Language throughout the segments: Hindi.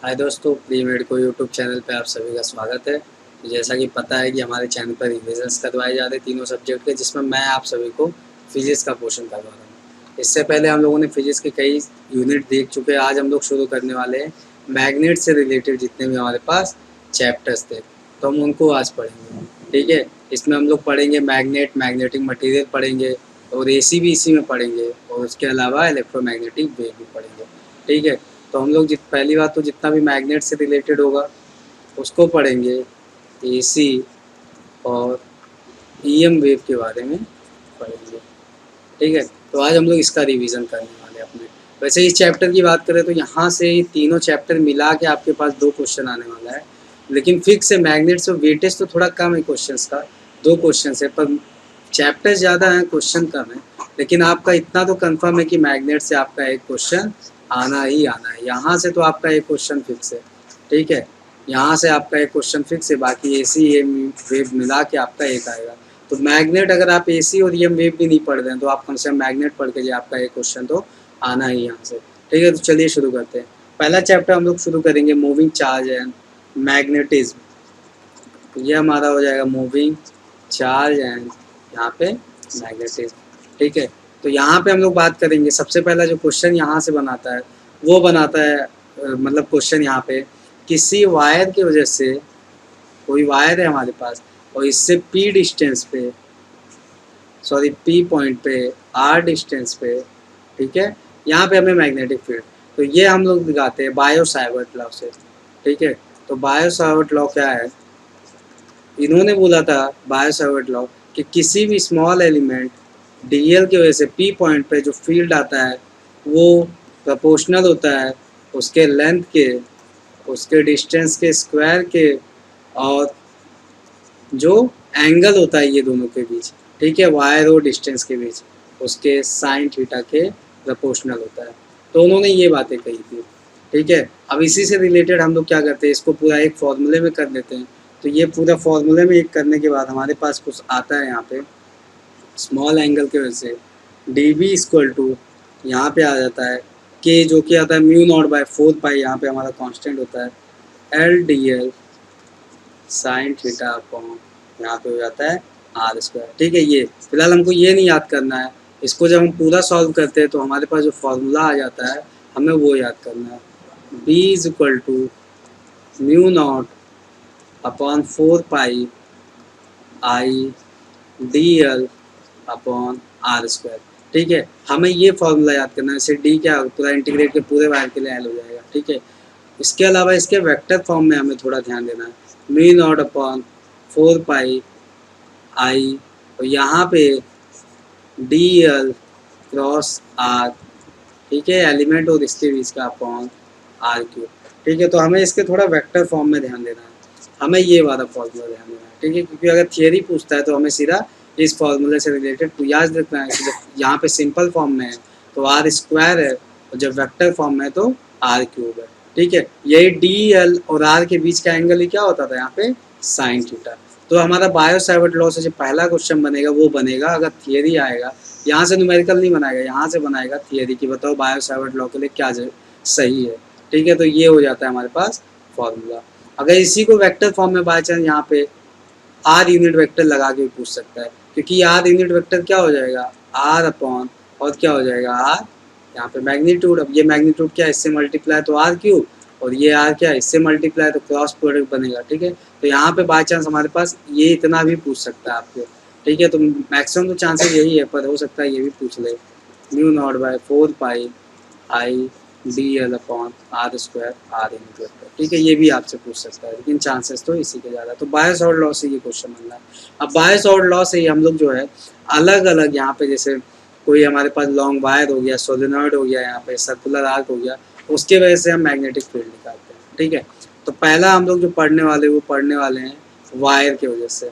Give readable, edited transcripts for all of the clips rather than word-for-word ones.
हाय दोस्तों, प्री मेडिको यूट्यूब चैनल पे आप सभी का स्वागत है। तो जैसा कि पता है कि हमारे चैनल पर रिविजन्स करवाए जाते हैं तीनों सब्जेक्ट के, जिसमें मैं आप सभी को फिजिक्स का पोर्शन करवा रहा हूँ। इससे पहले हम लोगों ने फिजिक्स के कई यूनिट देख चुके हैं। आज हम लोग शुरू करने वाले हैं मैग्नेट से रिलेटेड जितने भी हमारे पास चैप्टर्स थे, तो हम उनको आज पढ़ेंगे। ठीक है, इसमें हम लोग पढ़ेंगे मैग्नेटिक मटीरियल पढ़ेंगे, और AC भी इसी में पढ़ेंगे, और उसके अलावा इलेक्ट्रोमैग्नेटिक वेव भी पढ़ेंगे। ठीक है, तो हम लोग पहली बात तो जितना भी मैग्नेट से रिलेटेड होगा उसको पढ़ेंगे, AC और EM वेव के बारे में पढ़ेंगे। ठीक है, तो आज हम लोग इसका रिवीजन करने वाले हैं अपने। वैसे इस चैप्टर की बात करें तो यहाँ से तीनों चैप्टर मिला के आपके पास 2 क्वेश्चन आने वाला है, लेकिन फिक्स है मैग्नेट्स और वेटेज तो थोड़ा कम है क्वेश्चंस का, 2 क्वेश्चन है, पर चैप्टर ज़्यादा हैं, क्वेश्चन कम है। लेकिन आपका इतना तो कंफर्म है कि मैग्नेट से आपका एक क्वेश्चन आना ही आना है। यहाँ से तो आपका एक क्वेश्चन फिक्स है। ठीक है, यहाँ से आपका एक क्वेश्चन फिक्स है, बाकी AC EM वेव मिला के आपका एक आएगा। तो मैग्नेट अगर आप AC और EM वेव भी नहीं पढ़ रहे हैं तो आप कम से कम मैग्नेट पढ़ के आपका एक क्वेश्चन तो आना ही यहाँ से। ठीक है, तो चलिए शुरू करते हैं। पहला चैप्टर हम लोग शुरू करेंगे मूविंग चार्ज एंड मैग्नेटिज्म। तो ये हमारा हो जाएगा मूविंग चार्ज एंड यहाँ पे मैग्नेटिज्म। ठीक है, तो यहाँ पे हम लोग बात करेंगे। सबसे पहला जो क्वेश्चन यहाँ से बनाता है वो बनाता है मतलब क्वेश्चन यहाँ पे किसी वायर की वजह से, कोई वायर है हमारे पास और इससे P डिस्टेंस पे, सॉरी P पॉइंट पे R डिस्टेंस पे, ठीक है, यहाँ पे हमें मैग्नेटिक फील्ड, तो ये हम लोग दिखाते हैं बायो सावर्ट लॉ से। ठीक है, तो बायो सावर्ट लॉ क्या है, इन्होंने बोला था बायो सावर्ट लॉ कि किसी भी स्मॉल एलिमेंट DL की वजह से P पॉइंट पे जो फील्ड आता है वो प्रोपोर्शनल होता है उसके लेंथ के, उसके डिस्टेंस के स्क्वायर के, और जो एंगल होता है ये दोनों के बीच, ठीक है, वायर और डिस्टेंस के बीच, उसके साइन थीटा के प्रोपोर्शनल होता है। तो उन्होंने ये बातें कही थी। ठीक है, अब इसी से रिलेटेड हम लोग क्या करते हैं, इसको पूरा एक फॉर्मूले में कर देते हैं। तो ये पूरा फॉर्मूले में एक करने के बाद हमारे पास कुछ आता है यहाँ पे स्मॉल एंगल की वजह से DB इक्वल टू यहाँ पे आ जाता है K, जो कि आता है μ0/4 यहाँ पे हमारा कांस्टेंट होता है LDL साइन थीटा अपॉन यहाँ पे हो जाता है R²। ठीक है, ये फिलहाल हमको ये नहीं याद करना है, इसको जब हम पूरा सॉल्व करते हैं तो हमारे पास जो फॉर्मूला आ जाता है हमें वो याद करना है। B equal to μ0/4 IDL upon R²। ठीक है, हमें ये फॉर्मूला याद करना है। इसे D क्या पूरा इंटीग्रेट के पूरे वायर के लिए L हो जाएगा। ठीक है, इसके अलावा इसके वेक्टर फॉर्म में हमें थोड़ा ध्यान देना है। μ0/4 I, और यहाँ पे DL क्रॉस R, ठीक है, एलिमेंट और इसके बीच का अपॉन R³। ठीक है, तो हमें इसके थोड़ा वेक्टर फॉर्म में ध्यान देना है, हमें ये वाला फॉर्मूला ध्यान देना है। ठीक है, क्योंकि अगर थियरी पूछता है तो हमें सीधा इस फॉर्मूले से रिलेटेड याद रखना है कि जब यहाँ पे सिंपल फॉर्म में है तो R² है, और जब वेक्टर फॉर्म में है तो R³ है। ठीक है, यही DL और R के बीच का एंगल ही क्या होता था यहाँ पे साइन थीटा। तो हमारा बायो सावर्ट लॉ से जो पहला क्वेश्चन बनेगा वो बनेगा, अगर थियरी आएगा, यहाँ से न्यूमेरिकल नहीं बनाएगा, यहाँ से बनाएगा थियरी की, बताओ बायो सावर्ट लॉ के लिए क्या सही है। ठीक है, तो ये हो जाता है हमारे पास फॉर्मूला। अगर इसी को वेक्टर फॉर्म में बाय चांस यहाँ पे R यूनिट वेक्टर लगा के भी पूछ सकता है, क्योंकि R यूनिट वेक्टर क्या हो जाएगा R अपॉन, और क्या हो जाएगा R यहाँ पे मैग्नीट्यूड। अब ये मैग्नीट्यूड क्या, इससे मल्टीप्लाई तो R³, और ये R क्या, इससे मल्टीप्लाई तो क्रॉस प्रोडक्ट बनेगा। ठीक है, तो यहाँ पे बाय चांस हमारे पास ये इतना भी पूछ सकता है आपको। ठीक है, तो मैक्सिमम तो चांसेस यही है, पर हो सकता है ये भी पूछ ले μ0/4 IDL upon R² R unit vector. ठीक है, ये भी आपसे पूछ सकता है, लेकिन चांसेस तो इसी के ज़्यादा। तो बायो सावर्ट लॉ से ये क्वेश्चन बन रहा है। अब बायो सावर्ट लॉ से ही हम लोग जो है अलग अलग यहाँ पे, जैसे कोई हमारे पास लॉन्ग वायर हो गया, सोलेनॉइड हो गया, यहाँ पे सर्कुलर आर्क हो गया, उसके वजह से हम मैग्नेटिक फील्ड निकालते हैं। ठीक है, तो पहला हम लोग जो पढ़ने वाले हैं वायर की वजह से।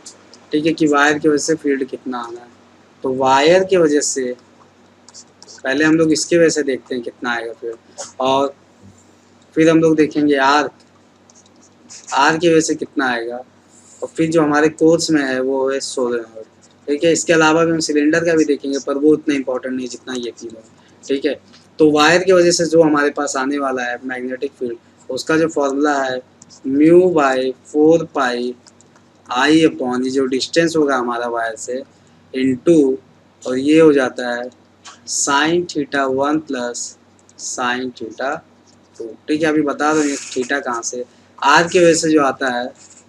ठीक है, कि वायर की वजह से फील्ड कितना आना है। तो वायर की वजह से पहले हम लोग इसकी वजह से देखते हैं कितना आएगा फील्ड, और फिर हम लोग देखेंगे आर की वजह से कितना आएगा, और फिर जो हमारे कोर्स में है वो है सोलेनॉइड। ठीक है, इसके अलावा भी हम सिलेंडर का भी देखेंगे, पर वो उतना इंपॉर्टेंट नहीं जितना ये फील्ड है। ठीक है, तो वायर की वजह से जो हमारे पास आने वाला है मैग्नेटिक फील्ड उसका जो फॉर्मूला है mu by 4 pi I upon, ये जो डिस्टेंस होगा हमारा वायर से, इनटू, और ये हो जाता है sine theta 1 plus sine theta 2। ठीक है, अभी बता दो ये थीटा कहाँ से, आर की वजह से जो आता है,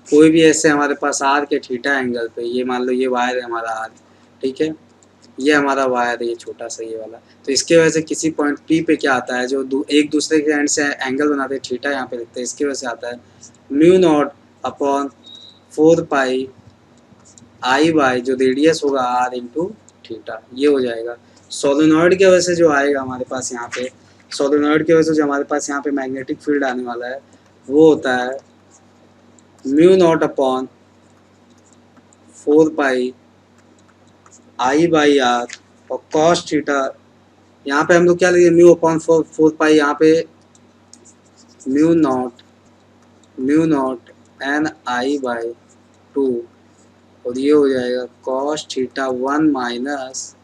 कोई भी ऐसे हमारे पास आर के थीटा एंगल पे, ये मान लो ये वायर है हमारा आर, ठीक है, ये हमारा वायर है, ये छोटा सा ये वाला, तो इसके वजह से किसी पॉइंट पी पे क्या आता है, जो एक दूसरे के एंड से एंगल बनाते हैं, थीटा यहाँ पे लिखते हैं, इसकी वजह से आता है mu not upon 4 pi I by जो रेडियस होगा आर इंटू थीटा, ये हो जाएगा। सोलेनॉइड की वजह से जो आएगा हमारे पास यहाँ पे, सोलेनॉइड की वजह से जो हमारे पास यहाँ पे मैग्नेटिक फील्ड आने वाला है, वो होता है mu not upon 4 pi I by R, और कॉस थीटा, यहाँ पे हम लोग क्या लिखे, म्यू अपॉन 4 पाई, यहाँ पे mu not N I by 2, और ये हो जाएगा cos theta 1 minus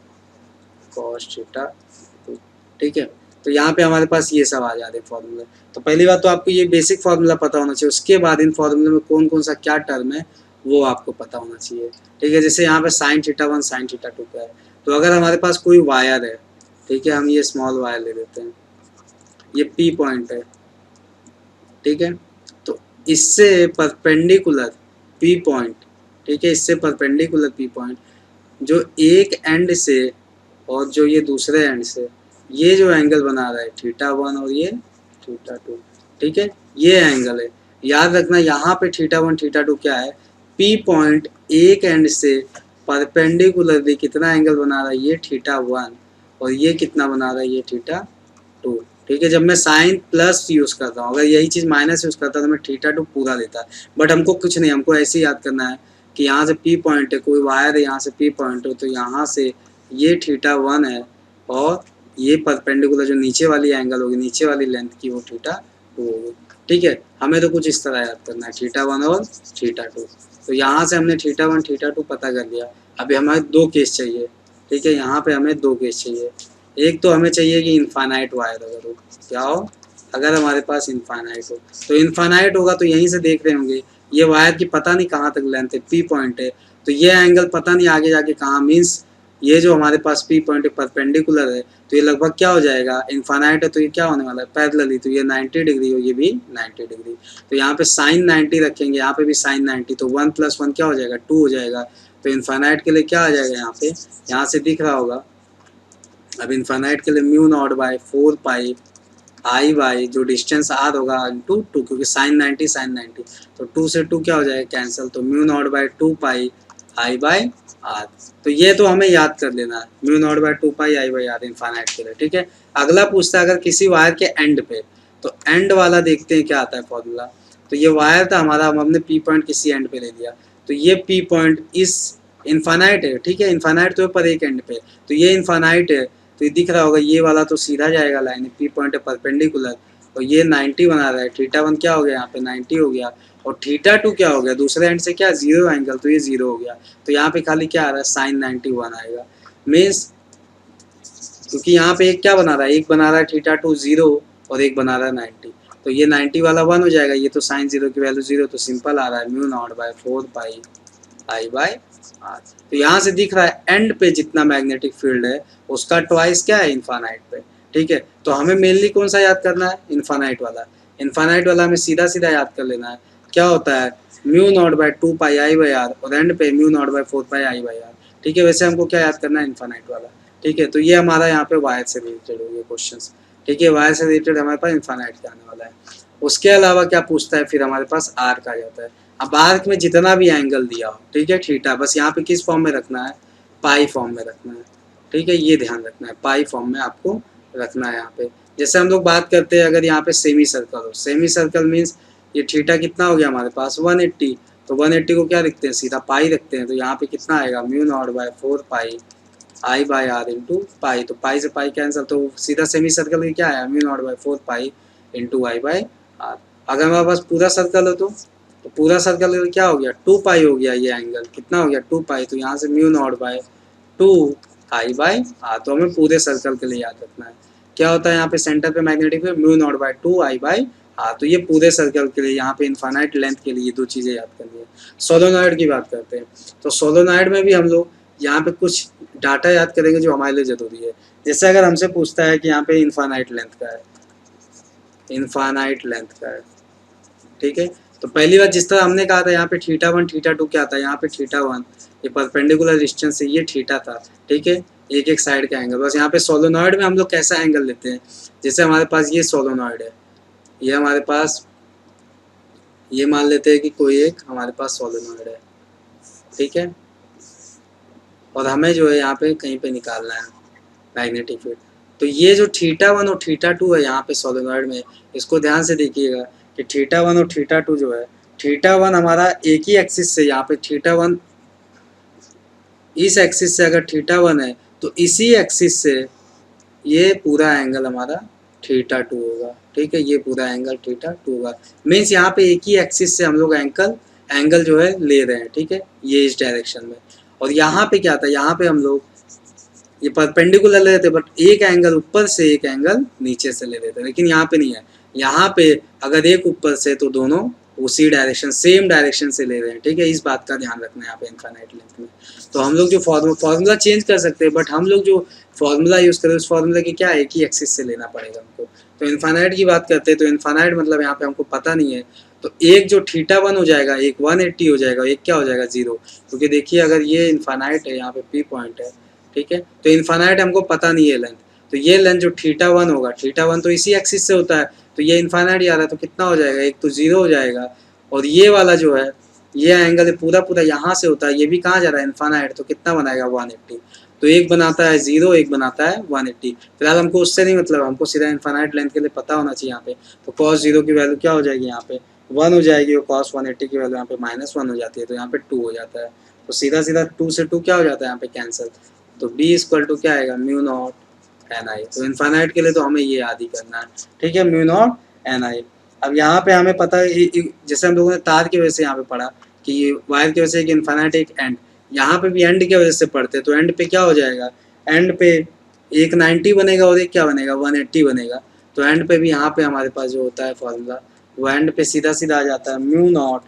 cos theta 2। ठीक है, तो यहाँ पे हमारे पास ये सब आ जाते हैं फॉर्मूले। तो पहली बात तो आपको ये बेसिक फार्मूला पता होना चाहिए, उसके बाद इन फार्मूले में कौन कौन सा क्या टर्म है वो आपको पता होना चाहिए। ठीक है, जैसे यहाँ पे साइन थीटा 1 साइन थीटा 2 का है, तो अगर हमारे पास कोई वायर है, ठीक है, हम ये स्मॉल वायर ले लेते हैं, ये पी पॉइंट है, ठीक है, तो इससे परपेंडिकुलर पी पॉइंट, ठीक है, इससे परपेंडिकुलर पी पॉइंट जो एक एंड से और जो ये दूसरे एंड से ये जो एंगल बना रहा है थीटा 1 और ये थीटा 2, ठीक है, ये एंगल है। याद रखना यहाँ पे थीटा 1 थीटा 2 क्या है, पी पॉइंट एक एंड से परपेंडिकुलरली कितना एंगल बना रहा है, ये थीटा 1, और ये कितना बना रहा है, ये थीटा 2। ठीक है, जब मैं साइन प्लस यूज़ करता हूँ, अगर यही चीज़ माइनस यूज़ करता तो मैं थीटा 2 पूरा देता, बट हमको कुछ नहीं, हमको ऐसे ही याद करना है कि यहाँ से पी पॉइंट है, कोई वायर है, यहाँ से पी पॉइंट हो, तो यहाँ से ये थीटा 1 है, और ये परपेंडिकुलर जो नीचे वाली एंगल होगी, नीचे वाली लेंथ की, वो थीटा 2 होगी। ठीक है, हमें तो कुछ इस तरह याद करना है, थीटा 1 और थीटा 2। तो यहाँ से हमने थीटा 1 थीटा 2 पता कर लिया। अभी हमें 2 केस चाहिए। ठीक है, यहाँ पे हमें 2 केस चाहिए। एक तो हमें चाहिए कि इनफाइनाइट वायर अगर हो, क्या हो, अगर हमारे पास इनफाइनाइट हो, तो इनफाइनाइट होगा तो यहीं से देख रहे होंगे, ये वायर की पता नहीं कहाँ तक लेंथ है, पी पॉइंट है, तो ये एंगल पता नहीं आगे जाके कहाँ, मीन्स ये जो हमारे पास पी पॉइंट परपेंडिकुलर है, तो ये लगभग क्या हो जाएगा, इनफाइनाइट है, तो ये क्या होने वाला है, पैरेलली, तो ये 90 डिग्री हो, ये भी 90 डिग्री। तो यहाँ पे साइन 90 रखेंगे, यहाँ पे भी साइन 90, तो 1 + 1 क्या हो जाएगा, 2 हो जाएगा। तो इनफाइनाइट के लिए क्या आ जाएगा, यहाँ पे, यहाँ से दिख रहा होगा, अब इनफाइनाइट के लिए mu not by 4 pi I by जो डिस्टेंस आर होगा इंटू 2, क्योंकि साइन 90 साइन 90, तो 2 से 2 क्या हो जाएगा, कैंसिल, तो mu not by 2 pi I by R. तो ये तो हमें याद कर लेना है, mu not by 2 pi I by R infinite के लिए। ठीक है, अगला पूछता है अगर किसी वायर के एंड पे, तो एंड वाला देखते हैं क्या आता है फॉर्मूला। तो ये वायर था हमारा, हमने पी पॉइंट किसी एंड पे ले लिया, तो ये पी पॉइंट इस इनफाइनाइट है, ठीक है, इनफाइनाइट तो है पर एक एंड पे, तो ये इनफाइनाइट है, तो ये दिख रहा होगा, ये वाला तो सीधा जाएगा लाइन, पी पॉइंट है परपेंडिकुलर, और ये 90 बना रहा है, थीटा 1 क्या हो गया, यहाँ पे 90 हो गया, और थीटा 2 क्या हो गया, दूसरे एंड से क्या, 0 एंगल, तो ये 0 हो गया, तो यहाँ पे खाली क्या आ रहा है, साइन 91 आएगा। मीन्स क्योंकि यहाँ पे एक क्या बना रहा है, एक बना रहा है थीटा 2 0, और एक बना रहा है 90, तो ये 90 वाला 1 हो जाएगा, ये तो साइन 0 की वैल्यू 0, तो सिंपल आ रहा है mu not by 4 pi I by R. तो यहाँ से दिख रहा है एंड पे जितना मैग्नेटिक फील्ड है उसका ट्वाइस क्या है, इनफाइनाइट पे। ठीक है, तो हमें मेनली कौन सा याद करना है, इनफाइनाइट वाला। इनफाइनाइट वाला हमें सीधा सीधा याद कर लेना है, क्या होता है, mu not by 2 pi I by R, और एंड पे mu not by 4 pi I by R. ठीक है, वैसे हमको क्या याद करना है, इनफाइनाइट वाला। ठीक है, तो ये हमारा यहाँ पे वायर से रिलेटेड हो गए क्वेश्चन। ठीक है, वायर से रिलेटेड हमारे पास इनफाइनाइट का आने वाला है। उसके अलावा क्या पूछता है, फिर हमारे पास आर्क आ जाता है। अब आर्क में जितना भी एंगल दिया हो, ठीक है, थीटा, बस यहाँ पे किस फॉर्म में रखना है, पाई फॉर्म में रखना है। ठीक है, ये ध्यान रखना है, पाई फॉर्म में आपको रखना है यहाँ पे। जैसे हम लोग बात करते हैं अगर यहाँ पे सेमी सर्कल हो, सेमी सर्कल मीन्स ये थीटा कितना हो गया हमारे पास 180, तो 180 को क्या रखते हैं, सीधा पाई रखते हैं, तो यहाँ पे कितना आएगा, mu not by 4 pi I by R into pi, तो पाई से पाई कैंसिल, तो सीधा सेमी सर्कल की क्या आया, mu not by 4 pi into I by R. अगर हमारे पास पूरा सर्कल हो तो पूरा सर्कल क्या हो गया, 2 पाई हो गया, ये एंगल कितना हो गया 2 पाई, तो यहाँ से mu not by 2 I by R. तो हमें पूरे सर्कल के लिए याद रखना है क्या होता है, यहाँ पे सेंटर पे magnetic field mu not by 2 I by हाँ, तो ये पूरे सर्कल के लिए, यहाँ पे इनफाइनाइट लेंथ के लिए ये दो चीज़ें याद करनी है। सोलेनॉइड की बात करते हैं, तो सोलेनॉइड में भी हम लोग यहाँ पे कुछ डाटा याद करेंगे जो हमारे लिए ज़रूरी है। जैसे अगर हमसे पूछता है कि यहाँ पे इनफाइनाइट लेंथ का है, इनफाइनाइट लेंथ का है, ठीक है। तो पहली बात, जिस तरह हमने कहा था यहाँ पे θ1 θ2 क्या था, यहाँ पे θ1 ये परपेंडिकुलर डिस्टेंस है, ये थीटा था, ठीक है, एक एक साइड का एंगल। बस यहाँ पे सोलेनॉइड में हम लोग कैसा एंगल लेते हैं, जैसे हमारे पास ये सोलेनॉइड है, ये हमारे पास, ये मान लेते हैं कि कोई एक हमारे पास सोलेनॉइड है, ठीक है, और हमें जो है यहाँ पे कहीं पे निकालना है मैग्नेटिक फील्ड। तो ये जो θ1 और θ2 है यहाँ पे सोलेनॉइड में, इसको ध्यान से देखिएगा कि θ1 और θ2 जो है, θ1 हमारा एक ही एक्सिस से, यहाँ पे θ1 इस एक्सिस से अगर θ1 है तो इसी एक्सिस से ये पूरा एंगल हमारा θ2 होगा, ठीक है, ये पूरा एंगल θ2 होगा। मीन्स यहाँ पे एक ही एक्सिस से हम लोग एंगल जो है ले रहे हैं, ठीक है, ये इस डायरेक्शन में। और यहाँ पे क्या था, यहाँ पे हम लोग ये परपेंडिकुलर ले रहे थे, बट एक एंगल ऊपर से एक एंगल नीचे से ले रहे थे, लेकिन यहाँ पे नहीं है। यहाँ पे अगर एक ऊपर से तो दोनों उसी डायरेक्शन, सेम डायरेक्शन से ले रहे हैं, ठीक है, इस बात का ध्यान रखना है यहाँ पे इनफाइनाइट लेंथ में। तो हम लोग जो फॉर्मूला चेंज कर सकते हैं, बट हम लोग जो फॉर्मूला यूज़ करें उस फॉर्मूला की क्या, एक ही एक्सिस से लेना पड़ेगा हमको। तो इनफाइनाइट की बात करते हैं, तो इनफाइनाइट मतलब यहाँ पे हमको पता नहीं है, तो एक जो θ1 हो जाएगा, एक 180 हो जाएगा, एक क्या हो जाएगा 0, क्योंकि देखिए अगर ये इनफाइनाइट है, यहाँ पे P पॉइंट है, ठीक है, तो इनफाइनाइट हमको पता नहीं है लेंथ, तो ये लेंथ जो θ1 होगा, θ1 तो इसी एक्सिस से होता है, तो ये इनफाइनाइट आ रहा है, तो कितना हो जाएगा, एक तो 0 हो जाएगा, और ये वाला जो है, ये एंगल पूरा पूरा यहाँ से होता है, ये भी कहाँ जा रहा है इनफाइनाइट, तो कितना बनाएगा 180, तो एक बनाता है 0, एक बनाता है 180। फिलहाल हमको उससे नहीं मतलब, हमको सीधा इनफाइनाइट लेंथ के लिए पता होना चाहिए यहाँ पे। तो cos 0 की वैल्यू क्या हो जाएगी, यहाँ पे 1 हो जाएगी, और cos 180 की वैल्यू यहाँ पे -1 हो जाती है, तो यहाँ पे 2 हो जाता है। तो सीधा सीधा 2 से 2 क्या हो जाता है यहाँ पे कैंसिल, तो B = क्या आएगा, μ0 ni। तो इनफाइनाइट के लिए तो हमें ये याद ही करना है, ठीक है, μ0 ni। अब यहाँ पे हमें पता है, जैसे हम लोगों ने तार की वजह से यहाँ पे पढ़ा कि ये वायर की वजह से एक इनफाइनाइट एक एंड, यहाँ पे भी एंड की वजह से पढ़ते हैं, तो एंड पे क्या हो जाएगा, एंड पे एक 90 बनेगा और एक क्या बनेगा 180 बनेगा। तो एंड पे भी यहाँ पे हमारे पास जो होता है फॉर्मूला, वो एंड पे सीधा सीधा आ जाता है μ0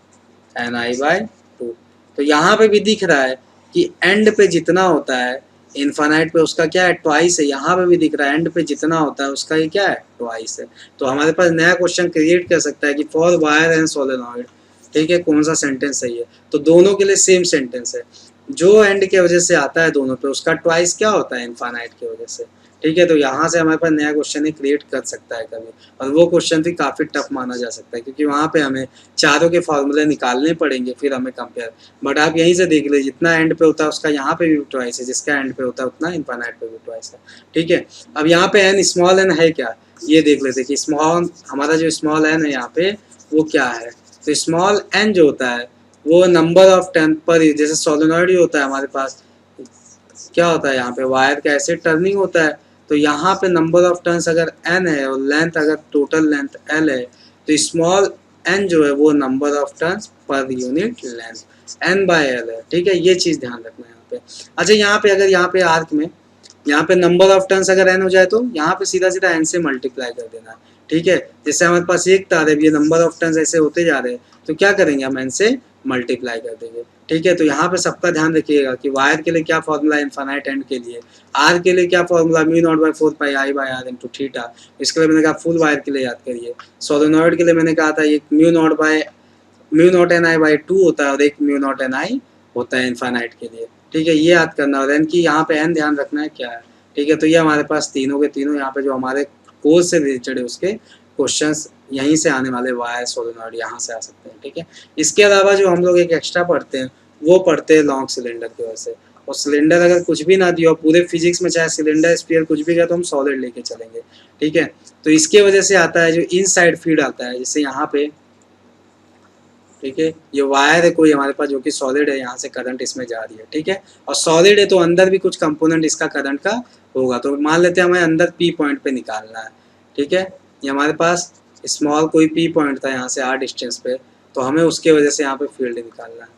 ni/2। तो यहाँ पे भी दिख रहा है कि एंड पे जितना होता है इनफाइनाइट पे उसका क्या है, ट्वाइस है। यहाँ पे भी दिख रहा है एंड पे जितना होता है उसका ये क्या है, ट्वाइस है। तो हमारे पास नया क्वेश्चन क्रिएट कर सकता है कि फॉर वायर एंड सोलेनॉइड, ठीक है, कौन सा सेंटेंस सही है। तो दोनों के लिए सेम सेंटेंस है, जो एंड के वजह से आता है दोनों पे उसका ट्वाइस क्या होता है इनफाइनाइट की वजह से, ठीक है। तो यहाँ से हमारे पास नया क्वेश्चन ही क्रिएट कर सकता है कभी, और वो क्वेश्चन भी काफ़ी टफ माना जा सकता है, क्योंकि वहाँ पे हमें चारों के फॉर्मूले निकालने पड़ेंगे, फिर हमें कंपेयर। बट आप यहीं से देख लीजिए, जितना एंड पे होता है उसका यहाँ पे भी ट्वाइस है, जिसका एंड पे होता है उतना इनफाइनाइट पे भी ट्वाइस है, ठीक है। अब यहाँ पे एन, स्मॉल एन है क्या, ये देख लेते कि स्मॉल, हमारा जो स्मॉल एन है यहाँ पे वो क्या है। तो स्मॉल एन जो होता है वो नंबर ऑफ टर्न पर, जैसे सोलेनॉइड होता है हमारे पास, क्या होता है यहाँ पे वायर का ऐसे टर्निंग होता है, तो यहाँ पे नंबर ऑफ टर्न्स अगर n है और लेंथ अगर टोटल लेंथ l है, तो स्मॉल n जो है वो number of turns per unit length n/l है, ठीक है। ये चीज़ ध्यान रखना है यहाँ पे। अच्छा, यहाँ पे अगर यहाँ पे आर्क में यहाँ पे नंबर ऑफ टर्न्स अगर n हो जाए तो यहाँ पे सीधा सीधा n से मल्टीप्लाई कर देना है, ठीक है। जैसे हमारे पास एक तार है, ये नंबर ऑफ टर्न्स ऐसे होते जा रहे हैं, तो क्या करेंगे हम n से मल्टीप्लाई कर देंगे, ठीक है। तो यहाँ पे सबका ध्यान रखिएगा कि वायर के लिए क्या फॉर्मूला है इनफाइनाइट एंड के लिए, आर के लिए क्या फॉर्मूला μ0/4πi/r × थीटा, इसके लिए मैंने कहा फुल वायर के लिए याद करिए। सोलेनॉइड के लिए मैंने कहा था एक μ0 ni/2 होता है और एक μ0 ni होता है इनफाइनाइट के लिए, ठीक है, ये याद करना। और एन की यहाँ पे एन ध्यान रखना है क्या है, ठीक है। तो ये हमारे पास तीनों के तीनों यहाँ पे जो हमारे कोर्स से रिलेटेड है उसके क्वेश्चंस यहीं से आने वाले, वायर सोलेनॉइड यहाँ से आ सकते हैं, ठीक है। इसके अलावा जो हम लोग एक एक्स्ट्रा पढ़ते हैं वो पढ़ते हैं लॉन्ग सिलेंडर की वजह से। और सिलेंडर अगर कुछ भी ना दिया, पूरे फिजिक्स में चाहे सिलेंडर स्फीयर कुछ भी गया, तो हम सॉलिड लेके चलेंगे, ठीक है। तो इसके वजह से आता है जो इनसाइड फीड आता है, जैसे यहाँ पे, ठीक है, ये वायर है कोई हमारे पास जो कि सॉलिड है, यहाँ से करंट इसमें जा रही है, ठीक है। और सॉलिड है तो अंदर भी कुछ कंपोनेंट इसका करंट का होगा। तो मान लेते हैं हमें अंदर पी पॉइंट पे निकालना है, ठीक है। ये हमारे पास स्मॉल कोई पी पॉइंट था यहाँ से आर डिस्टेंस पे, तो हमें उसके वजह से यहाँ पे फील्ड निकालना है।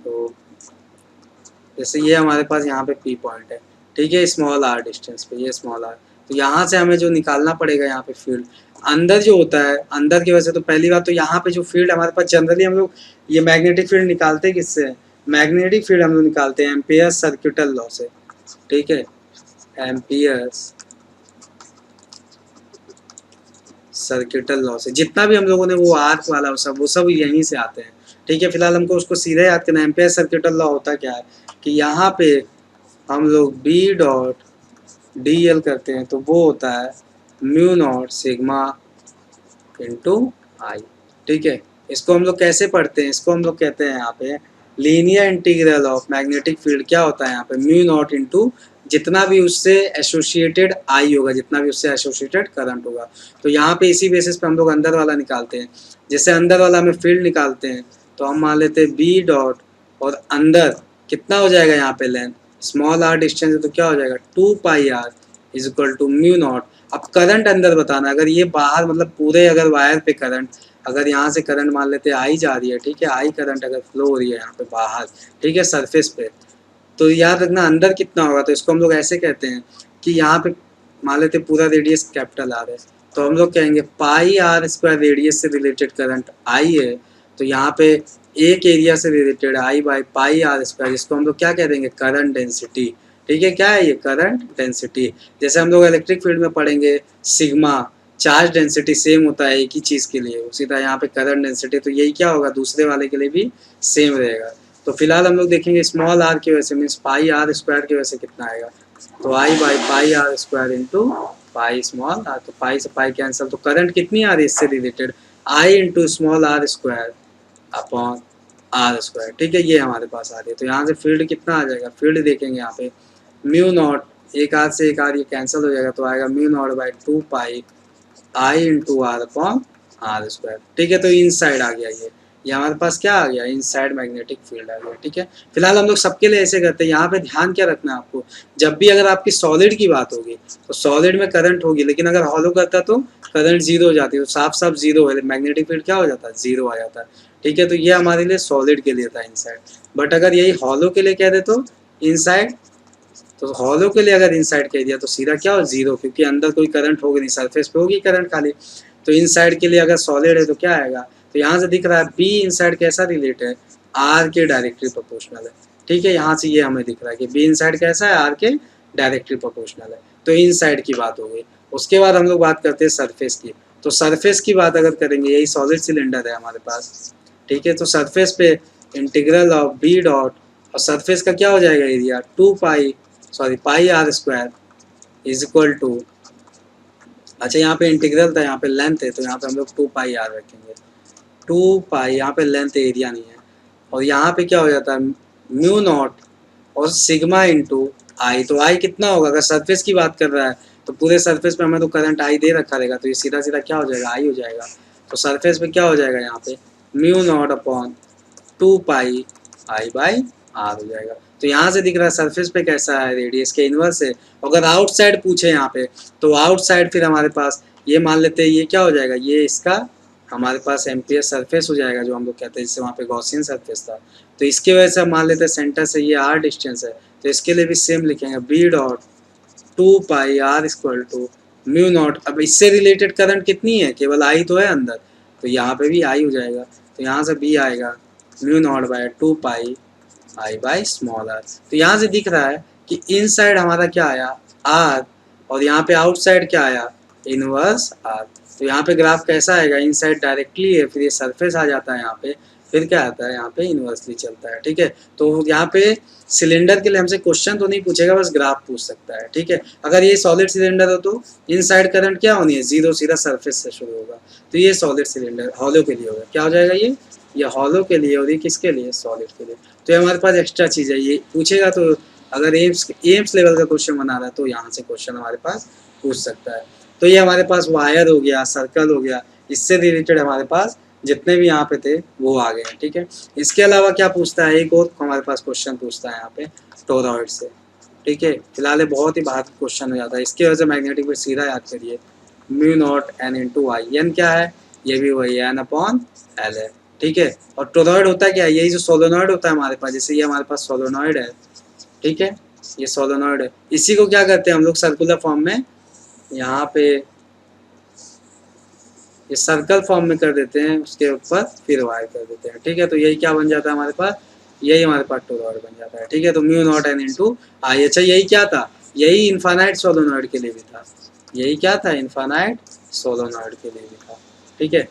तो जैसे ये हमारे पास यहाँ पे पी पॉइंट है, ठीक है, स्मॉल आर डिस्टेंस पे, ये स्मॉल आर, तो यहाँ से हमें जो निकालना पड़ेगा यहाँ पे फील्ड अंदर जो होता है, अंदर की वजह से तो पहली बात तो यहाँ पे जो फील्ड हमारे पास जनरली हम लोग ये मैग्नेटिक फील्ड निकालते हैं किससे, मैग्नेटिक फील्ड हम लोग निकालते हैं एम्पियर सर्किटल लॉ से, ठीक है, एम्पियर्स सर्किटल लॉ से। जितना भी हम लोगों ने वो आर्क वाला वो सब यहीं से आते हैं, ठीक है। फिलहाल हमको उसको सीधे याद करना है। एम्पियर सर्किटल लॉ होता क्या है कि यहाँ पे हम लोग बी डॉट डी एल करते हैं तो वो होता है mu not sigma into I, ठीक है। इसको हम लोग कैसे पढ़ते हैं, इसको हम लोग कहते हैं यहाँ पे linear integral of magnetic field. क्या होता है यहाँ पे म्यू नॉट इंटू जितना भी उससे एसोसिएटेड आई होगा, जितना भी उससे एसोसिएटेड करंट होगा। तो यहाँ पे इसी बेसिस पे हम लोग अंदर वाला निकालते हैं। जैसे अंदर वाला में फील्ड निकालते हैं तो हम मान लेते हैं बी डॉट और अंदर कितना हो जाएगा यहाँ पे लेंथ, स्मॉल आर डिस्टेंस है तो क्या हो जाएगा 2 pi R is equal to mu not. अब करंट अंदर बताना, अगर ये बाहर मतलब पूरे अगर वायर पे करंट, अगर यहाँ से करंट मान लेते हैं आई जा रही है, ठीक है, आई करंट अगर फ्लो हो रही है यहाँ पे बाहर, ठीक है, सरफेस पे, तो याद रखना अंदर कितना होगा। तो इसको हम लोग ऐसे कहते हैं कि यहाँ पे मान लेते पूरा रेडियस कैपिटल आर है तो हम लोग कहेंगे पाई आर स्क्वायर रेडियस से रिलेटेड करंट आई है, तो यहाँ पे एक एरिया से related I by pi R square, जिसको हम लोग क्या कह देंगे करंट डेंसिटी, ठीक है। क्या है ये करंट डेंसिटी। जैसे हम लोग इलेक्ट्रिक फील्ड में पढ़ेंगे सिग्मा चार्ज डेंसिटी सेम होता है एक ही चीज़ के लिए, उसी तरह यहाँ पे करंट डेंसिटी, तो यही क्या होगा दूसरे वाले के लिए भी सेम रहेगा। तो फिलहाल हम लोग देखेंगे स्मॉल आर की वजह से मीन्स पाई आर स्क्वायर की वजह से कितना आएगा, तो I by pi R square into pi small R, तो पाई से पाई कैंसिल, तो करंट कितनी आ रही है इससे related I into small R square upon R square, ठीक है, ये हमारे पास आ रही है। तो यहाँ से फील्ड कितना आ जाएगा, फील्ड देखेंगे यहाँ पे म्यू नॉट एक आर से एक आर ये कैंसिल हो जाएगा तो आएगा mu not by 2 pi I into R upon R square, ठीक है। तो इन साइड आ गया ये हमारे पास क्या आ गया इनसाइड मैग्नेटिक फील्ड आ गया, ठीक है। फिलहाल हम लोग सबके लिए ऐसे करते हैं। यहाँ पे ध्यान क्या रखना है आपको, जब भी अगर आपकी सॉलिड की बात होगी तो सॉलिड में करंट होगी, लेकिन अगर हॉलो करता तो करंट जीरो हो जाती है, तो साफ साफ जीरो है, मैग्नेटिक फील्ड क्या हो जाता है जीरो आ जाता है, ठीक है। तो ये हमारे लिए सॉलिड के लिए था इनसाइड, बट अगर यही हॉलो के लिए कह दे तो इनसाइड, तो हॉलो के लिए अगर इनसाइड कह दिया तो सीधा क्या हो जीरो, क्योंकि अंदर कोई करंट होगी नहीं, सरफेस पे होगी करंट खाली। तो इनसाइड के लिए अगर सॉलिड है तो क्या आएगा, तो यहाँ से दिख रहा है बी इनसाइड कैसा रिलेट है आर के डायरेक्टली प्रोपोर्शनल है, ठीक है। यहाँ से ये हमें दिख रहा है कि बी इनसाइड कैसा है आर के डायरेक्टली प्रोपोर्शनल है, तो इनसाइड की बात हो गई। उसके बाद हम लोग बात करते हैं सरफेस की, तो सरफेस की बात अगर करेंगे यही सॉलिड सिलेंडर है हमारे पास, ठीक है। तो सरफेस पे इंटीग्रल ऑफ बी डॉट और सरफेस का क्या हो जाएगा area 2 pi R square is equal to, अच्छा यहाँ पे इंटीग्रल था यहाँ पे लेंथ है तो यहाँ पे हम लोग 2 पाई आर रखेंगे, 2 पाई यहाँ पे लेंथ एरिया नहीं है, और यहाँ पे क्या हो जाता है म्यू नॉट और सिग्मा इंटू आई। तो आई कितना होगा, अगर सरफेस की बात कर रहा है तो पूरे सरफेस पे हमें तो करंट आई दे रखा रहेगा, तो ये सीधा सीधा क्या हो जाएगा आई हो जाएगा। तो सरफेस पे क्या हो जाएगा यहाँ पे mu not upon 2 pi I by R हो जाएगा। तो यहाँ से दिख रहा है सरफेस पे कैसा है रेडियस के इन्वर्स है। अगर आउटसाइड पूछे यहाँ पे तो आउटसाइड फिर हमारे पास ये मान लेते हैं ये क्या हो जाएगा, ये इसका हमारे पास एम्पियर सरफेस हो जाएगा जो हम लोग कहते हैं, जिससे वहाँ पे गॉसियन सरफेस था। तो इसकी वजह से हम मान लेते हैं सेंटर से ये आर डिस्टेंस है, तो इसके लिए भी सेम लिखेंगे B dot 2 pi R equal to mu not. अब इससे रिलेटेड करंट कितनी है, केवल आई तो है अंदर, तो यहाँ पे भी आई हो जाएगा, तो यहाँ से बी आएगा mu not by 2 pi I by small R. तो यहाँ से दिख रहा है कि इनसाइड हमारा क्या आया आर, और यहाँ पे आउटसाइड क्या आया इनवर्स आर। तो यहाँ पे ग्राफ कैसा आएगा, इनसाइड डायरेक्टली है, फिर ये सरफेस आ जाता है यहाँ पे, फिर क्या आता है यहाँ पे इनवर्सली चलता है, ठीक है। तो यहाँ पे सिलेंडर के लिए हमसे क्वेश्चन तो नहीं पूछेगा, बस ग्राफ पूछ सकता है, ठीक है। अगर ये सॉलिड सिलेंडर हो तो इनसाइड करंट क्या होनी है जीरो, सीधा सरफेस से शुरू होगा। तो ये सॉलिड सिलेंडर हॉलो के लिए होगा, क्या हो जाएगा ये हॉलो के लिए, और ये किसके लिए सॉलिड के लिए। तो ये हमारे पास एक्स्ट्रा चीज़ है, ये पूछेगा तो अगर एम्स लेवल का क्वेश्चन बना रहा है तो यहाँ से क्वेश्चन हमारे पास पूछ सकता है। तो ये हमारे पास वायर हो गया, सर्कल हो गया, इससे रिलेटेड हमारे पास जितने भी यहाँ पे थे वो आ गए हैं, ठीक है। इसके अलावा क्या पूछता है, एक और हमारे पास क्वेश्चन पूछता है यहाँ पे टोरॉइड से, ठीक है। फिलहाल ये बहुत ही बाहर क्वेश्चन हो जाता है, इसकी वजह से मैग्नेटिक फील्ड सीधा याद करिए mu not N into I. N क्या है, ये भी वही एन अपॉन एल है, ठीक है। और टोरॉइड होता क्या है, यही जो सोलोनॉइड होता है हमारे पास, जैसे ये हमारे पास सोलोनॉइड है, ठीक है, ये सोलोनॉइड है, इसी को क्या करते हैं हम लोग सर्कुलर फॉर्म में यहाँ पे ये सर्कल फॉर्म में कर देते हैं, उसके ऊपर फिर वाई कर देते हैं। ठीक है, तो यही क्या बन जाता है हमारे पास, यही हमारे पास टोरॉइड बन जाता है। ठीक है, तो म्यू नॉट एन इंटू आई। अच्छा, यही क्या था, यही इन्फानाइट सोलोनॉइड के लिए भी था, यही क्या था, इन्फानाइट सोलोनॉइड के लिए भी था। ठीक है,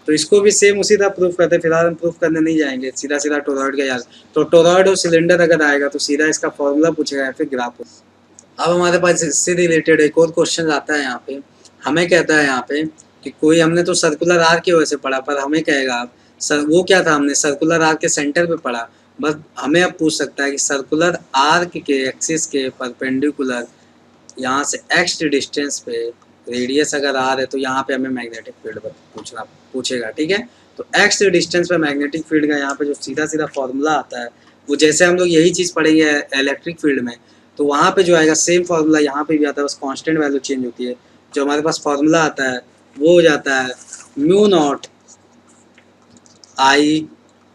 तो इसको भी सेम उसी तरह प्रूफ करते हैं। फिलहाल हम प्रूफ करने नहीं जाएंगे, सीधा सीधा टोरॉइड का याद। तो टोरॉइड और सिलेंडर अगर आएगा तो सीधा इसका फॉर्मूला पूछेगा या फिर ग्राफ। अब हमारे पास इससे रिलेटेड एक और क्वेश्चन आता है यहाँ पे। हमें कहता है यहाँ पे कि कोई, हमने तो सर्कुलर आर्क की वजह से पढ़ा, पर हमें कहेगा सर वो क्या था, हमने सर्कुलर आर्क के सेंटर पे पढ़ा। बस हमें अब पूछ सकता है कि सर्कुलर आर्क के एक्सिस के परपेंडिकुलर यहाँ से एक्स डिस्टेंस पे रेडियस अगर आर है तो यहाँ पे हमें मैग्नेटिक फील्ड पूछेगा। ठीक है, तो एक्स डिस्टेंस पे मैग्नेटिक फील्ड का यहाँ पे जो सीधा सीधा फॉर्मूला आता है, वो जैसे हम लोग यही चीज़ पढ़ेंगे इलेक्ट्रिक फील्ड में, तो वहाँ पे जो आएगा सेम फार्मूला यहाँ पे भी आता है, बस कांस्टेंट वैल्यू चेंज होती है। जो हमारे पास फार्मूला आता है वो हो जाता है mu not I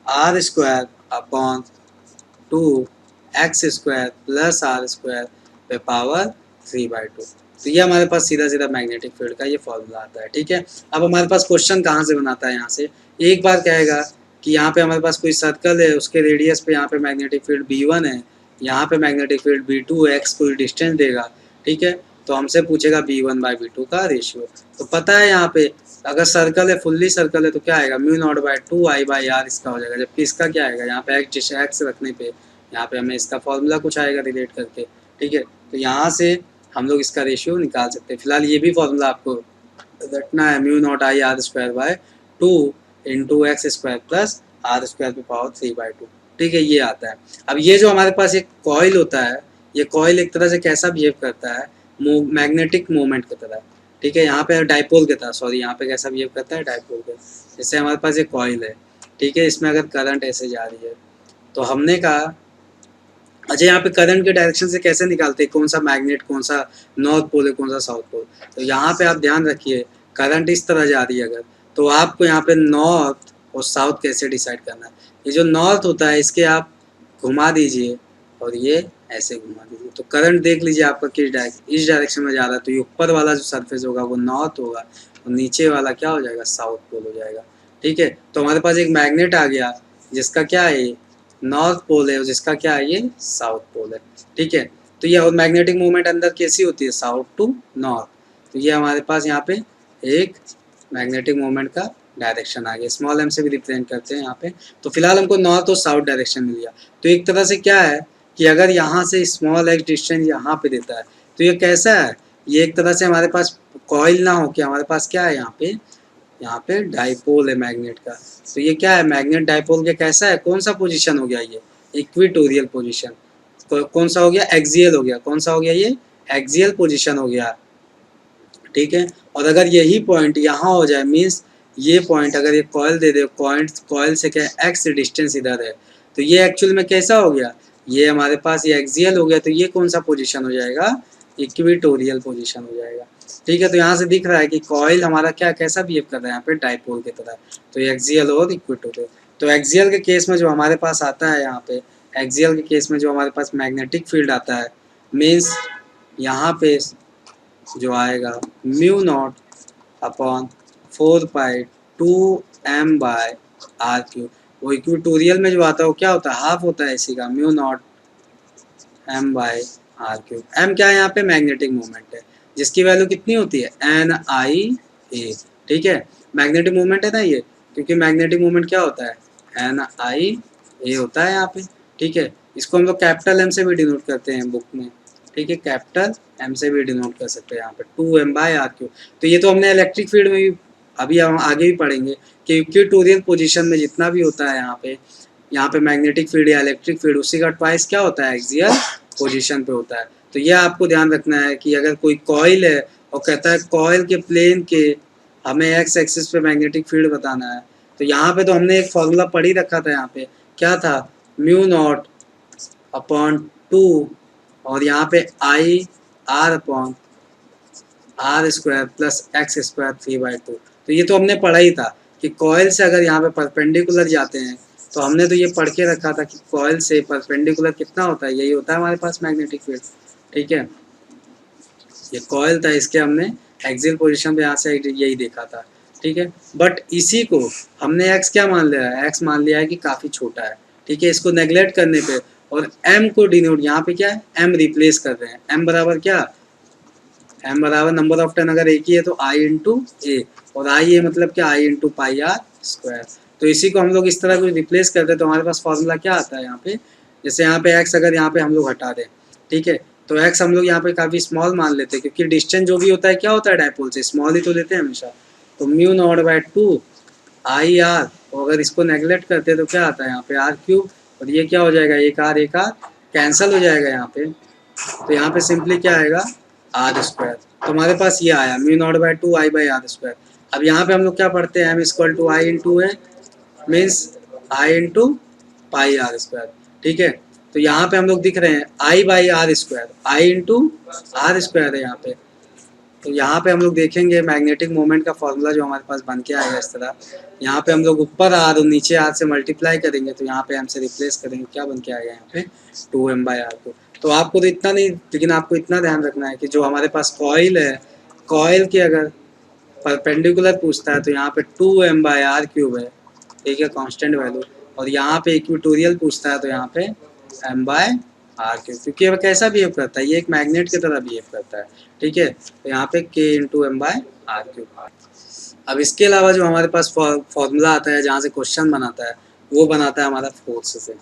R square upon 2x² plus R square पे पावर 3/2। तो ये हमारे पास सीधा सीधा मैग्नेटिक फील्ड का ये फॉर्मूला आता है। ठीक है, अब हमारे पास क्वेश्चन कहाँ से बनाता है, यहाँ से एक बार कहेगा कि यहाँ पे हमारे पास कोई सर्कल है, उसके रेडियस पे यहाँ पे मैग्नेटिक फील्ड B1 है, यहाँ पे मैग्नेटिक फील्ड B2 है, x कोई डिस्टेंस देगा। ठीक है, तो हमसे पूछेगा B1/B2 का रेशियो। तो पता है यहाँ पे अगर सर्कल है, फुल्ली सर्कल है, तो क्या आएगा, म्यू नॉट बाय 2I/R इसका हो जाएगा। जबकि इसका क्या आएगा, यहाँ पे एक्स रखने पे यहाँ पे हमें इसका फॉर्मूला कुछ आएगा रिलेट करके। ठीक है, तो यहाँ से हम लोग इसका रेशियो निकाल सकते हैं। फिलहाल ये भी फॉर्मूला आपको रटना है, mu not I R square by 2 into X square plus R square पे पावर 3/2। ठीक है, ये आता है। अब ये जो हमारे पास एक कॉइल होता है, ये कॉइल एक तरह से कैसा बिहेव करता है, मैग्नेटिक मोमेंट की तरह। ठीक है, यहाँ पे डाइपोल की तरह, सॉरी यहाँ पे कैसा बिहेव करता है, डाइपोल के। जैसे हमारे पास एक कॉइल है, ठीक है, इसमें अगर करंट ऐसे जा रही है तो हमने कहा अच्छा यहाँ पे करंट के डायरेक्शन से कैसे निकालते हैं, कौन सा मैग्नेट, कौन सा नॉर्थ पोल है, कौन सा साउथ पोल। तो यहाँ पे आप ध्यान रखिए, करंट इस तरह जा रही है अगर, तो आपको यहाँ पे नॉर्थ और साउथ कैसे डिसाइड करना है। ये जो नॉर्थ होता है इसके आप घुमा दीजिए और ये ऐसे घुमा दीजिए, तो करंट देख लीजिए आपका इस डायरेक्शन में जा रहा है, तो ये ऊपर वाला जो सरफेस होगा वो नॉर्थ होगा और नीचे वाला क्या हो जाएगा, साउथ पोल हो जाएगा। ठीक है, तो हमारे पास एक मैग्नेट आ गया जिसका क्या है, नॉर्थ पोल है, और जिसका क्या है, ये साउथ पोल है। ठीक है, तो ये और मैग्नेटिक मूवमेंट अंदर कैसी होती है, साउथ टू नॉर्थ। तो ये हमारे पास यहाँ पे एक मैग्नेटिक मूवमेंट का डायरेक्शन आ गया, स्मॉल एम से भी रिप्रेजेंट करते हैं यहाँ पे। तो फिलहाल हमको नॉर्थ और साउथ डायरेक्शन मिल गया। तो एक तरह से क्या है कि अगर यहाँ से स्मॉल एक्स डिस्टेंस यहाँ पे देता है तो ये कैसा है, ये एक तरह से हमारे पास कॉइल ना हो के हमारे पास क्या है, यहाँ पे डाइपोल है मैग्नेट का। तो ये क्या है, मैग्नेट डाइपोल के कैसा है, कौन सा पोजीशन हो गया, ये इक्विटोरियल पोजीशन। कौन सा हो गया, एक्सियल हो गया। कौन सा हो गया, ये एक्सियल पोजीशन हो गया। ठीक है, और अगर यही पॉइंट यहाँ हो जाए, मीन्स ये पॉइंट अगर ये कॉइल दे दे, कॉइल से क्या एक्स डिस्टेंस इधर है, तो ये एक्चुअल में कैसा हो गया, ये हमारे पास ये एक्सियल हो गया। तो ये कौन सा पोजीशन हो जाएगा, इक्विटोरियल पोजीशन हो जाएगा। ठीक है, तो यहाँ से दिख रहा है कि कॉइल हमारा क्या कैसा बिहेव कर रहा है यहाँ पे, डाइपोल की तरह। तो एक्सियल और इक्विटोरियल। तो एक्सियल के केस में जो हमारे पास आता है यहाँ पे, एक्सियल के केस में जो हमारे पास मैग्नेटिक फील्ड आता है, मीन्स यहाँ पे जो आएगा म्यू नॉट अपॉन 4π2m/r³। वो इक्विटोरियल में जो आता है वो क्या होता है, हाफ होता है इसी का, म्यू नॉट m/r³। m क्या है यहाँ पे, मैग्नेटिक मोमेंट है, जिसकी वैल्यू कितनी होती है, NIA। ठीक है, मैग्नेटिक मोमेंट है ना ये, क्योंकि मैग्नेटिक मोमेंट क्या होता है, NIA होता है यहाँ पे। ठीक है, इसको हम लोग कैपिटल M से भी डिनोट करते हैं बुक में। ठीक है, कैपिटल M से भी डिनोट कर सकते हैं यहाँ पे 2m/r³। तो ये तो हमने इलेक्ट्रिक फील्ड में भी, अभी हम आगे भी पढ़ेंगे कि इक्विटोरियल पोजीशन में जितना भी होता है यहाँ पे मैग्नेटिक फील्ड या इलेक्ट्रिक फील्ड, उसी का ट्वाइस क्या होता है, एक्सियल पोजीशन पे होता है। तो यह आपको ध्यान रखना है कि अगर कोई कॉइल है और कहता है कॉइल के प्लेन के हमें एक्स एक्सिस पे मैग्नेटिक फील्ड बताना है, तो यहाँ पे तो हमने एक फॉर्मूला पढ़ ही रखा था, यहाँ पे क्या था, म्यू नॉट अपॉन 2 और यहाँ पे IR/r² प्लस x² 3/2। तो ये तो हमने पढ़ा ही था कि कॉइल से अगर यहाँ पे परपेंडिकुलर जाते हैं, तो हमने तो ये पढ़ के रखा था कि कॉइल से परपेंडिकुलर कितना होता है, यही होता है हमारे पास मैग्नेटिक फील्ड। ठीक है, ये कॉइल था, इसके हमने एक्सियल पोजीशन पे यहाँ से यही देखा था, ठीक है। बट इसी को हमने एक्स क्या मान लिया है, एक्स मान लिया है कि काफ़ी छोटा है, ठीक है। इसको नेग्लेक्ट करने पे और एम को डिनोट यहाँ पे क्या है, एम रिप्लेस कर रहे हैं। एम बराबर क्या, एम बराबर नंबर ऑफ टर्न अगर एक ही है तो आई इंटू ए, और आई ए मतलब क्या, आई इंटू पाई आर स्क्वायर। तो इसी को हम लोग इस तरह कुछ रिप्लेस करते हैं तो हमारे पास फॉर्मूला क्या आता है यहाँ पे, जैसे यहाँ पे एक्स अगर यहाँ पे हम लोग हटा दें, ठीक है, तो एक्स हम लोग यहाँ पे काफ़ी स्मॉल मान लेते हैं क्योंकि डिस्टेंस जो भी होता है क्या होता है डायपोल से, स्मॉल ही तो लेते हैं हमेशा। तो mu not by 2 I R, और अगर इसको नेगलेक्ट करते हैं तो क्या आता है यहाँ पे आर क्यूब, और ये क्या हो जाएगा, एक आर कैंसिल हो जाएगा यहाँ पे। तो यहाँ पे सिंपली क्या आएगा, आर स्क्वायर। तो हमारे पास ये आया mu not by 2 I by R square. अब यहाँ पे हम लोग क्या पढ़ते हैं, M equal to I into है, means I into pi R square, ठीक है। तो यहाँ पे हम लोग दिख रहे हैं I by R square, I into R square है यहाँ पे। तो यहाँ पे हम लोग देखेंगे मैग्नेटिक मोमेंट का फॉर्मूला जो हमारे पास बन के आएगा इस तरह। यहाँ पे हम लोग ऊपर आर और नीचे आर से मल्टीप्लाई करेंगे तो यहाँ पे हमसे रिप्लेस करेंगे, क्या बन के आएगा यहाँ पे 2m बाई आर को। तो आपको तो इतना नहीं, लेकिन आपको इतना ध्यान रखना है कि जो हमारे पास कॉइल है, कॉइल की अगर परपेंडिकुलर पूछता है तो यहाँ पे 2m बाई आर क्यूब है, ठीक है, कांस्टेंट वैल्यू। और यहाँ पे इक्वेटोरियल पूछता है तो यहाँ पे m बाय आर क्यूब, क्योंकि वह कैसा बिहेव करता है, ये एक मैग्नेट की तरह बिहेव करता है, ठीक है। तो यहाँ पे k into M by R cube. अब इसके अलावा जो हमारे पास फॉर्मूला आता है जहाँ से क्वेश्चन बनाता है, वो बनाता है हमारा फोर्स से,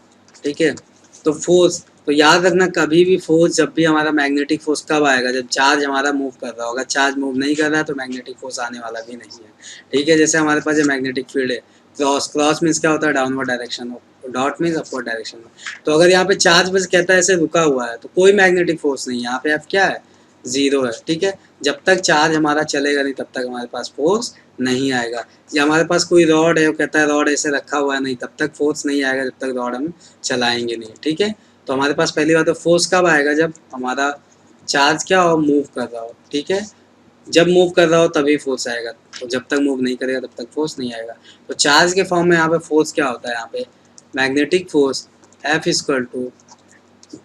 ठीक है। तो फोर्स, तो याद रखना कभी भी फोर्स, जब भी हमारा मैग्नेटिक फोर्स कब आएगा, जब चार्ज हमारा मूव कर रहा होगा। चार्ज मूव नहीं कर रहा है तो मैग्नेटिक फोर्स आने वाला भी नहीं है, ठीक है। जैसे हमारे पास ये मैग्नेटिक फील्ड है, क्रॉस, क्रॉस मीन्स क्या होता है, डाउनवर्ड डायरेक्शन में, डॉट मीन्स अपवर्ड डायरेक्शन में। तो अगर यहाँ पे चार्ज बस कहता है ऐसे रुका हुआ है तो कोई मैग्नेटिक फोर्स नहीं है, यहाँ पे एफ क्या है, जीरो है, ठीक है। जब तक चार्ज हमारा चलेगा नहीं तब तक हमारे पास फोर्स नहीं आएगा। या हमारे पास कोई रॉड है, वो कहता है रॉड ऐसे रखा हुआ है, नहीं, तब तक फोर्स नहीं आएगा जब तक रॉड हम चलाएंगे नहीं, ठीक है। तो हमारे पास पहली बात तो फोर्स कब आएगा, जब हमारा चार्ज क्या हो, मूव कर रहा हो, ठीक है। जब मूव कर रहा हो तभी फोर्स आएगा, तो जब तक मूव नहीं करेगा तब तक फोर्स नहीं आएगा। तो चार्ज के फॉर्म में यहाँ पे फोर्स क्या होता है, यहाँ पे magnetic force F equal to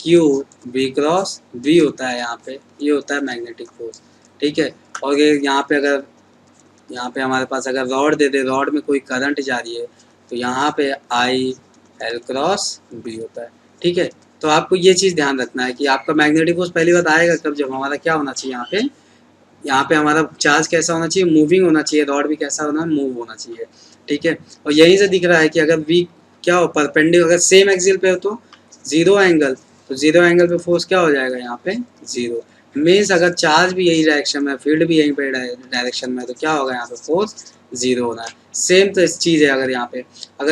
Q V cross V होता है, यहाँ पे ये होता है मैग्नेटिक फोर्स, ठीक है। और ये यहाँ पे अगर, यहाँ पे हमारे पास अगर रॉड दे दे, रॉड में कोई करंट जा रही है तो यहाँ पे आई एल क्रॉस बी होता है, ठीक है। तो आपको ये चीज़ ध्यान रखना है कि आपका मैग्नेटिक फोर्स पहली बात आएगा कब, जब हमारा क्या होना चाहिए, यहाँ पे हमारा चार्ज कैसा होना चाहिए, मूविंग होना चाहिए, रॉड भी कैसा होना है, मूव होना चाहिए, ठीक है। और यहीं से दिख रहा है कि अगर वी क्या हो, परपेंडिकुलर, अगर सेम एक्सियल पे हो तो जीरो एंगल, तो जीरो एंगल पे फोर्स क्या हो जाएगा, यहाँ पे जीरो। मीन्स अगर चार्ज भी यही डायरेक्शन में, फील्ड भी यहीं पे डायरेक्शन में, तो क्या होगा, यहाँ पे फोर्स जीरो होना है। सेम तो इस चीज़ है, अगर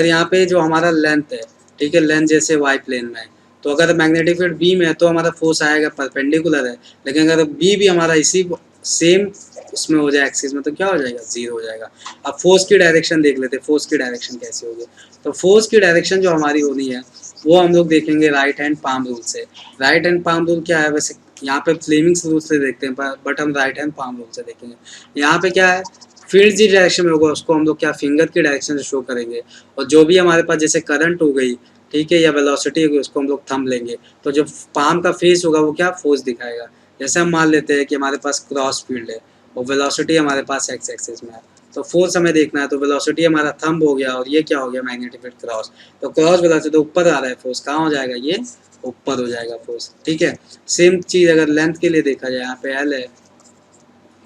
यहाँ पे जो हमारा लेंथ है, ठीक है, लेंथ जैसे वाई प्लेन में है, तो अगर मैग्नेटिक फील्ड बी में है तो हमारा फोर्स आएगा परपेंडिकुलर है, लेकिन अगर बी भी हमारा इसी सेम उसमें हो जाए एक्सिस में तो क्या हो जाएगा, जीरो हो जाएगा। अब फोर्स की डायरेक्शन देख लेते हैं, फोर्स की डायरेक्शन कैसे होगी। तो फोर्स की डायरेक्शन जो हमारी होनी है वो हम लोग देखेंगे राइट हैंड पाम रूल से। राइट हैंड पाम रूल क्या है, वैसे यहाँ पे फ्लेमिंग्स रूल से देखते हैं बट हम राइट हैंड पाम रूल से देखेंगे। यहाँ पे क्या है, फील्ड जिस डायरेक्शन में होगा उसको हम लोग क्या, फिंगर की डायरेक्शन से शो करेंगे, और जो भी हमारे पास जैसे करंट हो गई, ठीक है, या वेलोसिटी होगी, उसको हम लोग थंब लेंगे, तो जो पाम का फेस होगा वो क्या, फोर्स दिखाएगा। जैसे हम मान लेते हैं कि हमारे पास क्रॉस फील्ड है और वेलोसिटी हमारे पास एक्स एक्सिस में है, तो फोर्स हमें देखना है, तो वेलोसिटी हमारा थंब हो गया और ये क्या हो गया, मैग्नेटिक फील्ड क्रॉस। तो क्रॉस वेलोसिटी तो ऊपर आ रहा है, फोर्स कहाँ हो जाएगा, ये ऊपर हो जाएगा फोर्स, ठीक है। सेम चीज़ अगर लेंथ के लिए देखा जाए, यहाँ पे एल है,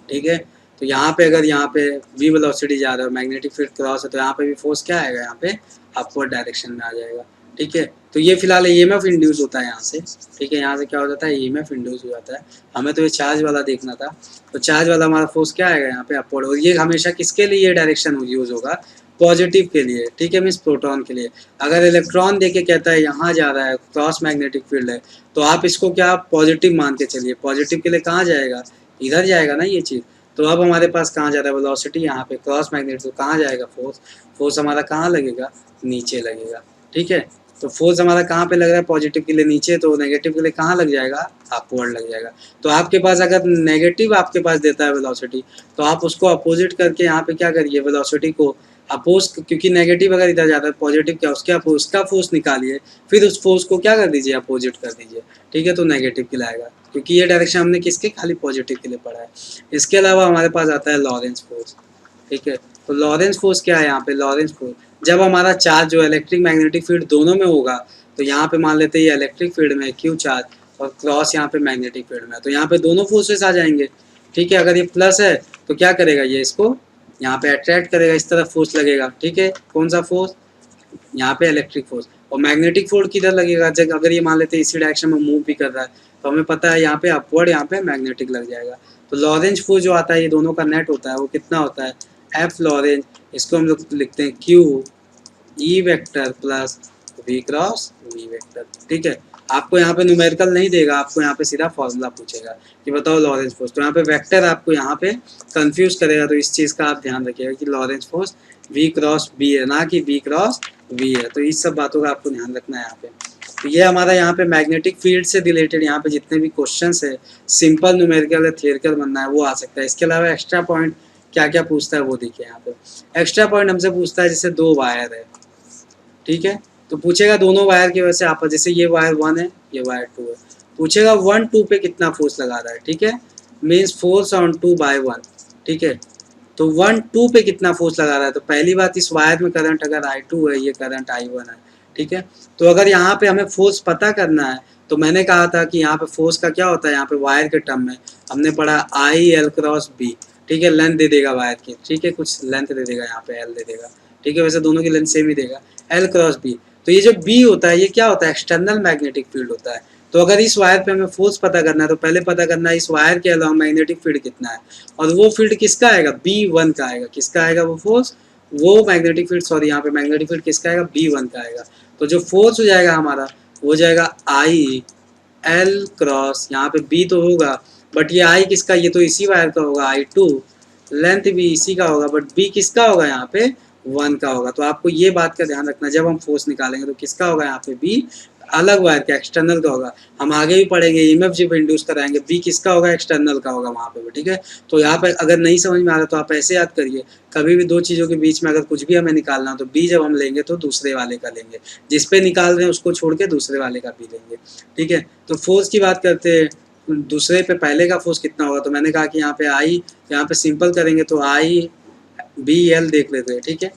ठीक है, तो यहाँ पे अगर यहाँ पे वी वेलोसिटी जा रहा है, मैग्नेटिक फील्ड क्रॉस है, तो यहाँ पे भी फोर्स क्या आएगा, यहाँ पे अपवर्ड डायरेक्शन में आ जाएगा, ठीक है। तो ये फिलहाल ईएमएफ इंड्यूस होता है यहाँ से, ठीक है, यहाँ से क्या हो जाता है, ईएमएफ इंड्यूस हो जाता है। हमें तो ये चार्ज वाला देखना था, तो चार्ज वाला हमारा फोर्स क्या आएगा, यहाँ पे अपवर्ड। और ये हमेशा किसके लिए ये डायरेक्शन यूज होगा, पॉजिटिव के लिए, ठीक है, मीन्स प्रोटॉन के लिए। अगर इलेक्ट्रॉन देके कहता है यहाँ जा रहा है, क्रॉस मैग्नेटिक फील्ड है, तो आप इसको क्या पॉजिटिव मान के चलिए, पॉजिटिव के लिए कहाँ जाएगा, इधर जाएगा ना ये चीज़। तो अब हमारे पास कहाँ जा रहा है, वेलोसिटी यहाँ पे क्रॉस मैग्नेट, तो कहाँ जाएगा फोर्स, फोर्स हमारा कहाँ लगेगा, नीचे लगेगा, ठीक है। तो फोर्स हमारा कहाँ पे लग रहा है, पॉजिटिव के लिए नीचे, तो नेगेटिव के लिए कहाँ लग जाएगा, अपवर्ड लग जाएगा। तो आपके पास अगर नेगेटिव आपके पास देता है वेलोसिटी, तो आप उसको अपोजिट करके यहाँ पे क्या करिए, वेलोसिटी को अपोज, क्योंकि नेगेटिव अगर इधर जाता है, पॉजिटिव क्या उसका फोर्स निकालिए, फिर उस फोर्स को क्या कर दीजिए, अपोजिट कर दीजिए, ठीक है, तो नेगेटिव कहलाएगा, क्योंकि ये डायरेक्शन हमने किसके, खाली पॉजिटिव के लिए पढ़ा है। इसके अलावा हमारे पास आता है लॉरेंस फोर्स, ठीक है। तो लॉरेंस फोर्स क्या है यहाँ पे, लॉरेंस फोर्स जब हमारा चार्ज जो इलेक्ट्रिक मैग्नेटिक फील्ड दोनों में होगा, तो यहाँ पे मान लेते हैं ये इलेक्ट्रिक फील्ड में क्यू चार्ज और क्रॉस यहाँ पे मैग्नेटिक फील्ड में, तो यहाँ पे दोनों फोर्सेस आ जाएंगे, ठीक है। अगर ये प्लस है तो क्या करेगा, ये इसको यहाँ पे अट्रैक्ट करेगा, इस तरफ फोर्स लगेगा, ठीक है, कौन सा फोर्स, यहाँ पे इलेक्ट्रिक फोर्स। और मैग्नेटिक फोर्स किधर लगेगा, जब अगर ये मान लेते हैं इसी डायरेक्शन में मूव भी कर रहा है, तो हमें पता है यहाँ पे अपवर्ड, यहाँ पे मैग्नेटिक लग जाएगा। तो लॉरेंज फोर्स जो आता है, ये दोनों का नेट होता है, वो कितना होता है, एफ लॉरेंज, इसको हम लोग लिखते हैं Q E vector plus V cross V vector, ठीक है। आपको यहाँ पे न्यूमेरिकल नहीं देगा, आपको यहाँ पे सीधा फॉर्मूला पूछेगा कि बताओ लॉरेंज फोर्स, तो यहाँ पे वेक्टर आपको यहाँ पे कंफ्यूज करेगा, तो इस चीज़ का आप ध्यान रखिएगा कि Lorentz force V cross B है, ना कि बी क्रॉस वी है, तो इस सब बातों का आपको ध्यान रखना है यहाँ पे। तो ये हमारा यहाँ पे मैग्नेटिक फील्ड से रिलेटेड यहाँ पे जितने भी क्वेश्चंस है, सिंपल न्यूमेरिकल या थियरिकल बनना है वो आ सकता है। इसके अलावा एक्स्ट्रा पॉइंट क्या क्या पूछता है वो देखिए यहाँ पे। एक्स्ट्रा पॉइंट हमसे पूछता है जैसे दो वायर है, ठीक है, तो पूछेगा दोनों वायर की वजह से आपस, जैसे ये वायर 1 है, ये वायर 2 है, पूछेगा 1 2 पे कितना फोर्स लगा रहा है, ठीक है, मीन्स फोर्स ऑन 2 बाय 1, ठीक है। तो 1 2 पे कितना फोर्स लगा रहा है, तो पहली बात इस वायर में करंट अगर I2 है, ये करंट I1 है, ठीक है। तो अगर यहाँ पे हमें फोर्स पता करना है, तो मैंने कहा था कि यहाँ पे फोर्स का क्या होता है, यहाँ पे वायर के टर्म में हमने पढ़ा आई एल क्रॉस बी, ठीक है, लेंथ दे देगा वायर की, ठीक है, कुछ लेंथ दे देगा, यहाँ पे एल दे देगा, ठीक है, वैसे दोनों की लेंथ सेम ही देगा, एल क्रॉस बी। तो ये जो बी होता है ये क्या होता है, एक्सटर्नल मैग्नेटिक फील्ड होता है। तो अगर इस वायर पे हमें फोर्स पता करना है, तो पहले पता करना है इस वायर के अलावा मैग्नेटिक फील्ड कितना है, और वो फील्ड किसका आएगा, B1 का आएगा, किसका आएगा वो फोर्स, वो मैग्नेटिक फील्ड, सॉरी यहाँ पे मैग्नेटिक फील्ड किसका आएगा, B1 का आएगा। तो जो फोर्स हो जाएगा हमारा वो जाएगा आई एल क्रॉस, यहाँ पे बी तो होगा बट ये आई किसका, ये तो इसी वायर का होगा I2, लेंथ भी इसी का होगा बट बी किसका होगा यहाँ पे 1 का होगा। तो आपको ये बात का ध्यान रखना, जब हम फोर्स निकालेंगे तो किसका होगा यहाँ पे बी, अलग वायर का, एक्सटर्नल का होगा। हम आगे भी पढ़ेंगे ईएमएफ जब इंड्यूस कराएंगे, बी किसका होगा, एक्सटर्नल का होगा वहाँ पे भी, ठीक है। तो यहाँ पे अगर नहीं समझ में आ रहा तो आप ऐसे याद करिए, कभी भी दो चीज़ों के बीच में अगर कुछ भी हमें निकालना हो तो बी जब हम लेंगे तो दूसरे वाले का लेंगे, जिस पे निकाल रहे हैं उसको छोड़ के दूसरे वाले का बी लेंगे, ठीक है। तो फोर्स की बात करते हैं, दूसरे पे पहले का फोर्स कितना होगा, तो मैंने कहा कि यहाँ पे आई, यहाँ पे सिंपल करेंगे तो आई बी एल देख लेते हैं, ठीक है।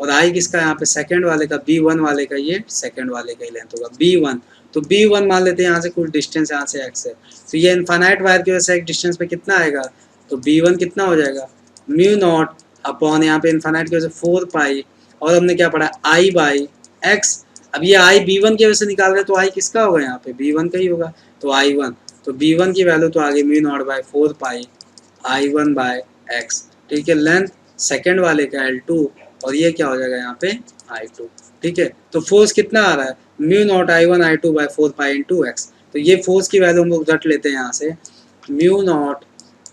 और आई किसका, यहाँ पे सेकंड वाले का, B1 वाले का, ये सेकंड वाले का ही लेंथ होगा B1। तो B1 मान लेते हैं यहाँ से कुछ डिस्टेंस, यहाँ से x है, तो ये इनफाइनाइट वायर की वजह से एक डिस्टेंस पे कितना आएगा, तो B1 कितना हो जाएगा, म्यू नॉट अपॉन यहाँ पे इनफाइनाइट की वजह से 4 पाई, और हमने क्या पढ़ा I बाई x। अब ये I B1 की वजह से निकाल रहे हैं तो I किसका होगा, यहाँ पे B1 का ही होगा, तो I1, तो B1 की वैल्यू तो आगे mu not by 4 pi I1 by x, ठीक है। लेंथ सेकेंड वाले का L2, और ये क्या हो जाएगा यहाँ पे I2, ठीक है। तो फोर्स कितना आ रहा है, mu not I1 I2 by 4 pi into x. तो ये फोर्स की वैल्यू हम लोग रट लेते हैं यहाँ से, mu not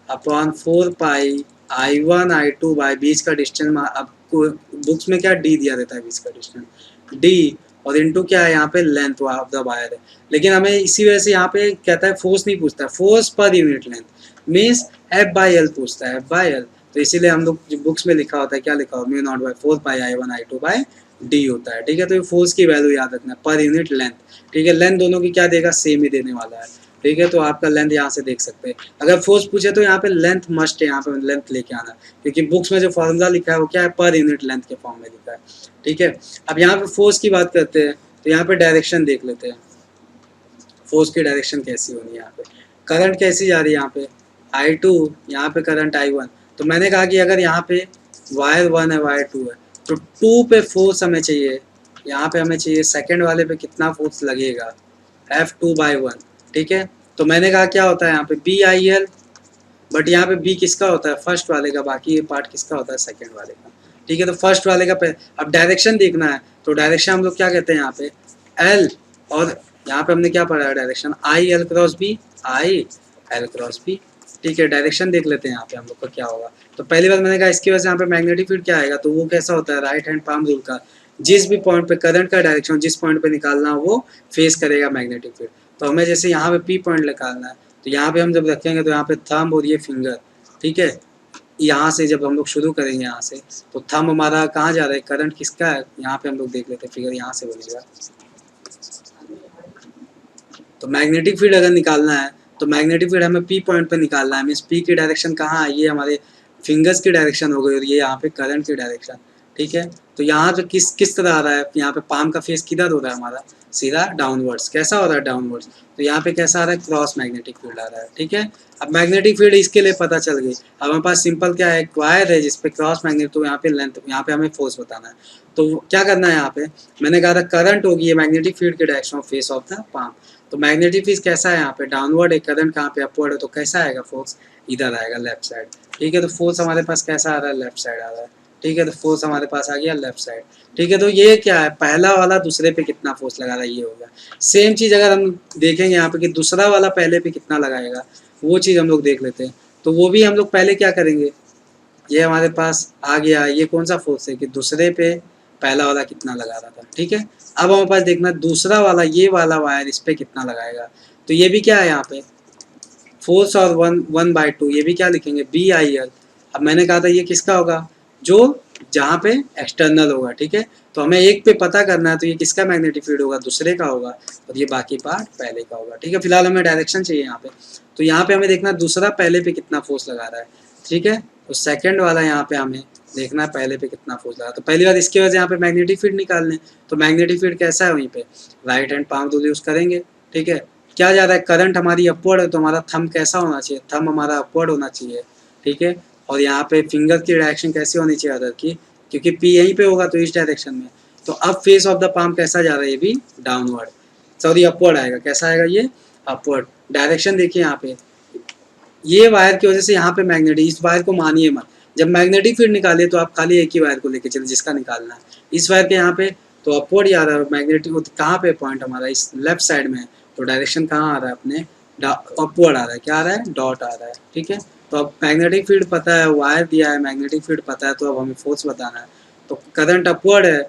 upon 4 pi I1 I2 by बीच का डिस्टेंस, आपको बुक्स में क्या D दिया रहता है बीच का डिस्टेंस D, और इंटू क्या है यहाँ पे लेंथ ऑफ द वायर है। लेकिन हमें इसी वजह से यहाँ पे कहता है फोर्स नहीं पूछता है, force per unit length means F/L पूछता है, F/L। तो इसीलिए हम लोग जो बुक्स में लिखा होता है, क्या लिखा हो, mu not by 4 pi I1 I2 by D होता है, ठीक है। तो ये फोर्स की वैल्यू याद रखना है, पर यूनिट लेंथ, ठीक है। लेंथ दोनों की क्या देगा, सेम ही देने वाला है, ठीक है। तो आपका लेंथ यहाँ से देख सकते हैं, अगर फोर्स पूछे तो यहाँ पे लेंथ मस्ट है, यहाँ पे लेंथ लेके आना, क्योंकि बुक्स में जो फॉर्मूला लिखा है वो क्या है, पर यूनिट लेंथ के फॉर्म में लिखा है, ठीक है। अब यहाँ पे फोर्स की बात करते हैं, तो यहाँ पे डायरेक्शन देख लेते हैं, फोर्स की डायरेक्शन कैसी होनी है, यहाँ पे करंट कैसी जा रही है, यहाँ पे I2, यहाँ पे करंट I1। तो मैंने कहा कि अगर यहाँ पे वायर 1 है, वायर 2 है, तो 2 पे फोर्स हमें चाहिए, यहाँ पे हमें चाहिए सेकंड वाले पे कितना फोर्स लगेगा, F2/1, ठीक है। तो मैंने कहा क्या होता है यहाँ पे BIL, बट यहाँ पे B किसका होता है, फर्स्ट वाले का, बाकी ये पार्ट किसका होता है, सेकंड वाले का, ठीक है। तो फर्स्ट वाले का अब डायरेक्शन देखना है, तो डायरेक्शन हम लोग क्या कहते हैं यहाँ पे L, और यहाँ पे हमने क्या पढ़ा है direction, IL cross B, IL cross B, ठीक है। डायरेक्शन देख लेते हैं यहाँ पे हम लोग का क्या होगा। तो पहली बार मैंने कहा इसकी वजह से यहाँ पे मैग्नेटिक फील्ड क्या आएगा, तो वो कैसा होता है, राइट हैंड पाम रूल का, जिस भी पॉइंट पे करंट का डायरेक्शन जिस पॉइंट पे निकालना हो वो फेस करेगा मैग्नेटिक फील्ड। तो हमें जैसे यहाँ पे पी पॉइंट निकालना है, तो यहाँ पे हम जब रखेंगे तो यहाँ पे थंब और ये फिंगर, ठीक है, यहाँ से जब हम लोग शुरू करेंगे यहाँ से, तो थंब हमारा कहाँ जा रहा है, करंट किसका है, यहाँ पे हम लोग देख लेते हैं, फिगर यहाँ से बनेगा। तो मैग्नेटिक फील्ड अगर निकालना है तो मैग्नेटिक फील्ड हमें पी पॉइंट पे निकालना है, मीन्स पी की डायरेक्शन कहाँ है, ये हमारे फिंगर्स की डायरेक्शन हो गई और ये यहाँ पे करंट की डायरेक्शन, ठीक है। तो यहाँ पे किस तरह आ रहा है, यहाँ पे पाम का फेस किधर हो रहा है हमारा, सीधा डाउनवर्ड्स। कैसा हो रहा है, डाउनवर्ड्स। तो यहाँ पे कैसा आ रहा है, क्रॉस मैग्नेटिक फील्ड आ रहा है, ठीक है। अब मैग्नेटिक फील्ड इसके लिए पता चल गई। अब हमारे पास सिंपल क्या है, वायर है जिसपे क्रॉस मैग्नेट, तो यहाँ पे लेंथ, यहाँ पे हमें फोर्स बताना है। तो क्या करना है, यहाँ पे मैंने कहा था करंट होगी, ये मैग्नेटिक फील्ड के direction of face of the palm. तो मैग्नेटिक फील्ड कैसा है, यहाँ पे डाउनवर्ड है, करंट कहाँ पे अपवर्ड है, तो कैसा आएगा, फोर्स इधर आएगा, लेफ्ट साइड, ठीक है। तो फोर्स हमारे पास कैसा आ रहा है, लेफ्ट साइड आ रहा है, ठीक है। तो फोर्स हमारे पास आ गया लेफ्ट साइड, ठीक है। तो ये क्या है, पहला वाला दूसरे पे कितना फोर्स लगा रहा है, ये होगा। सेम चीज अगर हम देखेंगे यहाँ पे कि दूसरा वाला पहले पे कितना लगाएगा, वो चीज हम लोग देख लेते हैं। तो वो भी हम लोग पहले क्या करेंगे, ये हमारे पास आ गया, ये कौन सा फोर्स है कि दूसरे पे पहला वाला कितना लगा रहा था, ठीक है। अब हमारे पास देखना दूसरा वाला, ये वाला वायर इस पे कितना लगाएगा। तो ये भी क्या है, यहाँ पे फोर्स और 1/2, ये भी क्या लिखेंगे, BIL। अब मैंने कहा था ये किसका होगा, जो जहाँ पे एक्सटर्नल होगा, ठीक है। तो हमें एक पे पता करना है, तो ये किसका मैग्नेटिक फील्ड होगा, दूसरे का होगा, और ये बाकी पार्ट पहले का होगा, ठीक है। फिलहाल हमें डायरेक्शन चाहिए यहाँ पे। तो यहाँ पे हमें देखना दूसरा पहले पे कितना फोर्स लगा रहा है, ठीक है। तो सेकंड वाला यहाँ पे हमें देखना है पहले पे कितना फोर्स लगा। तो पहली बात इसकी वजह से यहाँ पे मैग्नेटिक फील्ड निकालने, तो मैग्नेटिक फील्ड कैसा है, वहीं पे right hand palm rule use करेंगे, ठीक है। क्या जा रहा है, करंट हमारी अपवर्ड है, तो हमारा थंब कैसा होना चाहिए, थंब हमारा अपवर्ड होना चाहिए, ठीक है। और यहाँ पे फिंगर की डायरेक्शन कैसी होनी चाहिए, अदर की, क्योंकि पी यहीं पे होगा तो इस डायरेक्शन में। तो अब फेस ऑफ द पाम कैसा जा रहा है, ये भी डाउनवर्ड, सॉरी अपवर्ड आएगा। कैसा आएगा, ये अपवर्ड। डायरेक्शन देखिए यहाँ पे, ये वायर की वजह से यहाँ पे मैग्नेटिक, इस वायर को मानिए मत। जब मैग्नेटिक फील्ड निकालिए तो आप खाली एक ही वायर को लेके चले जिसका निकालना है। इस वायर के यहाँ पे तो अपवर्ड आ रहा है मैग्नेटिक, कहाँ पे पॉइंट हमारा, इस लेफ्ट साइड में। तो डायरेक्शन कहाँ आ रहा है, अपने अपवर्ड आ रहा है, क्या आ रहा है, डॉट आ रहा है, ठीक है। तो अब मैग्नेटिक फील्ड पता है, वायर दिया है, मैग्नेटिक फील्ड पता है, तो अब हमें फोर्स बताना है। तो करंट अपवर्ड है,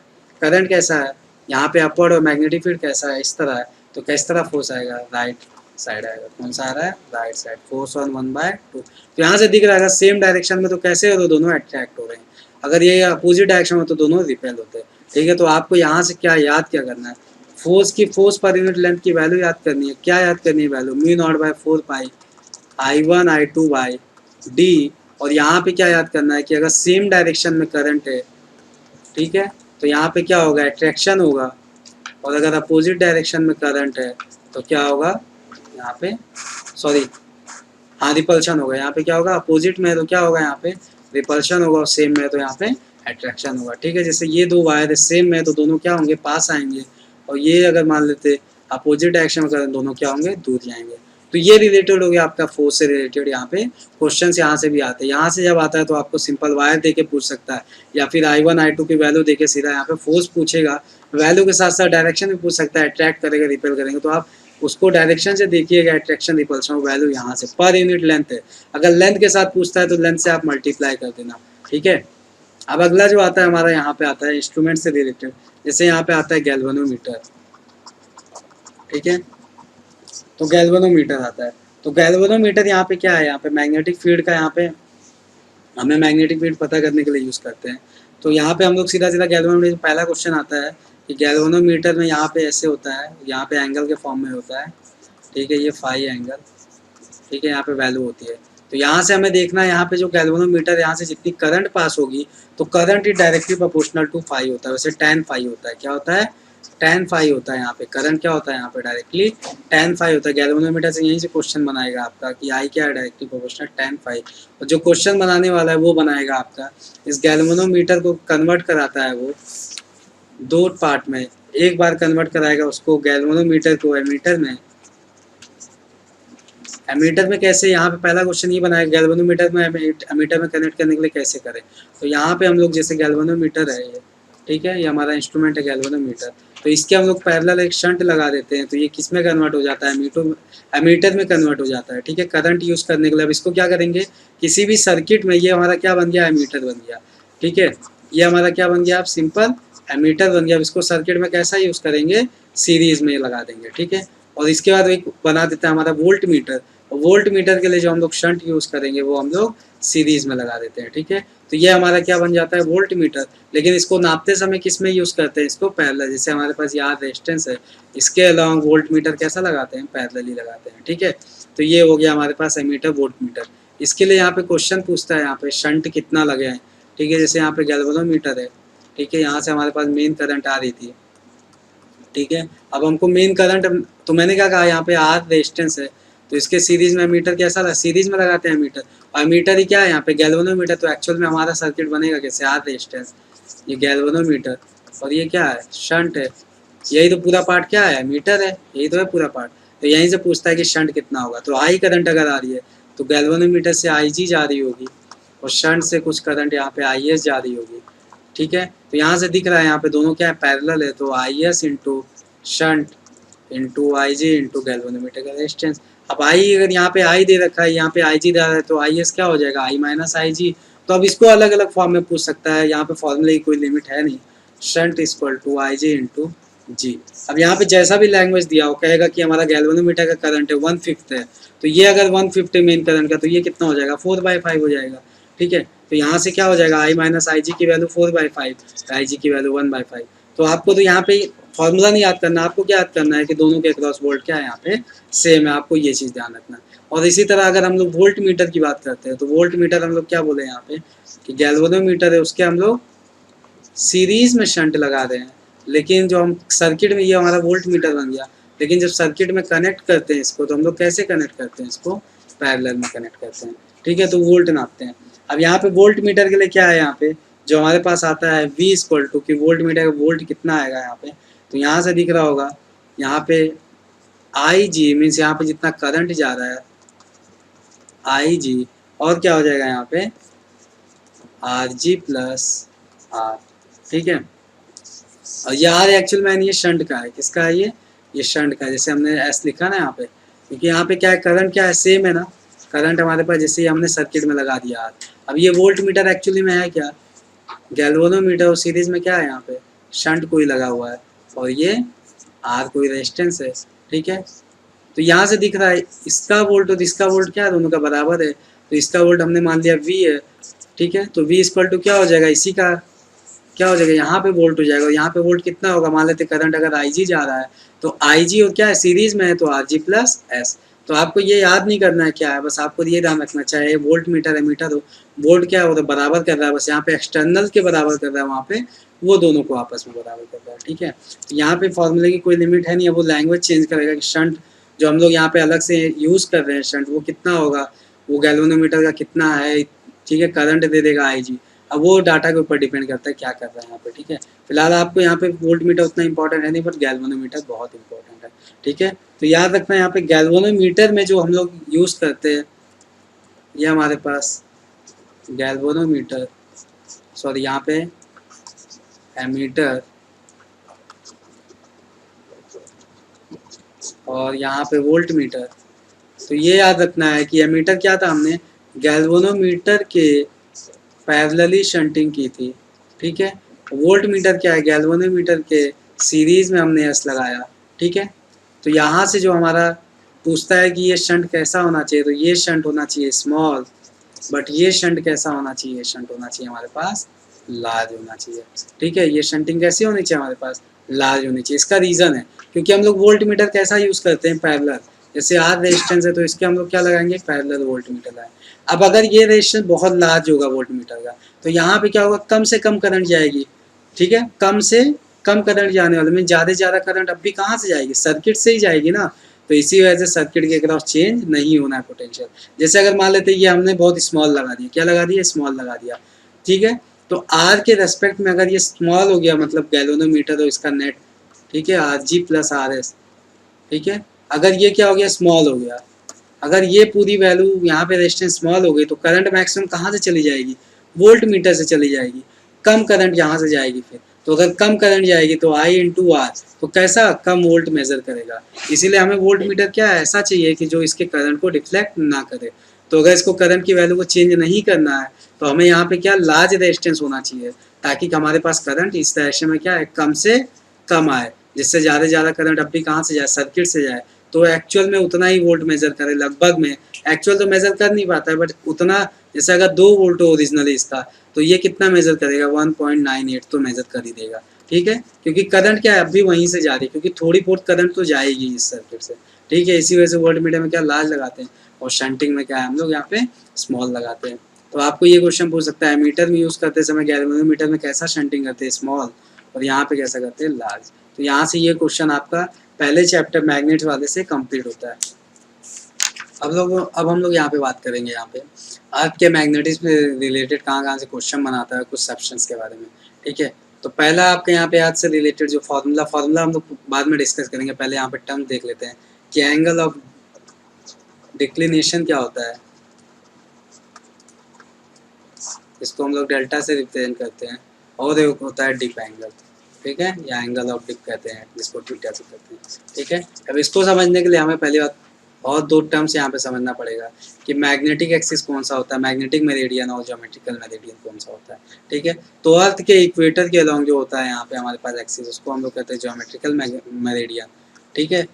करंट कैसा है, यहाँ पे अपवर्ड और मैग्नेटिक फील्ड कैसा है, इस तरह है। तो किस तरह फोर्स आएगा, राइट साइड आएगा। कौन सा आ रहा है, राइट साइड, फोर्स ऑन 1/2। तो यहाँ से दिख रहा है सेम डायरेक्शन में, तो कैसे हो, तो दोनों अट्रैक्ट हो रहे हैं। अगर ये अपोजिट डायरेक्शन में तो दोनों रिपेल होते हैं, ठीक है। तो आपको यहाँ से क्या याद क्या करना है, फोर्स की, फोर्स पर यूनिट लेंथ की वैल्यू याद करनी है। क्या याद करनी है value, μ0/4 pi I1 I2 by D। और यहाँ पे क्या याद करना है कि अगर सेम डायरेक्शन में करंट है, ठीक है, तो यहाँ पे क्या होगा, अट्रैक्शन होगा। और अगर अपोजिट डायरेक्शन में करंट है तो क्या होगा, यहाँ पे सॉरी हाँ रिपल्शन होगा। यहाँ पे क्या होगा, अपोजिट में है तो क्या होगा, यहाँ पे रिपल्शन होगा, और सेम में है तो यहाँ पे अट्रैक्शन होगा, ठीक है। जैसे ये दो वायर सेम में है तो दोनों क्या होंगे, पास आएंगे। और ये अगर मान लेते अपोजिट डायरेक्शन में करें, दोनों क्या होंगे, दूर जाएंगे। तो ये रिलेटेड हो गया आपका फोर्स से रिलेटेड। यहाँ पे क्वेश्चन यहाँ से भी आते हैं। यहाँ से जब आता है तो आपको सिंपल वायर देके पूछ सकता है, या फिर I1 I2 की वैल्यू देके सीधा यहाँ पे फोर्स पूछेगा। वैल्यू के साथ साथ डायरेक्शन भी पूछ सकता है, अट्रैक्ट करेगा, रिपेल करेंगे। तो आप उसको डायरेक्शन से देखिएगा, अट्रैक्शन रिपल्शन वैल्यू यहाँ से पर यूनिट लेंथ है। अगर लेंथ के साथ पूछता है तो लेंथ से आप मल्टीप्लाई कर देना, ठीक है। अब अगला जो आता है हमारा, यहाँ पे आता है इंस्ट्रूमेंट से रिलेटेड। जैसे यहाँ पे आता है गैल्वेनोमीटर, ठीक है। तो गैल्वेनोमीटर आता है। तो गैल्वेनोमीटर यहाँ पे क्या है, यहाँ पे मैग्नेटिक फील्ड का, यहाँ पे हमें मैग्नेटिक फील्ड पता करने के लिए यूज़ करते हैं। तो यहाँ पे हम लोग सीधा सीधा गैल्वेनोमीटर, पहला क्वेश्चन आता है कि गैल्वेनोमीटर में यहाँ पे ऐसे होता है, यहाँ पे एंगल के फॉर्म में होता है, ठीक है, ये फाई एंगल, ठीक है, यहाँ पे वैल्यू होती है। तो यहाँ से हमें देखना है, यहाँ पे जो गैल्वेनोमीटर, यहाँ से जितनी करंट पास होगी तो current is directly proportional to phi होता है। वैसे tan फाई होता है, क्या होता है, tan फाई होता है। यहाँ पे करंट क्या होता है, यहाँ पे डायरेक्टली tan फाई होता है। गैल्वेनोमीटर से यहीं से क्वेश्चन बनाएगा आपका कि आई क्या है, डायरेक्टली प्रोपोर्शनल tan फाई। और जो क्वेश्चन बनाने वाला है वो बनाएगा आपका, इस गैल्वेनोमीटर को कन्वर्ट कराता है वो दो पार्ट में। एक बार कन्वर्ट कराएगा उसको गैल्वेनोमीटर को एमीटर में। एमीटर में कैसे, यहाँ पे पहला क्वेश्चन ये बनाया गैल्वेनोमीटर में एमीटर में कनेक्ट करने के लिए कैसे करें। तो यहाँ पे हम लोग जैसे गैल्वेनोमीटर है ये, ठीक है, ये हमारा इंस्ट्रूमेंट है गैल्वेनोमीटर। तो इसके हम लोग पैरेलल एक शंट लगा देते हैं, तो ये किस में कन्वर्ट हो जाता है, एमीटर में कन्वर्ट हो जाता है, ठीक है, करंट यूज करने के लिए। अब इसको क्या करेंगे, किसी भी सर्किट में, ये हमारा क्या बन गया, एमीटर बन गया, ठीक है। ये हमारा क्या बन गया, आप सिंपल एमीटर बन गया। अब इसको सर्किट में कैसा यूज़ करेंगे, सीरीज में लगा देंगे, ठीक है। और इसके बाद एक बना देता है हमारा वोल्ट मीटर, और वोल्ट मीटर के लिए जो हम लोग शंट यूज़ करेंगे वो हम लोग सीरीज में लगा देते हैं, ठीक है। तो ये हमारा क्या बन जाता है, वोल्ट मीटर। लेकिन इसको नापते समय किस में यूज़ करते हैं, इसको पैरेलल। जैसे हमारे पास यहाँ रेजिस्टेंस है, इसके अलॉन्ग वोल्ट मीटर कैसा लगाते हैं, पैरेलली लगाते हैं, ठीक है। तो ये हो गया हमारे पास एमीटर वोल्ट मीटर। इसके लिए यहाँ पे क्वेश्चन पूछता है, यहाँ पे शंट कितना लगे हैं, ठीक है। जैसे यहाँ पे गैल्वेनोमीटर है, ठीक है, यहाँ से हमारे पास मेन करंट आ रही थी, ठीक है। अब हमको मेन करंट, तो मैंने क्या कहा, यहाँ पे आर रेजिस्टेंस है, तो इसके सीरीज में मीटर कैसा था, सीरीज में लगाते हैं मीटर। और मीटर ही क्या है यहाँ पे, गैल्वेनोमीटर। तो एक्चुअल में हमारा सर्किट बनेगा कैसे, आर रेजिस्टेंस, ये गैल्वेनोमीटर, और ये क्या है, शंट है। यही तो पूरा पार्ट क्या है, मीटर है, यही तो है पूरा पार्ट। तो यहीं से पूछता है कि शंट कितना होगा। तो हाई करंट अगर आ रही है तो गैल्वेनोमीटर से आई जी जा रही होगी, और शंट से कुछ करंट यहाँ पे आई एस जा रही होगी, ठीक है। तो यहाँ से दिख रहा है, यहाँ पे दोनों क्या है, पैरेलल है। तो I S into shunt into I G into galvanometer का रेजिस्टेंस। अब आई, अगर यहाँ पे आई दे रखा है, यहाँ पे आई जी दे रहा है, तो आई एस क्या हो जाएगा, आई माइनस आई जी। तो अब इसको अलग अलग फॉर्म में पूछ सकता है, यहाँ पे फॉर्मूले की कोई लिमिट है नहीं। Shunt equal to I G into G. अब यहाँ पे जैसा भी लैंग्वेज दिया हो, कहेगा कि हमारा गैल्वेनोमीटर का करंट है 1/5 है, तो ये अगर 1/5 मेन करंट का, तो ये कितना हो जाएगा, 4/5 हो जाएगा, ठीक है। तो यहाँ से क्या हो जाएगा, आई माइनस आई जी की वैल्यू 4/5, आई जी की वैल्यू 1/5। तो आपको तो यहाँ पे फॉर्मूला नहीं याद करना, आपको क्या याद करना है कि दोनों के अक्रॉस वोल्ट क्या है, यहाँ पे सेम है। आपको ये चीज़ ध्यान रखना है। और इसी तरह अगर हम लोग वोल्ट मीटर की बात करते हैं, तो वोल्ट मीटर हम लोग क्या बोले यहाँ पे, कि गैल्वेनोमीटर है, उसके हम लोग सीरीज में शंट लगा रहे हैं। लेकिन जो हम सर्किट में, ये हमारा वोल्ट मीटर बन गया, लेकिन जब सर्किट में कनेक्ट करते हैं इसको, तो हम लोग कैसे कनेक्ट करते हैं, इसको पैरेलल में कनेक्ट करते हैं, ठीक है। तो वोल्ट नापते हैं। अब यहाँ पे वोल्ट मीटर के लिए क्या है, यहाँ पे जो हमारे पास आता है V इक्वल टू, कि वोल्ट मीटर का वोल्ट कितना आएगा यहाँ पे, तो यहाँ से दिख रहा होगा, यहाँ पे आई जी मीन्स यहाँ पे जितना करंट जा रहा है आई जी, और क्या हो जाएगा यहाँ पे आर जी प्लस आर, ठीक है। और ये आर एक्चुअल में ये शंट का है, किसका है ये शंट का है। जैसे हमने एस लिखा ना यहाँ पे, क्योंकि यहाँ पे क्या है, करंट क्या है, सेम है ना, करंट हमारे पास जैसे ही हमने सर्किट में लगा दिया आर। अब ये वोल्ट मीटर एक्चुअली में है क्या, गैल्वेनोमीटर, और सीरीज में क्या है, यहाँ पे शंट कोई लगा हुआ है, और ये आर कोई रेजिस्टेंस है, ठीक है। तो यहाँ से दिख रहा है इसका वोल्ट और इसका वोल्ट क्या है, दोनों का बराबर है। तो इसका वोल्ट हमने मान लिया V है, ठीक है। तो V इक्वल टू क्या हो जाएगा, इसी का क्या हो जाएगा, यहाँ पे वोल्ट हो जाएगा। और यहाँ पे वोल्ट कितना होगा, मान लेते करंट अगर IG जा रहा है, तो IG और क्या है, सीरीज में है, तो RG प्लस एस। तो आपको ये याद नहीं करना है क्या है, बस आपको ये ध्यान रखना, चाहे वोल्ट मीटर है, मीटर हो, वोल्ट क्या है, वो तो बराबर कर रहा है, बस यहाँ पे एक्सटर्नल के बराबर कर रहा है, वहाँ पे वो दोनों को आपस में बराबर कर रहा है, ठीक है। तो यहाँ पे फॉर्मूले की कोई लिमिट है नहीं है, वो लैंग्वेज चेंज करेगा कि शंट जो हम लोग यहाँ पे अलग से यूज़ कर रहे हैं शंट, वो कितना होगा, वो गैल्वेनोमीटर का कितना है, ठीक है, करंट दे देगा आई जी। अब वो डाटा के ऊपर डिपेंड करता है क्या कर रहा है यहाँ पे, ठीक है। फिलहाल आपको यहाँ पे वोल्ट मीटर उतना इंपॉर्टेंट है नहीं, बट गैल्वेनोमीटर बहुत इंपॉर्टेंट है, ठीक है। तो याद रखना यहाँ पे गैल्वेनोमीटर में जो हम लोग यूज़ करते हैं, ये हमारे पास गैल्वेनोमीटर, सॉरी यहाँ पे एमीटर, और यहाँ पे वोल्ट मीटर। तो ये याद रखना है कि एमीटर क्या था, हमने गैल्वेनोमीटर के पैरेलली शंटिंग की थी, ठीक है। वोल्ट मीटर क्या है, गैल्वेनोमीटर के सीरीज में हमने एस लगाया, ठीक है। तो यहाँ से जो हमारा पूछता है कि ये शंट कैसा होना चाहिए, तो ये शंट होना चाहिए स्मॉल, बट ये शंट कैसा होना चाहिए, शंट होना चाहिए हमारे पास लार्ज होना चाहिए, ठीक है। ये शंटिंग कैसी होनी चाहिए हमारे पास, लार्ज होनी चाहिए। इसका रीज़न है क्योंकि हम लोग वोल्ट मीटर कैसा यूज़ करते हैं, पैरेलल। जैसे आर रेजिस्टेंस है, तो इसके हम लोग क्या लगाएंगे, पैरेलल वोल्ट मीटर लगाएंगे। अब अगर ये रेजिस्टेंस बहुत लार्ज होगा वोल्ट मीटर का, तो यहाँ पे क्या होगा, कम से कम करंट जाएगी, ठीक है। कम से कम करंट जाने वाले में ज़्यादा से ज़्यादा करंट अब भी कहाँ से जाएगी, सर्किट से ही जाएगी ना। तो इसी वजह से सर्किट के अक्रॉस चेंज नहीं होना है पोटेंशियल। जैसे अगर मान लेते ये हमने बहुत स्मॉल लगा दिया, क्या लगा दिया, स्मॉल लगा दिया, ठीक है। तो आर के रेस्पेक्ट में अगर ये स्मॉल हो गया, मतलब गैल्वेनोमीटर और इसका नेट, ठीक है, R G plus R S, ठीक है। अगर ये क्या हो गया, स्मॉल हो गया, अगर ये पूरी वैल्यू यहाँ पे रेजिस्टेंस स्मॉल हो गई, तो करंट मैक्सिमम कहाँ से चली जाएगी, वोल्ट मीटर से चली जाएगी, कम करंट यहाँ से जाएगी फिर। तो अगर कम करंट जाएगी तो I इंटू आर, तो कैसा, कम वोल्ट मेजर करेगा। इसीलिए हमें वोल्ट मीटर क्या है, ऐसा चाहिए कि जो इसके करंट को डिफ्लेक्ट ना करे। तो अगर इसको करंट की वैल्यू को चेंज नहीं करना है तो हमें यहाँ पे क्या लार्ज रेजिस्टेंस होना चाहिए, ताकि हमारे पास करंट इस डायरेक्शन में क्या है कम से कम आए, जिससे ज़्यादा से ज़्यादा करंट अब भी कहाँ से जाए, सर्किट से जाए, तो एक्चुअल में उतना ही वोल्ट मेजर करे लगभग में। एक्चुअल तो मेजर कर नहीं पाता है बट उतना, जैसे अगर 2 वोल्ट हो ओरिजिनली इसका, तो ये कितना मेजर करेगा 1.98 तो मेजर कर ही देगा। ठीक है, क्योंकि करंट क्या है अब भी वहीं से जा रही है, क्योंकि थोड़ी बहुत करंट तो जाएगी इस सर्किट से। ठीक है, इसी वजह से वोल्ट मीटर में क्या लार्ज लगाते हैं और शंटिंग में क्या है हम लोग यहाँ पे स्मॉल लगाते हैं। तो आपको ये क्वेश्चन पूछ सकता है मीटर में यूज़ करते समय गैल्वेनोमीटर में कैसा शंटिंग करते हैं स्मॉल, और यहाँ पे कैसा करते हैं लार्ज। तो यहाँ से ये क्वेश्चन आपका पहले चैप्टर मैग्नेट वाले से कंप्लीट होता है। अब हम लोग यहाँ पे बात करेंगे यहाँ पे अर्थ के मैग्नेटिज्म से रिलेटेड कहाँ से क्वेश्चन बनाता है कुछ सब्सटेंस के बारे में। ठीक है, तो पहला आपके यहाँ पे अर्थ से रिलेटेड जो फार्मूला हम लोग बाद में डिस्कस करेंगे, पहले यहाँ पे टर्म देख लेते हैं कि एंगल ऑफ डिक्लिनेशन क्या होता है। इसको हम लोग डेल्टा से रिप्रेजेंट करते हैं, और एक होता है डिप एंगल। ठीक है, या एंगल ऑफ डिप कहते हैं जिसको थीटा से कहते हैं। ठीक है, अब इसको समझने के लिए हमें पहली बात और 2 टर्म्स यहाँ पे समझना पड़ेगा कि मैग्नेटिक एक्सिस कौन सा होता है, मैग्नेटिक मेरिडियन और ज्योमेट्रिकल मेरिडियन कौन सा होता है। ठीक है, तो अर्थ के इक्वेटर के अलॉन्ग जो होता है यहाँ पे हमारे पास एक्सिस, उसको हम लोग कहते हैं ज्योमेट्रिकल मेरिडियन। ठीक है,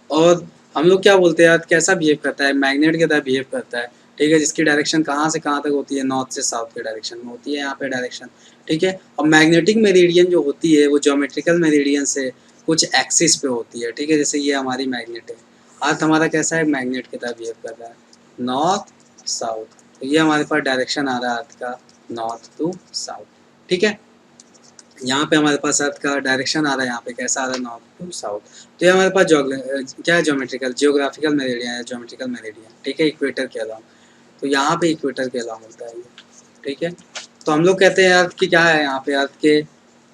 और हम लोग क्या बोलते हैं अर्थ कैसा बिहेव करता है, मैग्नेट की तरह बिहेव करता है। ठीक है, जिसकी डायरेक्शन कहाँ से कहाँ तक होती है, नॉर्थ से साउथ के डायरेक्शन में होती है यहाँ पे डायरेक्शन। ठीक है, और मैग्नेटिक मेरिडियन जो होती है वो ज्योमेट्रिकल मेरिडियन से कुछ एक्सिस पे होती है। ठीक है, जैसे ये हमारी मैग्नेट है, अर्थ हमारा कैसा है मैग्नेट की तरह बिहेव कर रहा है, नॉर्थ साउथ। तो ये हमारे पास डायरेक्शन आ रहा है अर्थ का नॉर्थ टू साउथ। ठीक है, यहाँ पे हमारे पास अर्थ का डायरेक्शन आ रहा है, यहाँ पे कैसा आ रहा है नॉर्थ टू साउथ। तो ये हमारे पास क्या है ज्योमेट्रिकल जियोग्राफिकल मेरिडियन है, ज्योमेट्रिकल मेरिडियन। ठीक है, इक्वेटर के अलावा, तो यहाँ पे इक्वेटर के अलावा होता है ये। ठीक है, तो हम लोग कहते हैं अर्थ की क्या है, यहाँ पे अर्थ के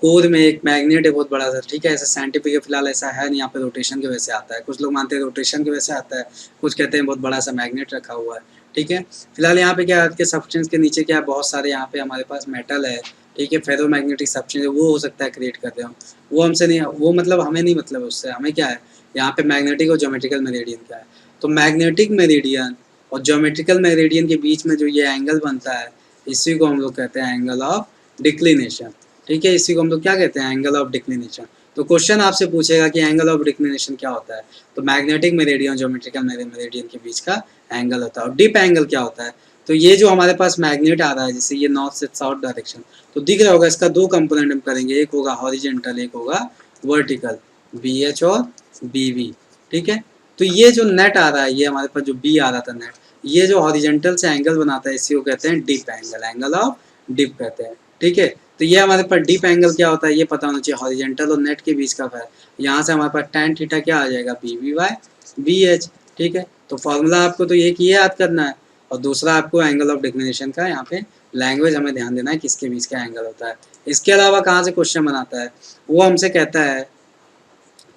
कोर में एक मैग्नेट है बहुत बड़ा सा। ठीक है, ऐसा साइंटिफिक है फिलहाल ऐसा है नहीं, यहाँ पे रोटेशन की वजह से आता है। कुछ लोग मानते हैं रोटेशन की वजह से आता है, कुछ कहते हैं बहुत बड़ा सा मैग्नेट रखा हुआ है। ठीक है, फिलहाल यहाँ पे क्या अर्थ के सब्सटेंस के नीचे क्या बहुत सारे यहाँ पे हमारे पास मेटल है। ठीक है, फेरोमैग्नेटिक सब्सटेंस वो हो सकता है क्रिएट करते हो, वो हमसे नहीं, वो मतलब हमें नहीं मतलब उससे, हमें क्या है यहाँ पे मैग्नेटिक और ज्योमेट्रिकल मेरिडियन क्या है। तो मैग्नेटिक मेरिडियन और ज्योमेट्रिकल मेरिडियन के बीच में जो ये एंगल बनता है इसी को हम लोग कहते हैं एंगल ऑफ डिक्लिनेशन। ठीक है, इसी को हम लोग क्या कहते हैं एंगल ऑफ डिक्लिनेशन। तो क्वेश्चन आपसे पूछेगा कि एंगल ऑफ डिक्लिनेशन क्या होता है, तो मैग्नेटिक मेरिडियन ज्योमेट्रिकल मेरिडियन के बीच का एंगल होता है। और डिप एंगल क्या होता है, तो ये जो हमारे पास मैग्नेट आ रहा है जैसे ये नॉर्थ से साउथ डायरेक्शन, तो दिख रहा होगा इसका 2 कंपोनेंट हम करेंगे, एक होगा हॉरिजेंटल एक होगा वर्टिकल, BH और BV। ठीक है, तो ये जो नेट आ रहा है, ये हमारे पास जो B आ रहा था नेट, ये जो हॉरिजेंटल से एंगल बनाता है इसी को कहते हैं dip angle, angle of dip कहते हैं। ठीक है, तो ये हमारे पास डिप एंगल क्या होता है ये पता होना चाहिए, हॉरिजेंटल और नेट के बीच का फर्क। यहाँ से हमारे पास tan थीटा क्या आ जाएगा BV/BH। ठीक है, तो फॉर्मूला आपको तो ये कि याद करना है, और दूसरा आपको एंगल ऑफ डिक्लिनेशन का यहाँ पे लैंग्वेज हमें ध्यान देना है किसके बीच का एंगल होता है। इसके अलावा कहाँ से क्वेश्चन बनाता है, वो हमसे कहता है,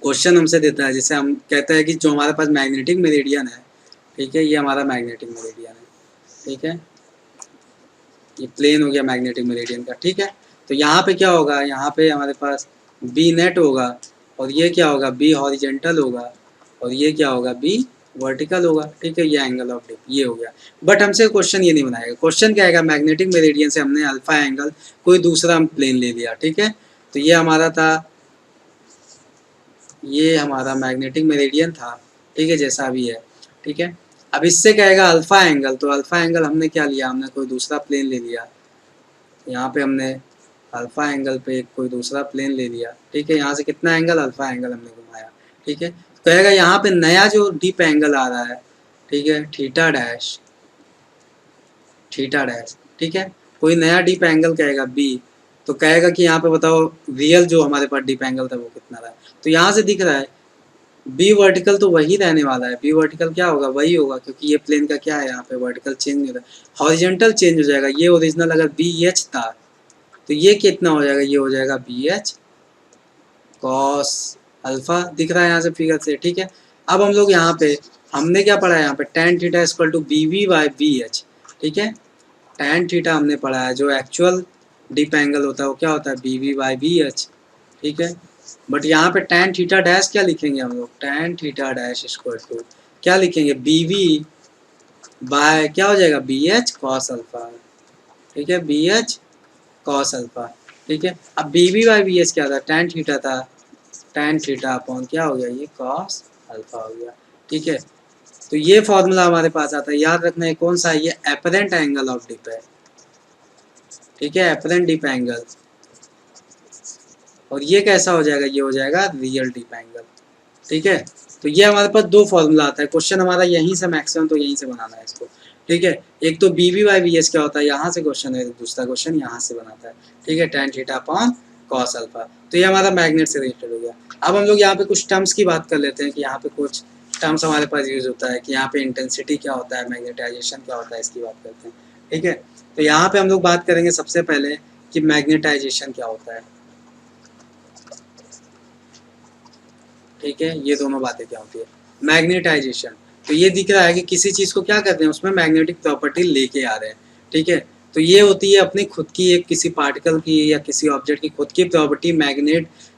क्वेश्चन हमसे देता है, जैसे हम कहते हैं कि जो हमारे पास मैग्नेटिक मेरिडियन है, ठीक है, ये हमारा मैग्नेटिक मेरिडियन है। ठीक है, ये प्लेन हो गया मैग्नेटिक मेरिडियन का। ठीक है, तो यहाँ पे क्या होगा, यहाँ पे हमारे पास B नेट होगा, और ये क्या होगा B हॉरिजेंटल होगा, और ये क्या होगा B वर्टिकल होगा। ठीक है, ये एंगल ऑफ डिप ये हो गया। बट हमसे क्वेश्चन ये नहीं बनाएगा, क्वेश्चन क्या आएगा मैग्नेटिक मेरिडियन से हमने अल्फा एंगल कोई दूसरा प्लेन ले लिया। ठीक है, तो ये हमारा था, ये हमारा मैग्नेटिक मेरिडियन था। ठीक है, जैसा भी है। ठीक है, अब इससे क्या आएगा अल्फा एंगल, तो अल्फा एंगल हमने क्या लिया, हमने कोई दूसरा प्लेन ले लिया, यहाँ पे हमने अल्फा एंगल पे कोई दूसरा प्लेन ले लिया। ठीक है, यहाँ से कितना एंगल अल्फा एंगल हमने घुमाया। ठीक है, तो कहेगा यहाँ पे नया जो डीप एंगल आ रहा है, ठीक है, थीटा डैश, थीटा डैश। ठीक है, कोई नया डीप एंगल कहेगा B, तो कहेगा कि यहाँ पे बताओ रियल जो हमारे पास डीप एंगल था वो कितना रहा है। तो यहाँ से दिख रहा है B वर्टिकल तो वही रहने वाला है, B वर्टिकल क्या होगा वही होगा, क्योंकि ये प्लेन का क्या है यहाँ पे वर्टिकल चेंज नहीं हो रहा, हॉरिजेंटल चेंज हो जाएगा। ये ओरिजिनल अगर BH था तो ये कितना हो जाएगा, ये हो जाएगा BH कॉस अल्फा, दिख रहा है यहाँ से फिगर से। ठीक है, अब हम लोग यहाँ पे हमने क्या पढ़ा है, यहाँ पे tan theta equal to BV/BH। ठीक है, tan थीटा हमने पढ़ा है, जो एक्चुअल डीप एंगल होता है वो क्या होता है BV/BH। ठीक है, बट यहाँ पे tan थीटा डैश क्या लिखेंगे हम लोग, tan theta dash equal to क्या लिखेंगे BV बाय क्या हो जाएगा, बी एच कॉस अल्फा, ठीक है, बी एच कॉस अल्फा, ठीक है। अब B B by B H क्या था, टेन थीटा था, टेन थीटा अपॉन क्या हो गया, ये कॉस अल्फा हो गया, ठीक है। तो ये फॉर्मूला हमारे पास आता है, याद रखना है कौन सा है, ये एपरेंट एंगल ऑफ डिप है, ठीक है, एपरेंट डिप एंगल। और ये कैसा हो जाएगा, ये हो जाएगा रियल डिप एंगल, ठीक है। तो ये हमारे पास दो फॉर्मूला आता है, क्वेश्चन हमारा यहीं से मैक्सिमम तो यहीं से बनाना है इसको, ठीक है। एक तो B B by B H क्या होता है, यहाँ से क्वेश्चन है, दूसरा क्वेश्चन यहाँ से बनाता है, ठीक है, ten theta upon cos alpha. तो ये हमारा मैग्नेट से रिलेटेड हो गया। अब हम लोग यहाँ पे कुछ टर्म्स की बात कर लेते हैं कि यहाँ पे कुछ टर्म्स हमारे पास यूज होता है कि यहाँ पे इंटेंसिटी क्या होता है, मैग्नेटाइजेशन क्या होता है, इसकी बात करते हैं, ठीक है। तो यहाँ पे हम लोग बात करेंगे सबसे पहले कि मैग्नेटाइजेशन क्या होता है, ठीक है। ये दोनों बातें क्या होती है, मैग्नेटाइजेशन, तो ये दिख रहा है कि किसी चीज़ को क्या करते हैं, उसमें मैग्नेटिक प्रॉपर्टी लेके आ रहे हैं, ठीक है। तो ये होती है अपनी खुद की एक किसी पार्टिकल की या किसी ऑब्जेक्ट की खुद की प्रॉपर्टी,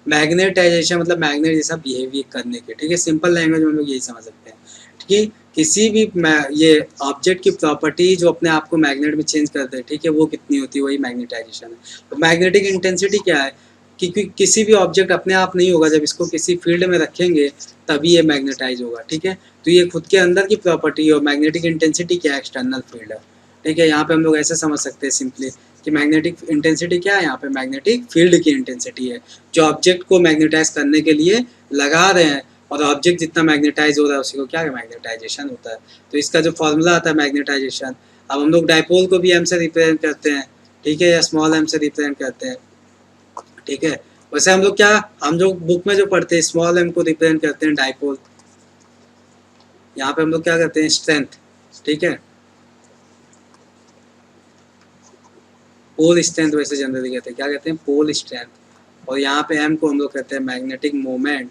मैग्नेटाइजेशन मतलब मैग्नेट जैसा बिहेवियर करने के, ठीक है। सिंपल लैंग्वेज में हम लोग यही समझ सकते हैं कि किसी भी ये ऑब्जेक्ट की प्रॉपर्टी जो अपने आप को मैग्नेट में चेंज करते हैं, ठीक है, वो कितनी होती है, वही मैग्नेटाइजेशन है। तो मैग्नेटिक इंटेंसिटी क्या है, क्योंकि किसी भी ऑब्जेक्ट अपने आप नहीं होगा, जब इसको किसी फील्ड में रखेंगे तभी ये मैग्नेटाइज होगा, ठीक है। तो ये खुद के अंदर की प्रॉपर्टी और मैग्नेटिक इंटेंसिटी क्या है, एक्सटर्नल फील्ड है, ठीक है। यहाँ पे हम लोग ऐसे समझ सकते हैं सिंपली कि मैग्नेटिक इंटेंसिटी क्या है, यहाँ पे मैग्नेटिक फील्ड की इंटेंसिटी है जो ऑब्जेक्ट को मैग्नेटाइज करने के लिए लगा रहे हैं, और ऑब्जेक्ट जितना मैग्नेटाइज हो रहा है उसी को क्या मैग्नेटाइजेशन होता है। तो इसका जो फॉर्मूला आता है मैग्नेटाइजेशन, अब हम लोग डाइपोल को भी एम से रिप्रेजेंट करते हैं, ठीक है, या स्मॉल एम से रिप्रेजेंट करते हैं, ठीक है। वैसे हम लोग क्या, हम जो बुक में जो पढ़ते हैं स्मॉल एम को रिप्रेजेंट करते हैं डाइपोल, यहाँ पे हम लोग क्या करते हैं स्ट्रेंथ, ठीक है, पोल स्ट्रेंथ वैसे जनरली कहते हैं, क्या कहते हैं पोल स्ट्रेंथ। और यहाँ पे एम को हम लोग कहते हैं मैग्नेटिक मोमेंट,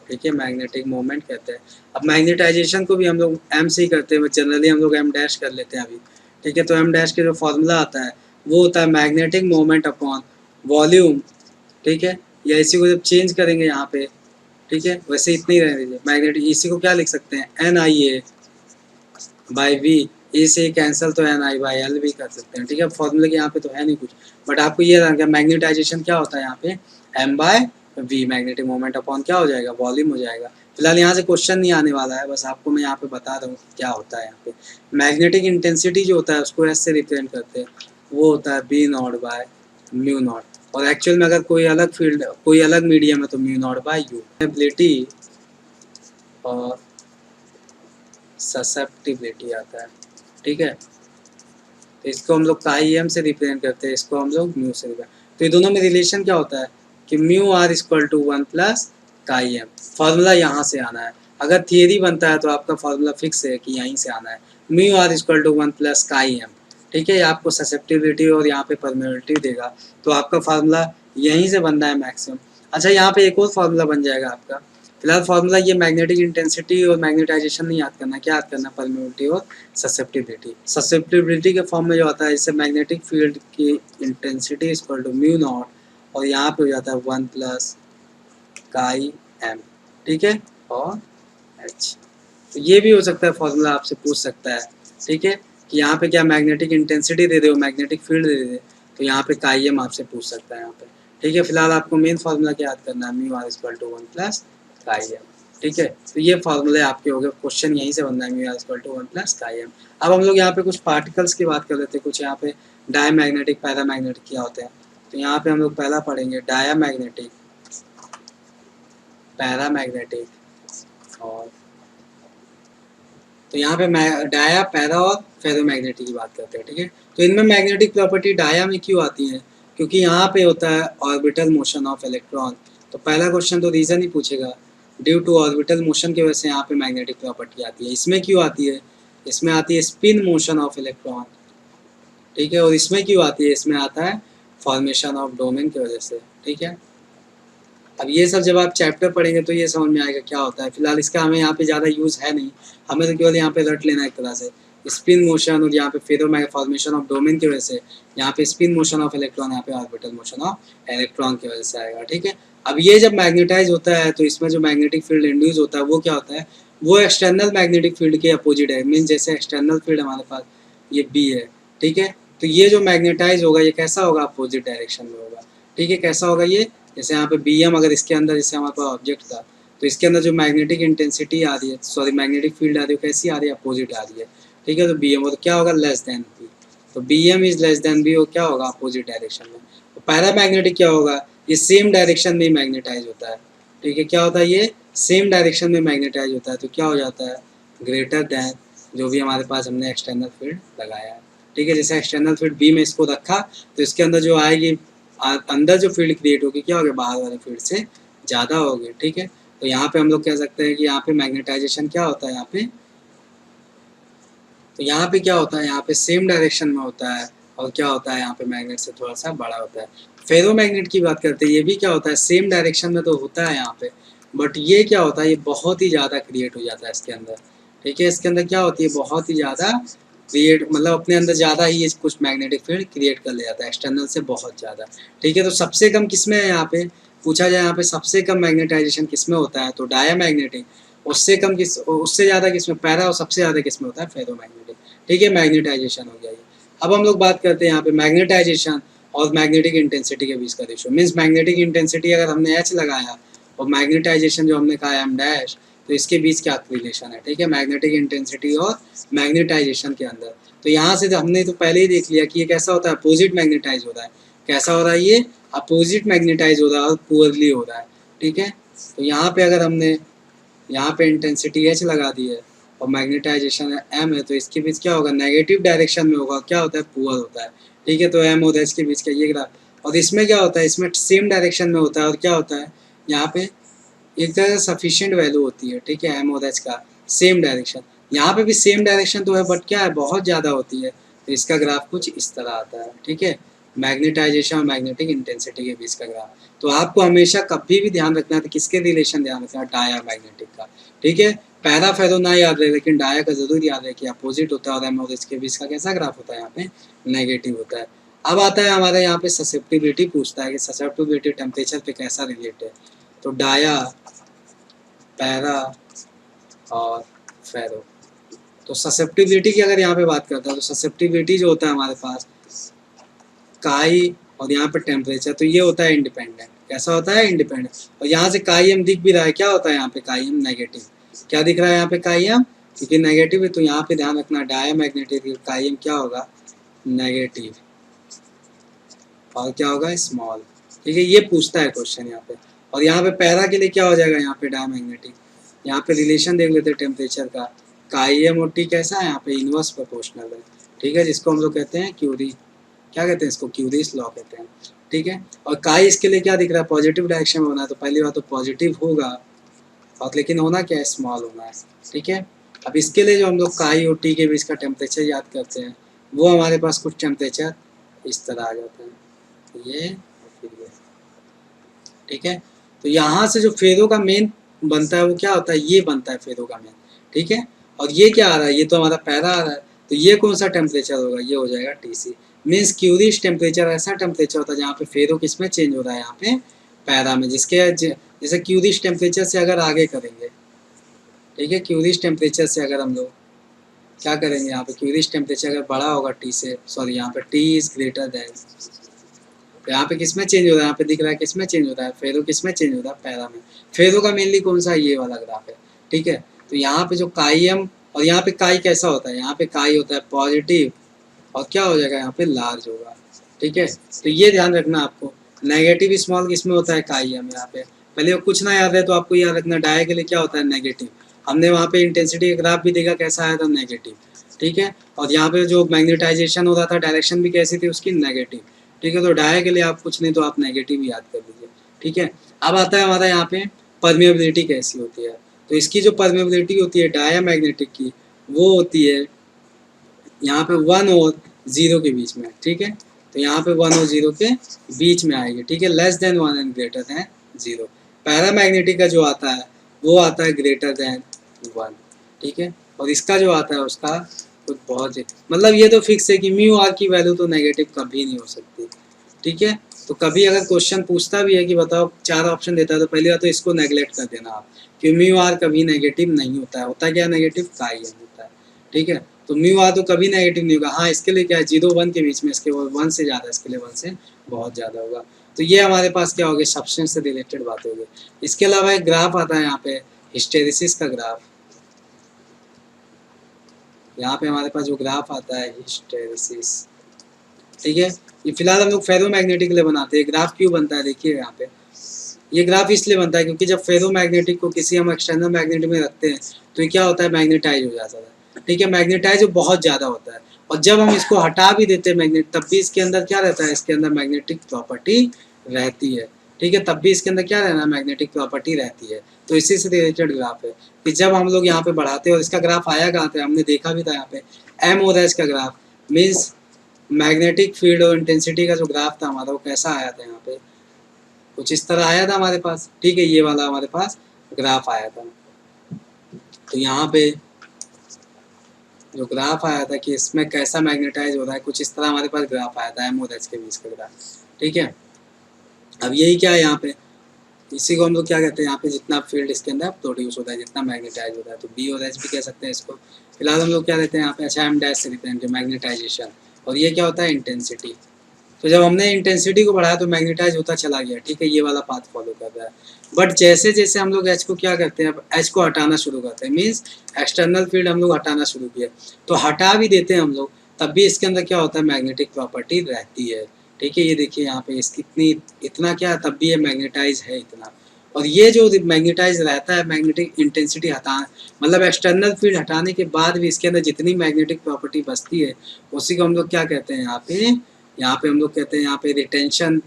ठीक है, मैग्नेटिक मोमेंट कहते हैं। अब मैग्नेटाइजेशन को भी हम लोग एम से ही करते हैं, जनरली हम लोग एम डैश कर लेते हैं अभी, ठीक है। तो एम डैश के जो फॉर्मूला आता है वो होता है मैग्नेटिक मोमेंट अपॉन वॉल्यूम, ठीक है। या इसी को जब चेंज करेंगे यहाँ पे, ठीक है, वैसे इतना ही रहने दीजिए, मैग्नेटिक इसी को क्या लिख सकते हैं N I A by V, A से कैंसिल तो एन आई बाई एल भी कर सकते हैं, ठीक है। फॉर्मूले के यहाँ पे तो है नहीं कुछ, बट आपको ये रहना मैग्नेटाइजेशन क्या होता है यहाँ पे M by V, magnetic moment upon क्या हो जाएगा वॉल्यूम हो जाएगा। फिलहाल यहाँ से क्वेश्चन नहीं आने वाला है, बस आपको मैं यहाँ पे बता रहा हूँ क्या होता है यहाँ पे। मैग्नेटिक इंटेंसिटी जो होता है उसको एस से रिप्रेजेंट करते हैं, वो होता है B not by mu not, और एक्चुअल में अगर कोई अलग फील्ड कोई अलग मीडियम है तो mu not by U. Ability और ससेप्टिबिलिटी आता है, ठीक है। तो इसको हम लोग काई एम से रिप्रेजेंट करते हैं, इसको हम लोग म्यू से रिप्रेजेंट। तो ये दोनों में रिलेशन क्या होता है कि mu R equal to 1 plus chi M, formula यहाँ से आना है। अगर थियरी बनता है तो आपका फार्मूला फिक्स है कि यहीं से आना है, mu R equal to 1 plus chi M, ठीक है। आपको ससेप्टिबिलिटी और यहाँ पे परमेबिलिटी देगा, तो आपका फार्मूला यहीं से बनना है मैक्सिमम। अच्छा, यहाँ पे एक और फार्मूला बन जाएगा आपका, फिलहाल फार्मूला ये मैग्नेटिक इंटेंसिटी और मैग्नेटाइजेशन नहीं याद करना, क्या याद करना परमेबिलिटी और ससेप्टिबिलिटी। ससेप्टिबिलिटी के फॉर्म में जो आता है इससे मैग्नेटिक फील्ड की intensity equal to mu not, और यहाँ पे हो जाता है 1 प्लस काई एम, ठीक है, और एच। तो ये भी हो सकता है फॉर्मूला आपसे पूछ सकता है, ठीक है, कि यहाँ पे क्या मैग्नेटिक इंटेंसिटी दे दे और मैग्नेटिक फील्ड दे दे, तो यहाँ पे काई एम आपसे पूछ सकता है यहाँ पे, ठीक है। फिलहाल आपको मेन फार्मूला क्या याद करना है, mu R equal to 1 plus chi M, ठीक है। तो ये फार्मूले आपके हो गए, क्वेश्चन यहीं से बनना है mu R equal to 1 plus chi M. अब हम लोग यहाँ पे कुछ पार्टिकल्स की बात कर लेते हैं, कुछ यहाँ पे डायमैग्नेटिक पैरामैग्नेटिक क्या होते हैं। तो यहाँ पे हम लोग पहला पढ़ेंगे डायमैग्नेटिक, पैरामैग्नेटिक, और तो यहाँ पे डाया पैरा और फेरोमैग्नेटिक की बात करते हैं, ठीक है। तो इनमें मैग्नेटिक प्रॉपर्टी डाया में क्यों आती है, क्योंकि यहाँ पे होता है ऑर्बिटल मोशन ऑफ इलेक्ट्रॉन। तो पहला क्वेश्चन तो रीज़न ही पूछेगा, ड्यू टू ऑर्बिटल मोशन की वजह से यहाँ पे मैग्नेटिक प्रॉपर्टी आती है। इसमें क्यों आती है, इसमें आती है स्पिन मोशन ऑफ इलेक्ट्रॉन, ठीक है। और इसमें क्यों आती है, इसमें आता है फॉर्मेशन ऑफ डोमेन की वजह से, ठीक है। अब ये सब जब आप चैप्टर पढ़ेंगे तो ये समझ में आएगा क्या होता है। फिलहाल इसका हमें यहाँ पे ज़्यादा यूज़ है नहीं, हमें तो केवल यहाँ पे रट लेना है एक तरह से स्पिन मोशन, और यहाँ पे फेरो फॉर्मेशन ऑफ डोमेन की वजह से यहाँ पे स्पिन मोशन ऑफ इलेक्ट्रॉन, यहाँ पे ऑर्बिटल मोशन ऑफ इलेक्ट्रॉन की वजह से आएगा, ठीक है। अब ये जब मैग्नेटाइज होता है तो इसमें जो मैग्नेटिक फील्ड इंड्यूस होता है वो क्या होता है, वो एक्सटर्नल मैग्नेटिक फील्ड के अपोजिट है। मीन जैसे एक्सटर्नल फील्ड हमारे पास ये बी है, ठीक है, तो ये जो मैग्नेटाइज होगा ये कैसा होगा, अपोजिट डायरेक्शन में होगा, ठीक है। कैसा होगा ये, जैसे यहाँ पे बी एम अगर इसके अंदर जैसे हमारे पास ऑब्जेक्ट था, तो इसके अंदर जो मैग्नेटिक इंटेंसिटी आ रही है, सॉरी मैग्नेटिक फील्ड आ रही है, कैसी आ रही है, अपोजिट आ रही है, ठीक है। तो बी एम तो क्या होगा, लेस देन बी, तो B M is less than B, वो क्या होगा, अपोजिट डायरेक्शन में। तो पैरामैग्नेटिक क्या होगा, ये सेम डायरेक्शन में मैग्नेटाइज होता है, ठीक है। क्या होता है, ये सेम डायरेक्शन में मैग्नेटाइज होता है, तो क्या हो जाता है, ग्रेटर दैन जो भी हमारे पास हमने एक्सटर्नल फील्ड लगाया है, ठीक है। जैसे एक्सटर्नल फील्ड बी में इसको रखा, तो इसके अंदर जो आएगी अंदर जो फील्ड क्रिएट होगी क्या होगी, बाहर वाले फील्ड से ज़्यादा होगी, ठीक है। तो यहाँ पे हम लोग कह सकते हैं कि यहाँ पे मैग्नेटाइजेशन क्या होता है, यहाँ पे, तो यहाँ पे क्या होता है, यहाँ पे सेम डायरेक्शन में होता है, और क्या होता है, यहाँ पे मैग्नेट से थोड़ा सा बड़ा होता है। फेरोमैग्नेट की बात करते हैं, ये भी क्या होता है, सेम डायरेक्शन में तो होता है यहाँ पे, बट ये क्या होता है, ये बहुत ही ज़्यादा क्रिएट हो जाता है इसके अंदर, ठीक है। इसके अंदर क्या होती है, बहुत ही ज़्यादा क्रिएट, मतलब अपने अंदर ज़्यादा ही ये कुछ मैग्नेटिक फील्ड क्रिएट कर ले जाता है एक्सटर्नल से बहुत ज़्यादा, ठीक है। तो सबसे कम किस में है, यहाँ पे पूछा जाए, यहाँ पे सबसे कम मैग्नेटाइजेशन किस में होता है, तो डायामैग्नेटिक। उससे कम किस, उससे ज़्यादा किस में, पैरा, और सबसे ज़्यादा किस में होता है, फेरोमैग्नेटिक, ठीक है। मैग्नेटाइजेशन हो गया ये। अब हम लोग बात करते हैं यहाँ पे मैग्नेटाइजेशन और मैग्नेटिक इंटेंसिटी के बीच का रेशियो। मीन्स मैग्नेटिक इंटेंसिटी अगर हमने एच लगाया और मैग्नेटाइजेशन जो हमने कहा एम डैश, तो इसके बीच क्या रिलेशन है, ठीक है, मैग्नेटिक इंटेंसिटी और मैग्नेटाइजेशन के अंदर। तो यहाँ से हमने तो पहले ही देख लिया कि ये कैसा होता है, अपोजिट मैग्नेटाइज हो रहा है। कैसा हो रहा है, ये अपोजिट मैग्नेटाइज हो रहा है और पुअरली हो रहा है, ठीक है। तो यहाँ पे अगर हमने यहाँ पे इंटेंसिटी एच लगा दी है और मैग्नेटाइजेशन एम है, तो इसके बीच क्या होगा, नेगेटिव डायरेक्शन में होगा, क्या होता है, पुअर होता है, ठीक है। तो एम और एच के बीच का ये ग्राफ, और इसमें क्या होता है, इसमें सेम डायरेक्शन में होता है, और क्या होता है, यहाँ पे एक तरह से सफिशिएंट वैल्यू होती है, ठीक है, एम और एच का सेम डायरेक्शन। यहाँ पे भी सेम डायरेक्शन तो है, बट क्या है, बहुत ज़्यादा होती है, तो इसका ग्राफ कुछ इस तरह आता है, ठीक है। मैग्नेटाइजेशन और मैग्नेटिक इंटेंसिटी के बीच का ग्राफ। तो आपको हमेशा कभी भी ध्यान रखना है, किसके रिलेशन ध्यान रखना है, डाया मैग्नेटिक का, ठीक है। पैरा फेरो ना याद रहे, लेकिन डाया का जरूर याद रहे कि अपोजिट होता है, और एम और एच के बीच का कैसा ग्राफ होता है, यहाँ पे नेगेटिव होता है। अब आता है हमारे यहाँ पे ससेप्टिबिलिटी, पूछता है कि ससेप्टिबिलिटी टेम्परेचर पे कैसा रिलेट है। तो डाया, पैरा और फेरो। तो ससेप्टिबिलिटी की अगर यहाँ पे बात करता है, तो ससेप्टिबिलिटी जो होता है हमारे पास, काई और यहाँ पे टेम्परेचर, तो ये होता है इंडिपेंडेंट। कैसा होता है, इंडिपेंडेंट। और यहाँ से काई एम दिख भी रहा है, क्या होता है यहाँ पे काई एम, नेगेटिव। क्या दिख रहा है यहाँ पे, काई एम, क्योंकि नेगेटिव है, तो यहाँ पे ध्यान रखना डायामैग्नेटिक काई एम क्या होगा, नेगेटिव, और क्या होगा, स्मॉल, ठीक है। ये पूछता है क्वेश्चन यहाँ पे। और यहाँ पे पैरा के लिए क्या हो जाएगा, यहाँ पे डायामैग्नेटिक। यहाँ पे रिलेशन देख लेते हैं टेम्परेचर का, काई एम और टी कैसा है, यहाँ पे इनवर्स प्रोपोर्शनल है, ठीक है, जिसको हम लोग कहते हैं क्यूरी, क्या कहते हैं इसको, क्यूरीज लॉ कहते हैं, ठीक है। और काई इसके लिए क्या दिख रहा है, पॉजिटिव डायरेक्शन में होना है, तो पहली बात तो पॉजिटिव होगा, और लेकिन होना क्या है, स्मॉल होना है, ठीक है। अब इसके लिए जो हम लोग काई और टी के बीच का टेम्परेचर याद करते हैं, वो हमारे पास कुछ टेम्परेचर इस तरह आ जाता है, ये और फिर ये, ठीक है। तो यहाँ से जो फेरो का मेन बनता है वो क्या होता है, ये बनता है फेरो का मेन, ठीक है। और ये क्या आ रहा है, ये तो हमारा पैरा आ रहा है, तो ये कौन सा टेम्परेचर होगा, ये हो जाएगा टीसी। मीन्स क्यूरिश टेम्परेचर ऐसा टेम्परेचर होता है जहाँ पे फेरो किस में चेंज हो रहा है, यहाँ पे पैरा में, जिसके जैसे क्यूरिश टेम्परेचर से अगर आगे करेंगे, ठीक है, क्यूरिश टेम्परेचर से अगर हम लोग क्या करेंगे, यहाँ पे क्यूरिश टेम्परेचर अगर बड़ा होगा टी से, सॉरी यहाँ पे टी इज ग्रेटर देन, तो यहाँ पे किस में चेंज हो रहा है, यहाँ पे दिख रहा है किस में चेंज हो रहा है, फेरो किस में चेंज हो रहा है, पैरा में। फेरो का मेनली कौन सा, ये वाला ग्राफ है, ठीक है। तो यहाँ पे जो काई एम, और यहाँ पे काई कैसा होता है, यहाँ पे काई होता है पॉजिटिव, और क्या हो जाएगा, यहाँ पे लार्ज होगा, ठीक है। तो ये ध्यान रखना आपको, नेगेटिव स्मॉल किस में होता है, काई एम। यहाँ पे पहले कुछ ना याद है तो आपको याद रखना, डाया के लिए क्या होता है, नेगेटिव। हमने वहाँ पे इंटेंसिटी का ग्राफ भी देखा, कैसा आया था, नेगेटिव, ठीक है। और यहाँ पे जो मैग्नेटाइजेशन हो रहा था, डायरेक्शन भी कैसी थी उसकी, नेगेटिव, ठीक है। तो डाया के लिए आप कुछ नहीं तो आप नेगेटिव याद कर लीजिए, ठीक है। अब आता है हमारा यहाँ पे परमिएबिलिटी कैसी होती है। तो इसकी जो परमिएबिलिटी होती है डाया मैग्नेटिक की, वो होती है यहाँ पे 1 और 0 के बीच में, ठीक है। तो यहाँ पे 1 और 0 के बीच में आएगी, ठीक है, less than 1 and greater than 0। Paramagnetic का जो आता है वो आता है ग्रेटर देन 1, ठीक है। और इसका जो आता है उसका कुछ बहुत, मतलब ये तो फिक्स है कि म्यू आर की वैल्यू तो नेगेटिव कभी नहीं हो सकती, ठीक है। तो कभी अगर क्वेश्चन पूछता भी है कि बताओ 4 ऑप्शन देता है, तो पहली बात तो इसको नेगलेक्ट कर देना आप, कि म्यू आर कभी नेगेटिव नहीं होता है। होता क्या नेगेटिव? काई एन होता है, ठीक है। तो म्यू आर तो कभी नेगेटिव नहीं होगा। हाँ, इसके लिए क्या है, 0-1 के बीच में, इसके 1 से ज़्यादा, इसके लिए 1 से बहुत ज़्यादा होगा। तो ये हमारे पास क्या हो गया, सब्सटेंस से रिलेटेड बात हो गई। इसके अलावा एक ग्राफ आता है यहाँ पे, हिस्टेरिसिस का ग्राफ। यहाँ पे हमारे पास जो ग्राफ आता है हिस्टेरिसिस, ठीक है। ये फिलहाल हम लोग फेरोमैग्नेटिक के लिए बनाते हैं। ग्राफ क्यों बनता है, देखिए यहाँ पे ये ग्राफ इसलिए बनता है क्योंकि जब फेरोमैग्नेटिक को किसी हम एक्सटर्नल मैग्नेट में रखते हैं तो ये क्या होता है, मैग्नेटाइज हो जाता है, ठीक है। मैग्नेटाइज बहुत ज़्यादा होता है, और जब हम इसको हटा भी देते हैं मैग्नेट, तब भी इसके अंदर क्या रहता है, इसके अंदर मैग्नेटिक प्रॉपर्टी रहती है, ठीक है। तब भी इसके अंदर क्या रहना, मैग्नेटिक प्रॉपर्टी रहती है। तो इसी से रिलेटेड ग्राफ है कि जब हम लोग यहाँ पे बढ़ाते हैं, और इसका ग्राफ आया कहाँ था, हमने देखा भी था यहाँ पे, एम और एच का ग्राफ, मीन्स मैग्नेटिक फील्ड और इंटेंसिटी का जो ग्राफ था हमारा, वो कैसा आया था, यहाँ पे कुछ इस तरह आया था हमारे पास, ठीक है। ये वाला हमारे पास ग्राफ आया था। तो यहाँ पे जो ग्राफ आया था कि इसमें कैसा मैग्नेटाइज हो रहा है, कुछ इस तरह हमारे पास ग्राफ आया था, एम और एच के बीच का ग्राफ, ठीक है। अब यही क्या है यहाँ पे, इसी को हम लोग क्या कहते हैं, यहाँ पे जितना फील्ड इसके अंदर प्रोड्यूस होता है, जितना मैग्नेटाइज होता है, तो बी और एच भी कह सकते हैं इसको। फिलहाल हम लोग क्या कहते हैं यहाँ पे, अच्छा एम डैश से लिखते हैं मैग्नेटाइजेशन, और ये क्या होता है, इंटेंसिटी। तो जब हमने इंटेंसिटी को बढ़ाया तो मैग्नेटाइज होता चला गया, ठीक है। ये वाला पाथ फॉलो कर रहा है। बट जैसे जैसे हम लोग एच को क्या करते हैं, अब एच को हटाना शुरू करते हैं, मीन्स एक्सटर्नल फील्ड हम लोग हटाना शुरू किया, तो हटा भी देते हैं हम लोग, तब भी इसके अंदर क्या होता है, मैग्नेटिक प्रॉपर्टी रहती है, ठीक है। ये देखिए यहाँ पे इसकी इतना क्या है, तब भी ये मैग्नेटाइज है इतना। और ये जो मैग्नेटाइज रहता है, मैग्नेटिक इंटेंसिटी हटा, मतलब एक्सटर्नल फील्ड हटाने के बाद भी इसके अंदर जितनी मैग्नेटिक प्रॉपर्टी बचती है, उसी को हम लोग क्या कहते हैं यहाँ पे हम लोग कहते हैं यहाँ पे रिटेंशन।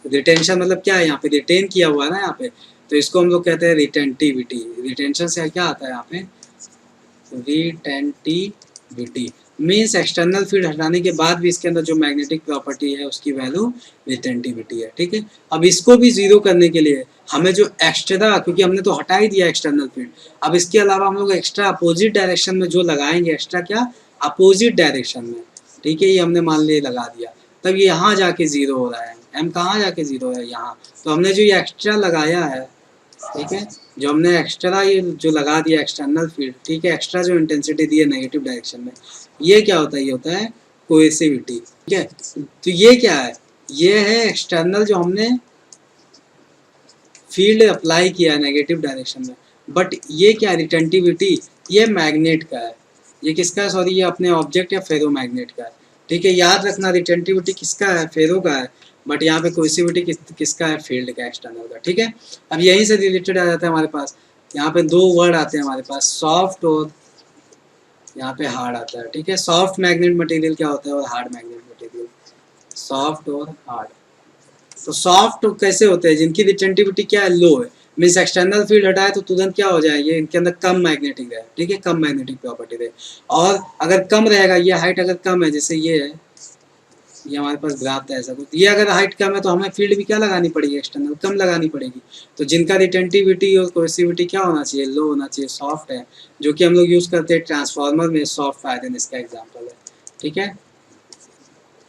रिटेंशन मतलब क्या है, यहाँ पे रिटेन किया हुआ है ना यहाँ पे, तो इसको हम लोग कहते हैं रिटेंटिविटी। रिटेंशन से क्या आता है यहाँ पे, रिटेंटिविटी मीन्स एक्सटर्नल फील्ड हटाने के बाद भी इसके अंदर जो मैग्नेटिक प्रॉपर्टी है उसकी वैल्यू रिटेंटिविटी है, ठीक है। अब इसको भी जीरो करने के लिए हमें जो एक्स्ट्रा, क्योंकि हमने तो हटा ही दिया एक्सटर्नल फील्ड, अब इसके अलावा हम लोग एक्स्ट्रा अपोजिट डायरेक्शन में जो लगाएंगे, एक्स्ट्रा क्या, अपोजिट डायरेक्शन में, ठीक है। ये हमने मान लिया लगा दिया, तब ये यहाँ जाके जीरो हो रहा है, एम कहाँ जाके जीरो है, यहाँ। तो हमने जो ये एक्स्ट्रा लगाया है, ठीक है, जो हमने एक्स्ट्रा ये जो लगा दिया एक्सटर्नल फील्ड, ठीक है, एक्स्ट्रा जो इंटेंसिटी दी है नेगेटिव डायरेक्शन में, ये क्या होता है, ये होता है कोएसिविटी, ठीक है। तो ये क्या है, ये है एक्सटर्नल जो हमने फील्ड अप्लाई किया है नेगेटिव डायरेक्शन में। बट ये क्या, रिटेंटिविटी, ये मैग्नेट का है, ये किसका है, सॉरी, ये अपने ऑब्जेक्ट या फेरो मैग्नेट का है, ठीक है। याद रखना रिटेंटिविटी किसका है, फेरो का है, बट यहाँ पे कोएसिविटी किसका है, फील्ड का, एक्सटर्नल का, ठीक है। अब यहीं से रिलेटेड आ जाता है हमारे पास, यहाँ पे दो वर्ड आते हैं हमारे पास, सॉफ्ट और यहाँ पे हार्ड आता है, ठीक है। सॉफ्ट मैग्नेट मटेरियल क्या होता है और हार्ड मैग्नेट मटेरियल, सॉफ्ट और हार्ड। तो सॉफ्ट कैसे होते हैं, जिनकी रिटेंटिविटी क्या है, लो है, मीन्स एक्सटर्नल फील्ड हटाए तो तुरंत क्या हो जाएगी, इनके अंदर कम मैग्नेटिक है, ठीक है, कम मैग्नेटिक प्रॉपर्टी है। और अगर कम रहेगा, ये हाइट अगर कम है, जैसे ये है, ये हमारे पास ग्राफ था ऐसा कुछ, ये अगर हाइट कम है तो हमें फील्ड भी क्या लगानी पड़ेगी, एक्सटर्नल कम लगानी पड़ेगी। तो जिनका रिटेंटिविटी और कोएसिविटी क्या होना चाहिए, लो होना चाहिए, सॉफ्ट है, जो कि हम लोग यूज़ करते हैं ट्रांसफार्मर में, सॉफ्ट आयरन इसका एग्जाम्पल है, ठीक है।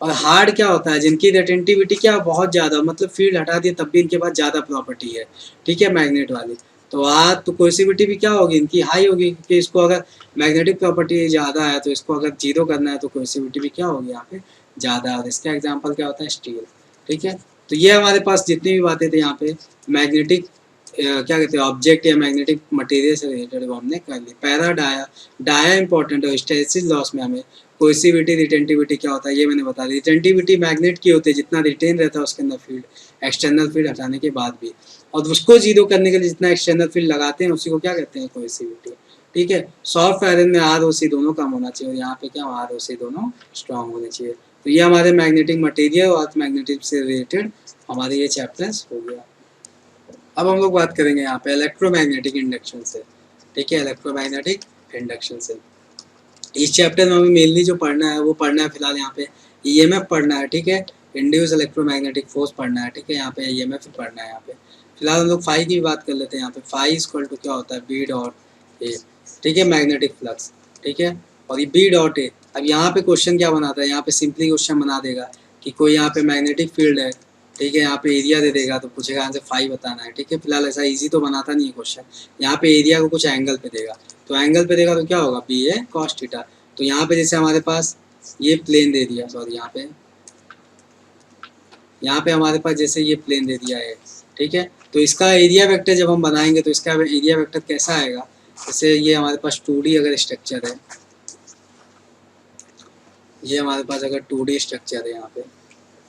और हार्ड क्या होता है, जिनकी रिटेंटिविटी क्या बहुत ज़्यादा, मतलब फील्ड हटा दिए तब भी इनके पास ज़्यादा प्रॉपर्टी है, ठीक है, मैग्नेट वाली। तो आज तो कोएसिविटी भी क्या होगी, इनकी हाई होगी, क्योंकि इसको अगर मैग्नेटिक प्रॉपर्टी ज़्यादा है तो इसको अगर जीरो करना है तो कोएसिविटी भी क्या होगी यहाँ पे ज़्यादा। और इसका एग्जाम्पल क्या होता है, स्टील, ठीक है। तो ये हमारे पास जितनी भी बातें थे यहाँ पे मैग्नेटिक क्या कहते हैं, ऑब्जेक्ट या मैग्नेटिक मटेरियल से रिलेटेड वो हमने कर ली। पैरा डाया, डाया इंपॉर्टेंट है, हिस्टैरिसीस लॉस में हमें कोएसिविटी रिटेंटिविटी क्या होता है ये मैंने बता दी। रिटेंटिविटी मैग्नेट की होती है, जितना रिटेन रहता है उसके अंदर फील्ड, एक्सटर्नल फील्ड हटाने के बाद भी, और उसको जीरो करने के लिए जितना एक्सटर्नल फील्ड लगाते हैं उसी को क्या कहते हैं, कोएसिविटी, ठीक है। सॉफ्ट आयरन में आर ओ सी दोनों कम होना चाहिए, और यहाँ पे क्या आर ओ सी दोनों स्ट्रॉन्ग होने चाहिए। तो ये हमारे मैग्नेटिक मटेरियल और अर्थ मैग्नेटिक से रिलेटेड हमारे ये चैप्टर्स हो गया। अब हम लोग बात करेंगे यहाँ पे इलेक्ट्रोमैग्नेटिक इंडक्शन से, ठीक है, इलेक्ट्रोमैग्नेटिक इंडक्शन से। इस चैप्टर में हमें मेनली जो पढ़ना है वो पढ़ना है फिलहाल यहाँ पे ईएमएफ पढ़ना है, ठीक है, इंड्यूस इलेक्ट्रोमैग्नेटिक फोर्स पढ़ना है, ठीक है, यहाँ पे ईएमएफ पढ़ना है। यहाँ पे फिलहाल हम लोग फाई की बात कर लेते हैं। यहाँ पे फाई इक्वल टू क्या होता है, बी डॉट ए, ठीक है, मैग्नेटिक फ्लक्स, ठीक है, और ये बी डॉट ए। अब यहाँ पे क्वेश्चन क्या बनाता है, यहाँ पे सिंपली क्वेश्चन बना देगा कि कोई यहाँ पे मैग्नेटिक फील्ड है, ठीक है। यहाँ पे एरिया दे देगा तो पूछेगा आंसर 5 बताना है। ठीक है, फिलहाल ऐसा इजी तो बनाता नहीं है क्वेश्चन। यहाँ पे एरिया को कुछ एंगल पे देगा, तो एंगल पे देगा तो क्या होगा, बी ए कॉस थीटा। तो यहाँ पे जैसे हमारे पास ये प्लेन दे दिया, सॉरी यहाँ पे हमारे पास जैसे ये प्लेन दे दिया है। ठीक है, तो इसका एरिया वेक्टर जब हम बनाएंगे तो इसका एरिया वेक्टर कैसा आएगा, जैसे ये हमारे पास 2D अगर स्ट्रक्चर है, ये हमारे पास अगर 2D स्ट्रक्चर है यहाँ पे,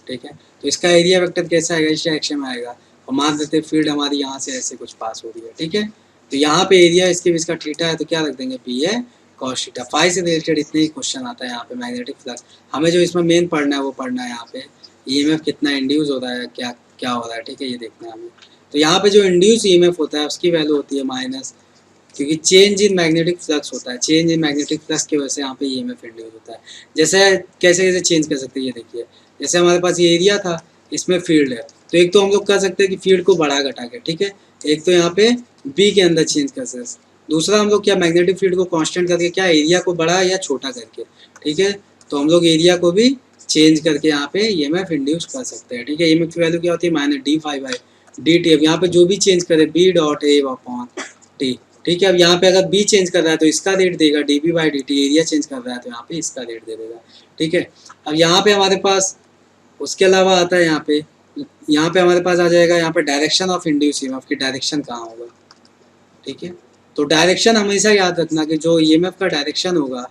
ठीक है, तो इसका एरिया वेक्टर कैसा आएगा, इस डायरेक्शन में आएगा। और मान लेते हैं फील्ड हमारी यहाँ से ऐसे कुछ पास हो रही है। ठीक है, तो यहाँ पे एरिया इसके बीच का थीटा है, तो क्या रख देंगे, पी है कॉस थीटा। फाई से रिलेटेड इतने ही क्वेश्चन आता है यहाँ पे। मैग्नेटिक फ्लक्स हमें जो इसमें मेन पढ़ना है वो पढ़ना है यहाँ पे, ईएमएफ कितना इंड्यूस हो रहा है, क्या क्या हो रहा है। ठीक है, ये देखना है हमें। तो यहाँ पे जो इंड्यूस ईएमएफ होता है उसकी वैल्यू होती है माइनस, क्योंकि चेंज इन मैग्नेटिक फ्लक्स होता है, चेंज इन मैग्नेटिक फ्लक्स की वजह से यहाँ पे ईएमएफ इंड्यूस होता है। जैसे कैसे कैसे चेंज कर सकते हैं, ये देखिए, जैसे हमारे पास ये एरिया था, इसमें फील्ड है, तो एक तो हम लोग कर सकते हैं कि फील्ड को बढ़ा घटा के, ठीक है, एक तो यहाँ पे बी के अंदर चेंज कर सकते हैं। दूसरा हम लोग क्या, मैग्नेटिक फील्ड को कांस्टेंट करके क्या एरिया को बड़ा या छोटा करके, ठीक है, तो हम लोग एरिया को भी चेंज करके यहाँ पे ईएमएफ इंड्यूस कर सकते हैं। ठीक है, ईएमएफ की वैल्यू क्या होती है, minus D phi by D T. अब यहाँ पे जो भी चेंज करे B dot A upon T. ठीक है, अब यहाँ पे अगर बी चेंज कर रहा है तो इसका रेट देगा D B by D T, area change कर रहा है तो यहाँ पे इसका रेट दे देगा। ठीक है, अब यहाँ पे हमारे पास उसके अलावा आता है यहाँ पे हमारे पास आ जाएगा यहाँ पे डायरेक्शन ऑफ इंड्यूस ईएमएफ की डायरेक्शन कहाँ होगा। ठीक है, तो डायरेक्शन हमेशा याद रखना कि जो ईएमएफ का डायरेक्शन होगा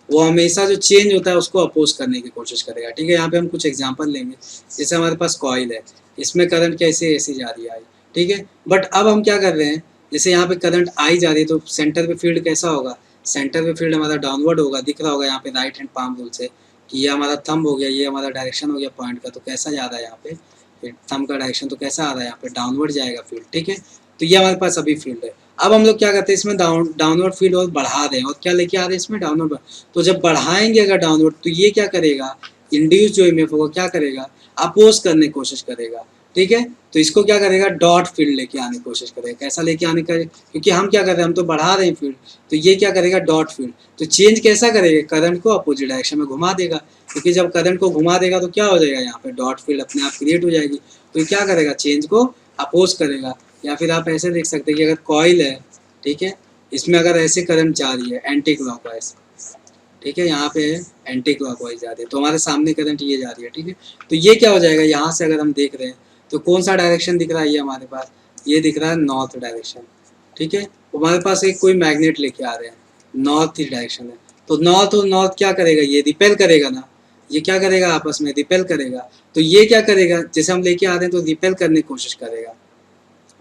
वो हमेशा जो चेंज होता है उसको अपोज करने की कोशिश करेगा। ठीक है, यहाँ पे हम कुछ एग्जांपल लेंगे, जैसे हमारे पास कॉइल है, इसमें करंट कैसे ऐसे जा रही है, ठीक है, बट अब हम क्या कर रहे हैं, जैसे यहाँ पे करंट आई जा रही है तो सेंटर पे फील्ड कैसा होगा, सेंटर पे फील्ड हमारा डाउनवर्ड होगा, दिख रहा होगा यहाँ पे राइट हैंड पाम रूल से कि ये हमारा थंब हो गया, ये हमारा डायरेक्शन हो गया पॉइंट का, तो कैसा जा रहा है यहाँ पे थंब का डायरेक्शन, तो कैसा आ रहा है यहाँ पे डाउनवर्ड जाएगा फील्ड। ठीक है, तो ये हमारे पास अभी फील्ड है। अब हम लोग क्या करते हैं, इसमें डाउनवर्ड फील्ड और बढ़ा दें, और क्या लेके आ रहे हैं इसमें डाउनवर्ड। तो जब बढ़ाएंगे अगर डाउनवर्ड तो ये क्या करेगा, इंड्यूस जो ईएमएफ होगा क्या करेगा, अपोज करने की कोशिश करेगा। ठीक है, तो इसको क्या करेगा, डॉट फील्ड लेके आने की कोशिश करेगा। कैसा लेके आने का, क्योंकि हम क्या कर रहे हैं, हम तो बढ़ा रहे हैं फील्ड, तो ये क्या करेगा, डॉट फील्ड। तो चेंज कैसा करेगा, करंट को अपोजिट डायरेक्शन में घुमा देगा, क्योंकि जब करंट को घुमा देगा तो क्या हो जाएगा, यहाँ पे डॉट फील्ड अपने आप क्रिएट हो जाएगी। तो ये क्या करेगा, चेंज को अपोज करेगा। या फिर आप ऐसे देख सकते हैं कि अगर कॉइल है, ठीक है, इसमें अगर ऐसे करंट जा रही है एंटी क्लॉकवाइज, ठीक है, यहाँ पे एंटी क्लॉकवाइज जा रही है, तो हमारे सामने करंट ये जा रही है। ठीक है, तो ये क्या हो जाएगा, यहाँ से अगर हम देख रहे हैं तो कौन सा डायरेक्शन दिख रहा है, ये हमारे पास ये दिख रहा है नॉर्थ डायरेक्शन। ठीक है, हमारे पास एक कोई मैग्नेट लेके आ रहे हैं, नॉर्थ ही डायरेक्शन है, तो नॉर्थ और नॉर्थ क्या करेगा, ये रिपेल करेगा ना, ये क्या करेगा, आपस में रिपेल करेगा। तो ये क्या करेगा, जैसे हम लेके आ रहे हैं तो रिपेल करने की कोशिश करेगा,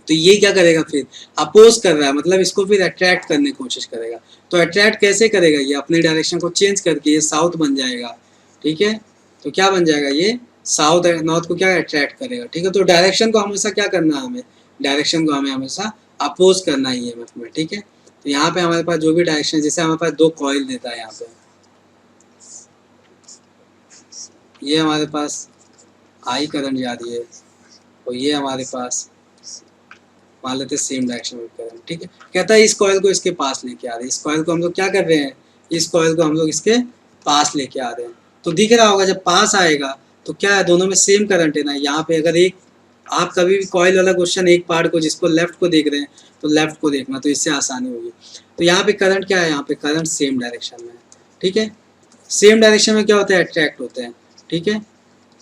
तो ये क्या करेगा, फिर अपोज कर रहा है, मतलब इसको फिर अट्रैक्ट करने की कोशिश करेगा। तो अट्रैक्ट कैसे करेगा, ये अपने डायरेक्शन को चेंज करके ये साउथ बन जाएगा। ठीक है, तो क्या बन जाएगा, ये साउथ नॉर्थ को क्या अट्रैक्ट करेगा। ठीक है, तो डायरेक्शन को हमेशा क्या करना है, हमें डायरेक्शन को हमें हमेशा अपोज करना ही है में। ठीक है, तो यहाँ पे हमारे पास जो भी डायरेक्शन, जैसे हमारे पास दो कॉइल देता है यहाँ पे, ये हमारे पास आई करंट जा रही है और ये हमारे पास मान लेते सेम डायरेक्शन में करंट। ठीक है, कहता है इस कॉइल को इसके पास लेके आ रहे हैं, इस कॉइल को हम लोग क्या कर रहे हैं, इस कॉइल को हम लोग इसके पास लेके आ रहे हैं। तो दिख रहा होगा जब पास आएगा तो क्या है, दोनों में सेम करंट है ना। यहाँ पे अगर एक आप कभी भी कॉइल वाला क्वेश्चन एक पार्ट को जिसको लेफ्ट को देख रहे हैं तो लेफ्ट को देखना, तो इससे आसानी होगी। तो यहाँ पे करंट क्या है, यहाँ पे करंट सेम डायरेक्शन में है। ठीक है, सेम डायरेक्शन में क्या होता है, अट्रैक्ट होते हैं। ठीक है,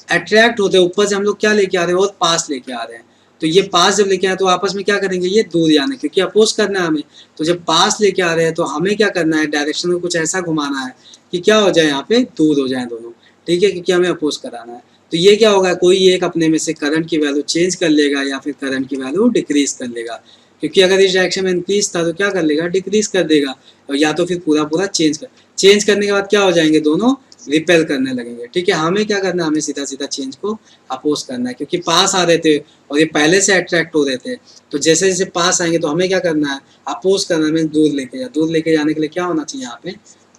अट्रैक्ट होते हैं, ऊपर से हम लोग क्या लेके आ रहे हैं, और पास लेके आ रहे हैं। तो ये पास जब लेके आए तो आपस में क्या करेंगे, ये दूर जाना, क्योंकि अपोज करना है हमें। तो जब पास लेके आ रहे हैं तो हमें क्या करना है, डायरेक्शन को कुछ ऐसा घुमाना है कि क्या हो जाए, यहाँ पे दूर हो जाए दोनों। ठीक है, क्योंकि हमें अपोज कराना है। तो ये क्या होगा, कोई एक अपने में से करंट की वैल्यू चेंज कर लेगा या फिर करंट की वैल्यू डिक्रीज कर लेगा, क्योंकि अगर इस डायरेक्शन में इंक्रीज था तो क्या कर लेगा, डिक्रीज कर देगा, और या तो फिर पूरा चेंज करने के बाद क्या हो जाएंगे, दोनों रिपेल करने लगेंगे। ठीक है, हमें क्या करना है, हमें सीधा सीधा चेंज को अपोज करना है, क्योंकि पास आ रहे थे और ये पहले से अट्रैक्ट हो रहे थे। तो जैसे जैसे पास आएंगे तो हमें क्या करना है, अपोज करना है, दूर लेके जाने के लिए क्या होना चाहिए, यहाँ पे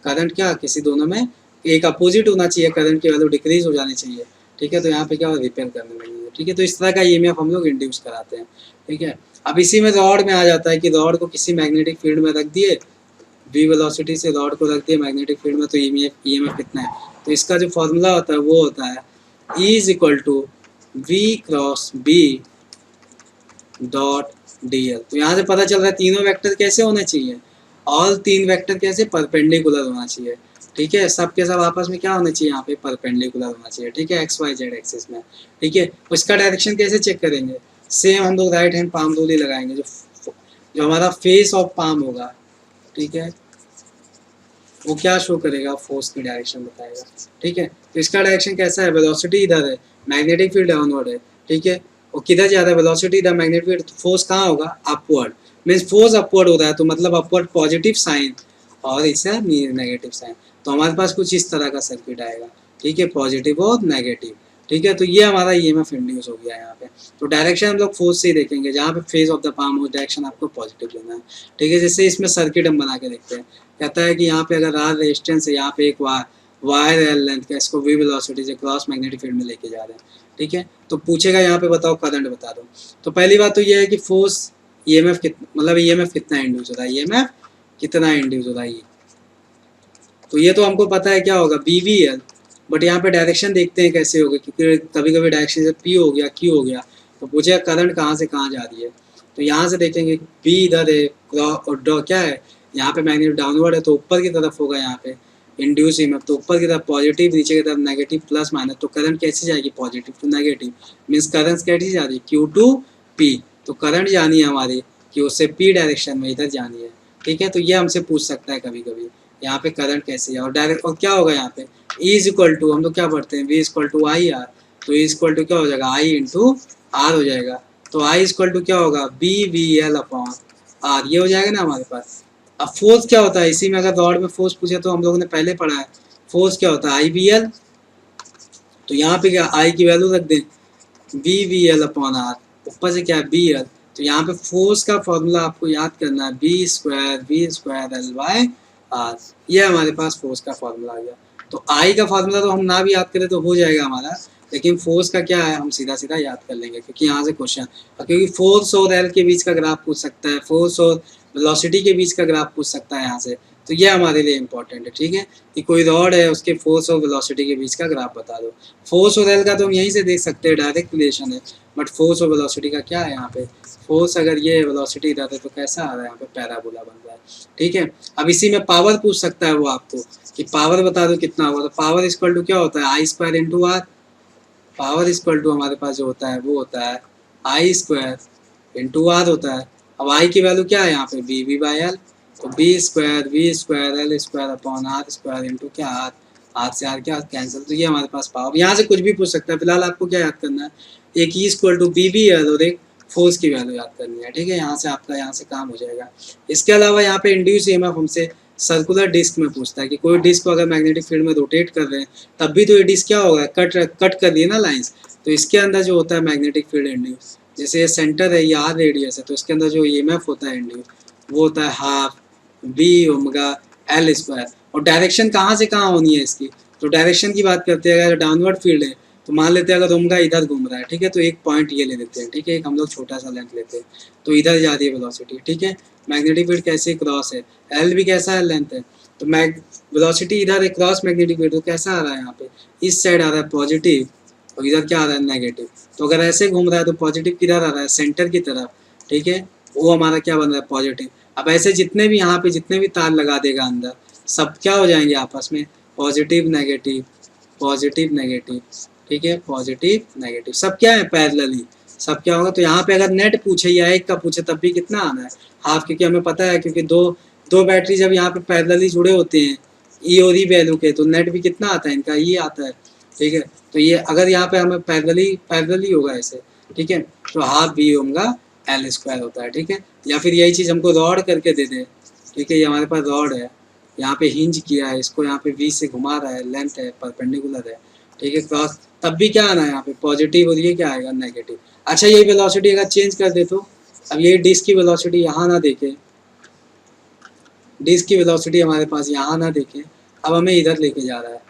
करंट क्या किसी दोनों में एक अपोजिट होना चाहिए, करंट की वैल्यू डिक्रीज हो जानी चाहिए। ठीक है, तो यहाँ पे क्या रिपेल करने लगेंगे। ठीक है, तो इस तरह का ईएमएफ हम लोग इंड्यूस कराते हैं। ठीक है, अब इसी में रॉड में आ जाता है कि रॉड को किसी मैग्नेटिक फील्ड में रख दिए, v वेलोसिटी से रॉड को रख दिए मैग्नेटिक फील्ड में, तो ईएमएफ कितना है, तो इसका जो फॉर्मूला होता है वो होता है E is equal to V cross B dot D L. तो यहाँ से पता चल रहा है तीनों वेक्टर कैसे होने चाहिए, ऑल तीन वेक्टर कैसे परपेंडिकुलर होना चाहिए। ठीक है, सब के सब आपस में क्या होना चाहिए, यहाँ पे परपेंडिकुलर होना चाहिए। ठीक है, एक्स वाई जेड एक्सिस में। ठीक है, उसका डायरेक्शन कैसे चेक करेंगे, सेम हम लोग राइट हैंड पाम रूल ही लगाएंगे, जो हमारा फेस ऑफ पाम होगा। ठीक है, वो क्या शो करेगा, फोर्स की डायरेक्शन बताएगा। ठीक है, तो इसका डायरेक्शन कैसा है, वेलोसिटी इधर है, मैग्नेटिक फील्ड डाउनवर्ड है। ठीक है, और किधर जा रहा है, वेलोसिटी इधर, मैग्नेटिक फील्ड, तो फोर्स कहाँ होगा, अपवर्ड। मीन्स फोर्स अपवर्ड हो रहा है, तो मतलब अपवर्ड पॉजिटिव साइन और इससे नेगेटिव साइन। तो हमारे पास कुछ इस तरह का सर्किट आएगा। ठीक है, पॉजिटिव और नेगेटिव। ठीक है, तो ये हमारा ईएमएफ इंड्यूस हो गया यहाँ पे। तो डायरेक्शन हम लोग फोर्स से ही देखेंगे, जहाँ पे फेस ऑफ द पाम हो डायरेक्शन आपको पॉजिटिव लेना है। ठीक है, जैसे इसमें सर्किट हम बना के देखते हैं। कहता है कि यहाँ पे अगर आर रेजिस्टेंस है, यहाँ पे एक वायर एल लेंथ का, इसको वी वेलोसिटी से क्रॉस मैग्नेटिक फील्ड में लेके जा रहे हैं। ठीक है, तो पूछेगा यहाँ पे बताओ करंट बता दो। तो पहली बात तो ये है कि फोर्स ईएमएफ कितना, मतलब ईएमएफ कितना इंड्यूस होता है, ईएमएफ कितना इंड्यूस होता है। तो ये तो हमको पता है क्या होगा, BVL। बट यहाँ पे डायरेक्शन देखते हैं कैसे होगा, क्योंकि कभी कभी डायरेक्शन से P हो गया, Q हो गया, तो पूछेगा करंट कहाँ से कहाँ जा रही है। तो यहाँ से देखेंगे B इधर है, और क्या है, यहाँ पे मैग्नेट डाउनवर्ड है, तो ऊपर की तरफ होगा यहाँ पे इंड्यूस ईएमएफ, तो ऊपर की तरफ पॉजिटिव, नीचे की तरफ नेगेटिव, प्लस माइनस। तो करंट कैसे जाएगी, positive to negative. Means current कैसी जा रही है, Q टू P। तो करंट जानी है हमारी Q से P डायरेक्शन में, इधर जानी है। ठीक है, तो ये हमसे पूछ सकता है कभी कभी, यहाँ पे करंट कैसे है, और डायरेक्ट, और क्या होगा यहाँ पे, E इज इक्वल टू, हम लोग क्या पढ़ते हैं, V is equal to I R. तो E इज इक्वल टू क्या हो जाएगा, I इंटू आर हो जाएगा। तो I इज इक्वल टू क्या होगा, BVL अपॉन आर, ये हो जाएगा ना हमारे पास। अब फोर्स क्या होता है, इसी में अगर रॉड में फोर्स पूछे तो हम लोगों ने पहले पढ़ा है, फोर्स क्या होता है, IBL। तो यहाँ पे क्या, I की वैल्यू रख दें, BVL अपॉन आर, ऊपर से क्या है BL। तो यहाँ पे फोर्स का फॉर्मूला आपको याद करना है, B square V square L by R. ये हमारे पास फोर्स का फॉर्मूला आ गया। तो आई का फॉर्मूला तो हम ना भी याद करें तो हो जाएगा हमारा, लेकिन फोर्स का क्या है हम सीधा सीधा याद कर लेंगे, क्योंकि यहाँ से क्वेश्चन, क्योंकि फोर्स और एल के बीच का ग्राफ पूछ सकता है, फोर्स और वेलोसिटी के बीच का ग्राफ पूछ सकता है यहाँ से। तो ये हमारे लिए इंपॉर्टेंट है। ठीक है, कि कोई रॉड है, उसके फोर्स और वेलोसिटी के बीच का ग्राफ बता दो। फोर्स और एल का तो हम यहीं से देख सकते हैं, डायरेक्ट रिलेशन है। बट फोर्स और वेलोसिटी का क्या है, यहाँ पे फोर्स अगर ये वेलोसिटी इधर है तो कैसा आ रहा है, यहाँ पे पैराबोला बन रहा है। ठीक है, अब इसी में पावर पूछ सकता है वो आपको, कि पावर बता दो कितना होगा। तो पावर इक्वल टू क्या होता है, I square into R. Power equal to हमारे पास जो होता है वो होता है आई स्क्वायर इंटू आर होता है। अब आई की वैल्यू क्या है यहाँ पे, बी वी बाई एल। तो B square V square L square upon R square into क्या आर से आर क्या कैंसिल। तो ये हमारे पास पावर, यहाँ से कुछ भी पूछ सकता है। फिलहाल आपको क्या याद करना है, एक E equal to B B L और एक फोर्स की वैल्यू याद करनी है। ठीक है, यहाँ से आपका यहाँ से काम हो जाएगा। इसके अलावा यहाँ पे इंड्यूस ईएमएफ हमसे सर्कुलर डिस्क में पूछता है, कि कोई डिस्क को अगर मैग्नेटिक फील्ड में रोटेट कर रहे हैं तब भी तो ये डिस्क क्या होगा, कट कर दिए ना लाइंस। तो इसके अंदर जो होता है मैग्नेटिक फील्ड इंड्यूस, जैसे ये सेंटर है, ये आर रेडियस है, तो इसके अंदर जो ईएमएफ होता है इंड्यूस वो होता है half B omega L square. और डायरेक्शन कहाँ से कहाँ होनी है इसकी, तो डायरेक्शन की बात करते हैं, अगर डाउनवर्ड फील्ड है तो मान लेते हैं अगर ओमेगा इधर घूम रहा है, ठीक है, तो एक पॉइंट ये ले लेते हैं। ठीक है, एक हम लोग छोटा सा लेंथ लेते हैं, तो इधर जा रही है वेलोसिटी। ठीक है, मैग्नेटिक फील्ड कैसे क्रॉस है, एल भी कैसा है, लेंथ है, तो वेलोसिटी इधर है क्रॉस मैग्नेटिक फील्ड, तो कैसा आ रहा है यहाँ पे, इस साइड आ रहा है पॉजिटिव, और इधर क्या आ रहा है नेगेटिव। तो अगर ऐसे घूम रहा है तो पॉजिटिव किधर आ रहा है, सेंटर की तरफ। ठीक है, वो हमारा क्या बन रहा है, पॉजिटिव। अब ऐसे जितने भी यहाँ पे जितने भी तार लगा देगा अंदर, सब क्या हो जाएंगे आपस में, पॉजिटिव नेगेटिव, पॉजिटिव नेगेटिव। ठीक है, पॉजिटिव नेगेटिव, सब क्या है पैरेलली, सब क्या होगा। तो यहाँ पे अगर नेट पूछे या एक का पूछे तब भी कितना आना है, हाफ, क्योंकि हमें पता है, क्योंकि दो दो बैटरी जब यहाँ पे पैरेलली जुड़े होते हैं ई और ई वैल्यू के, तो नेट भी कितना आता है इनका, ई आता है। ठीक है, तो ये अगर यहाँ पे हमें पैरेलली होगा ऐसे, ठीक है, तो हाफ बी होगा एल स्क्वायर होता है। ठीक है, या फिर यही चीज़ हमको रॉड करके दे दे। ठीक है, ये हमारे पास रॉड है, यहाँ पे हिंज किया है, इसको यहाँ पे वी से घुमा रहा है, लेंथ है, परपेंडिकुलर है। ठीक है, क्रॉस, तब भी क्या आना है यहाँ पे पॉजिटिव, और ये क्या आएगा नेगेटिव। अच्छा, ये वेलोसिटी अगर चेंज कर दे तो, अब ये डिस्क की वेलोसिटी यहाँ ना देखे, डिस्क की वेलोसिटी हमारे पास यहाँ ना देखे, अब हमें इधर लेके जा रहा है।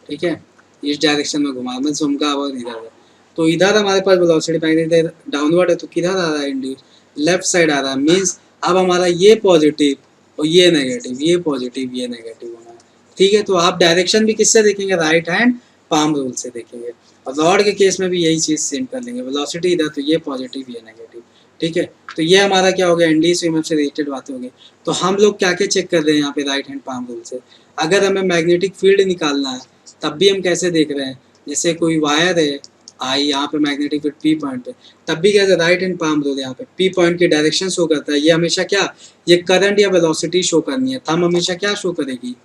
ठीक है, इस डायरेक्शन में घुमा, मैं उनका अब इधर है, तो इधर हमारे पास वेलोसिटी मैग्नेट डाउनवर्ड है, तो किधर आ रहा है इंड्यूस, लेफ्ट साइड आ रहा है। मीन्स अब हमारा ये पॉजिटिव और ये नेगेटिव, ये पॉजिटिव ये नेगेटिव होना है। ठीक है, तो आप डायरेक्शन भी किससे देखेंगे, राइट हैंड पाम रूल से देखेंगे। और रॉड के केस में भी यही चीज़ सेम कर लेंगे, वेलोसिटी इधर तो ये पॉजिटिव ये नेगेटिव, ठीक है। तो ये हमारा क्या हो गया, इंड्यूस्ड ईएमएफ से रिलेटेड बातें हो गई। तो हम लोग क्या क्या चेक कर रहे हैं यहाँ पे राइट हैंड पाम रूल से, अगर हमें मैग्नेटिक फील्ड निकालना है तब भी हम कैसे देख रहे हैं, जैसे कोई वायर है आई, यहाँ पे मैग्नेटिक फील्ड पी पॉइंट पे, तब भी क्या राइट हैंड पाम रूल यहाँ पे पी पॉइंट की डायरेक्शन शो करता है। ये हमेशा क्या, ये करंट या वेलोसिटी शो करनी है, थंब हमेशा क्या शो करेगी,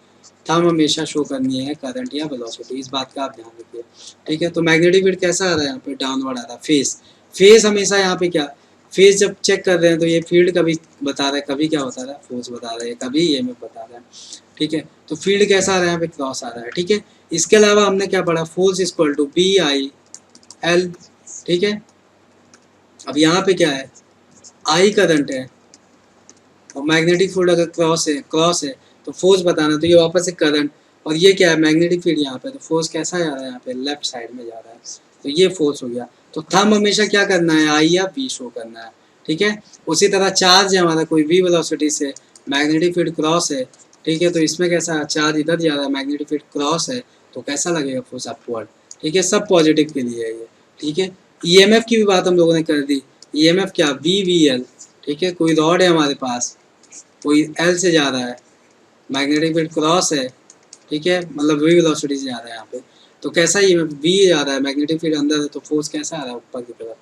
थंब हमेशा शो करनी है करंट या वेलोसिटी, इस बात का आप ध्यान रखिए, ठीक है। तो मैग्नेटिक फील्ड कैसा आ रहा है यहाँ पे, डाउनवर्ड आ रहा है, फेस, फेस हमेशा यहाँ पे क्या, फेस जब चेक कर रहे हैं तो ये फील्ड कभी बता रहा है, कभी क्या बता रहा है, फोर्स बता रहा है, कभी ईएमएफ बता रहा है, ठीक है। तो फील्ड कैसा आ रहा है यहाँ पे, क्रॉस आ रहा है, ठीक है। इसके अलावा हमने क्या पढ़ा, force equal to B I L, ठीक है। अब यहाँ पे क्या है, आई करंट है और मैग्नेटिक फील्ड अगर क्रॉस है तो फोर्स बताना, तो ये वापस से करंट, और ये क्या है मैग्नेटिक फील्ड यहाँ पे, तो फोर्स कैसा जा रहा है यहाँ पे, लेफ्ट साइड में जा रहा है, तो ये फोर्स हो गया। तो थंब हमेशा क्या करना है, आई या बी शो करना है, ठीक है। उसी तरह चार्ज है हमारा, कोई भी वेलोसिटी से मैग्नेटिक फील्ड क्रॉस है, ठीक है, तो इसमें कैसा चार्ज इधर जा रहा है, मैग्नेटिक फील्ड क्रॉस है, तो कैसा लगेगा, फोर्स अपवर्ड, ठीक है। सब पॉजिटिव के लिए है ये, ठीक है। ईएमएफ की भी बात हम लोगों ने कर दी, ईएमएफ क्या, वी वी एल, ठीक है। कोई रॉड है हमारे पास, कोई एल से जा रहा है, मैग्नेटिक फील्ड क्रॉस है, ठीक है, मतलब वी वेलोसिटी से जा रहा है यहाँ पे, तो कैसा ये वी जा रहा है, मैग्नेटिक फील्ड अंदर है, तो फोर्स कैसा आ रहा है, ऊपर की तरफ।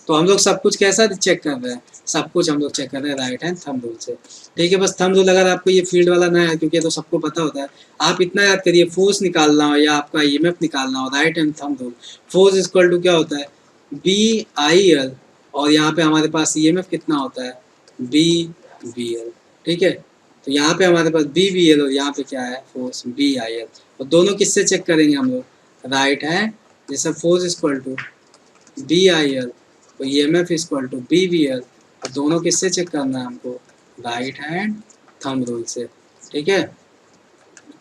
तो हम लोग सब कुछ कैसा चेक कर रहे हैं, सब कुछ हम लोग चेक कर रहे हैं राइट हैंड थंब रूल से, ठीक है। बस थंब रूल अगर आपको ये फील्ड वाला ना है, क्योंकि ये तो सबको पता होता है, आप इतना याद करिए, फोर्स निकालना हो या आपका ईएमएफ निकालना हो, right hand thumb rule, force equal to क्या होता है, बी आई एल, और यहाँ पे हमारे पास ईएमएफ कितना होता है, बी वी एल, ठीक है। तो यहाँ पे हमारे पास बी वी एल और यहाँ पे क्या है, फोर्स बी आई एल, और दोनों किससे चेक करेंगे हम लोग, राइट हैंड, जैसे force equal to B I L, तो E M F equal to B V L, और दोनों किससे चेक करना है हमको, राइट हैंड थंब रूल से, ठीक है।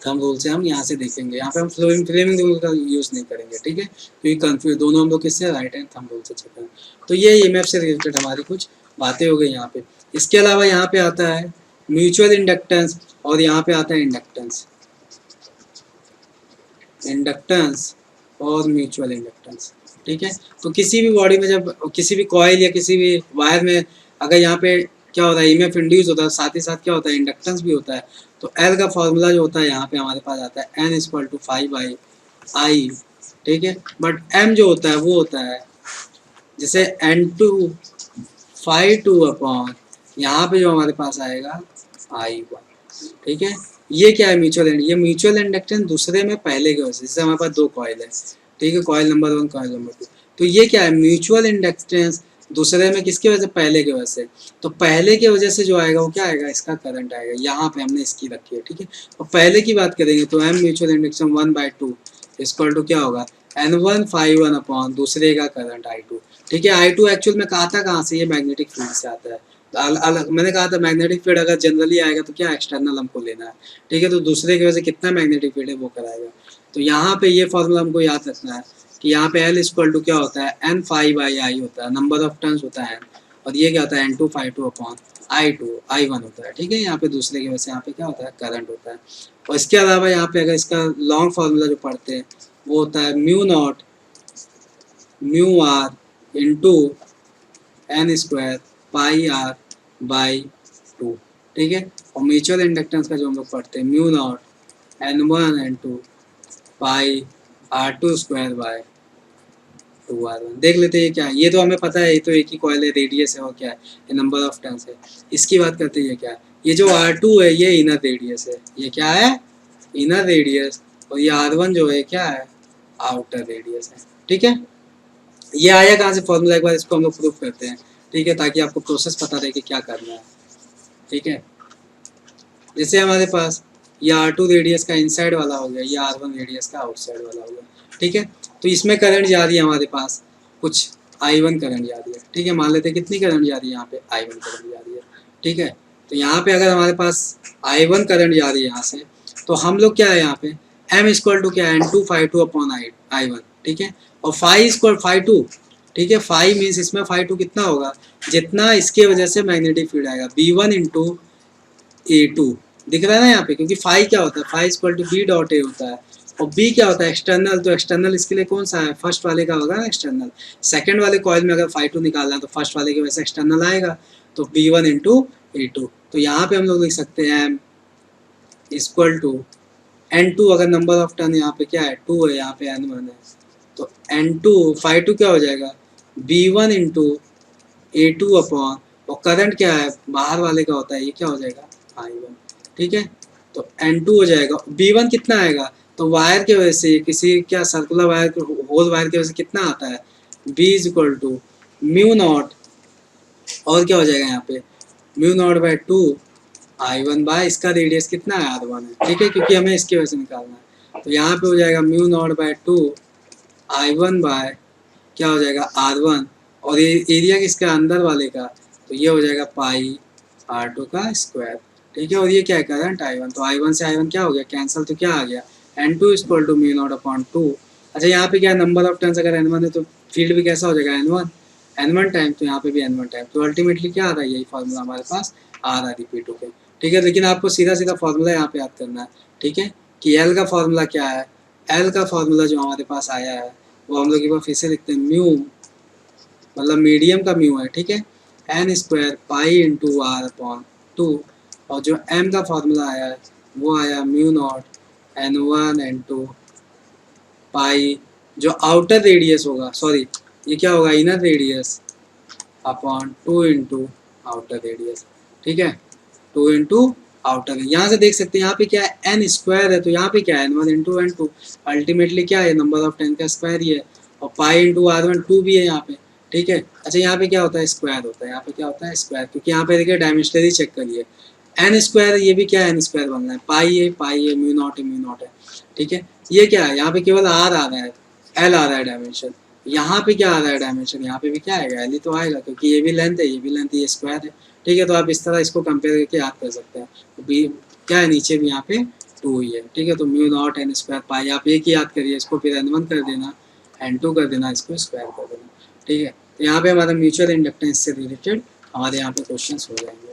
थंब रूल से हम यहाँ से देखेंगे, यहाँ पे हम फ्लेमिंग रूल का यूज़ नहीं करेंगे, ठीक है, क्योंकि कंफ्यूज दोनों हम लोग किससे, राइट हैंड थंब रूल से चेक करेंगे। तो ये ईएमएफ से रिलेटेड हमारी कुछ बातें हो गई यहाँ पे। इसके अलावा यहाँ पे आता है म्यूचुअल इंडक्टेंस, और यहाँ पे आता है इंडक्टेंस, इंडक्टेंस और म्यूचुअल इंडक्टेंस, ठीक है। तो किसी भी बॉडी में जब किसी भी कॉइल या किसी भी वायर में अगर यहाँ पे क्या होता है, ईएमएफ इंड्यूस होता है, साथ ही साथ क्या होता है, इंडक्टेंस भी होता है। तो एल का फॉर्मूला जो होता है यहाँ पे हमारे पास आता है एन इक्वल टू 5/I, ठीक है। बट एम जो होता है वो होता है जैसे N2 अपॉन यहाँ पे जो हमारे पास आएगा I1, ठीक है। ये क्या है, म्यूचुअल ये म्यूचुअल इंडक्टेंस दूसरे में पहले के वजह से, जैसे हमारे पास दो कॉइल है, ठीक है, कॉइल नंबर 1 कॉइल नंबर 2, तो ये क्या है, म्यूचुअल इंडक्टेंस दूसरे में किसकी वजह से, पहले की वजह से। तो पहले की वजह से जो आएगा वो क्या आएगा, इसका करंट आएगा, यहाँ पे हमने इसकी रखी है, ठीक है। और पहले की बात करेंगे तो M mutual induction 1/2 equal to क्या होगा, N1 अपॉन दूसरे का करंट I2, ठीक है। I2 एक्चुअल में आता कहाँ से, ये मैग्नेटिक फील्ड से आता है। अलग मैंने कहा था मैग्नेटिक फील्ड अगर जनरली आएगा तो क्या एक्सटर्नल हमको लेना है, ठीक है। तो दूसरे की वजह से कितना मैग्नेटिक फील्ड है वो कराएगा। तो यहाँ पे ये फॉर्मूला हमको याद रखना है कि यहाँ पे L इक्वल टू क्या होता है, N5/I होता है, नंबर ऑफ टर्न्स होता है, और ये क्या होता है, N2 अपॉन I1 होता है, ठीक है। यहाँ पे दूसरे की वजह से यहाँ पे क्या होता है, करंट होता है। और इसके अलावा यहाँ पे अगर इसका लॉन्ग फार्मूला जो पढ़ते हैं वो होता है μ0 μr इंटू N² πr/2, ठीक है। और म्यूचुअल इंडक्टेंस का जो हम लोग पढ़ते हैं μ0 N1 N2 πr2² देख लेते हैं ये क्या है, ये तो हमें पता है, ये तो एक ही कॉइल है, रेडियस है, और क्या है, ये नंबर ऑफ टर्न्स है। इसकी बात करते हैं, ये क्या है, ये जो R2 है ये इनर रेडियस है, ये क्या है, इनर रेडियस, और ये R1 जो है क्या है, आउटर रेडियस है, ठीक है। ये आया कहाँ से फॉर्मूला, एक बार इसको हम लोग प्रूफ करते हैं, ठीक है, ताकि आपको प्रोसेस पता रहे कि क्या करना है, ठीक है। जैसे हमारे पास ये R2 रेडियस का इनसाइड वाला हो गया, ये R1 रेडियस का आउटसाइड वाला हो गया, ठीक है। तो इसमें करंट जा रही है हमारे पास कुछ I1 करंट जा रही है, ठीक है। मान लेते हैं कितनी करंट जा रही है यहाँ पे, I1 करंट जा रही है, ठीक है। तो यहाँ पे अगर हमारे पास I1 करंट जा रही है यहाँ से, तो हम लोग क्या है यहाँ पे M इक्वल टू क्या है, N2 अपॉन I1, ठीक है। और फाई इक्वल 2, ठीक है। फाई मीन्स इसमें 2 कितना होगा, जितना इसके वजह से मैग्नेटिक फील्ड आएगा, B1 इंटू A2 दिख रहा है ना यहाँ पे, क्योंकि फाई क्या होता है, phi equal to B dot A होता है, और बी क्या होता है एक्सटर्नल, तो एक्सटर्नल इसके लिए कौन सा है, फर्स्ट वाले का होगा ना एक्सटर्नल। सेकंड वाले कॉइल में अगर phi2 निकालना है तो फर्स्ट वाले की वजह से एक्सटर्नल आएगा, तो B1 इंटू E2। तो यहाँ पे हम लोग लिख सकते हैं इक्वल टू N2, अगर नंबर ऑफ टर्न यहाँ पे क्या है 2 है, यहाँ पे N1 है, तो N2 phi2 क्या हो जाएगा B1 इंटू A2 अपॉन, और करंट क्या है बाहर वाले का होता है, ये क्या हो जाएगा I1, ठीक है। तो N2 हो जाएगा, B1 कितना आएगा, तो वायर की वजह से किसी क्या सर्कुलर वायर होल वायर की वजह से कितना आता है B is equal to mu not, और क्या हो जाएगा यहाँ पे mu not by 2 I1 by इसका रेडियस कितना है R1 है, ठीक है, क्योंकि हमें इसकी वजह से निकालना है। तो यहाँ पे हो जाएगा mu naught by 2 I1 bye क्या हो जाएगा R1, और ये एरिया किसका अंदर वाले का, तो ये हो जाएगा पाई R2 का स्क्वायर, ठीक है। और ये क्या है करंट I1, तो I1 से I1 क्या हो गया कैंसिल, तो क्या आ गया N2 is equal to mu not upon 2। अच्छा यहाँ पे क्या नंबर ऑफ टर्न्स अगर N1 है तो फील्ड भी कैसा हो जाएगा N1 टाइम, तो यहाँ पे भी N1 टाइम, तो अल्टीमेटली क्या आ रहा है यही फार्मूला हमारे पास आ रहा है रिपीट होकर, ठीक है। लेकिन आपको सीधा सीधा फार्मूला यहाँ पे याद करना है, ठीक है, कि L का फार्मूला क्या है, L का फार्मूला जो हमारे पास आया है वो हम लोग एक बार फिर से लिखते हैं, म्यू मतलब मीडियम का म्यू है, ठीक है, N square pi into R upon 2, और जो m का फार्मूला आया है वो आया म्यू नॉट n1 n2 पाई, जो आउटर रेडियस होगा, सॉरी ये क्या होगा inner radius upon 2 into outer radius, ठीक है, 2 इंटू आउटर। यहाँ से देख सकते हैं यहाँ पे क्या है एन स्क्वायर है, तो यहाँ पे क्या है n1 इंटू n2, अल्टीमेटली क्या है नंबर ऑफ 10 का स्क्वायर ही है, और पाई इंटू R1 2 भी है यहाँ पे, ठीक है। अच्छा यहाँ पे क्या होता है स्क्वायर होता है, यहाँ पे क्या होता है स्क्वायर, क्योंकि यहाँ पे देखिए डायमेंशनली चेक करिए एन स्क्वायर, ये भी क्या है एन स्क्वायर बनना है, पाई है म्यू नॉट है, ठीक है। ये क्या है यहाँ पे केवल आर आ रहा है, एल आ रहा है डायमेंशन, यहाँ पे क्या आ रहा है डायमेंशन, यहाँ पे भी क्या आएगा एल ही तो आएगा, क्योंकि ये भी लेंथ है ये भी लेंथ है, ये स्क्वायर है, ठीक है। तो आप इस तरह इसको कंपेयर करके याद कर सकते हैं, तो बी क्या है नीचे भी यहाँ पे 2 ही है, ठीक है। तो म्यू नॉट एन स्क्वायर पाई, आप एक ही याद करिए, इसको फिर n1 कर देना n2 कर देना, इसको स्क्वायर कर देना, ठीक है। तो यहाँ पे हमारा म्यूचुअल इंडक्टेंस से रिलेटेड हमारे यहाँ पे क्वेश्चन हो जाएंगे।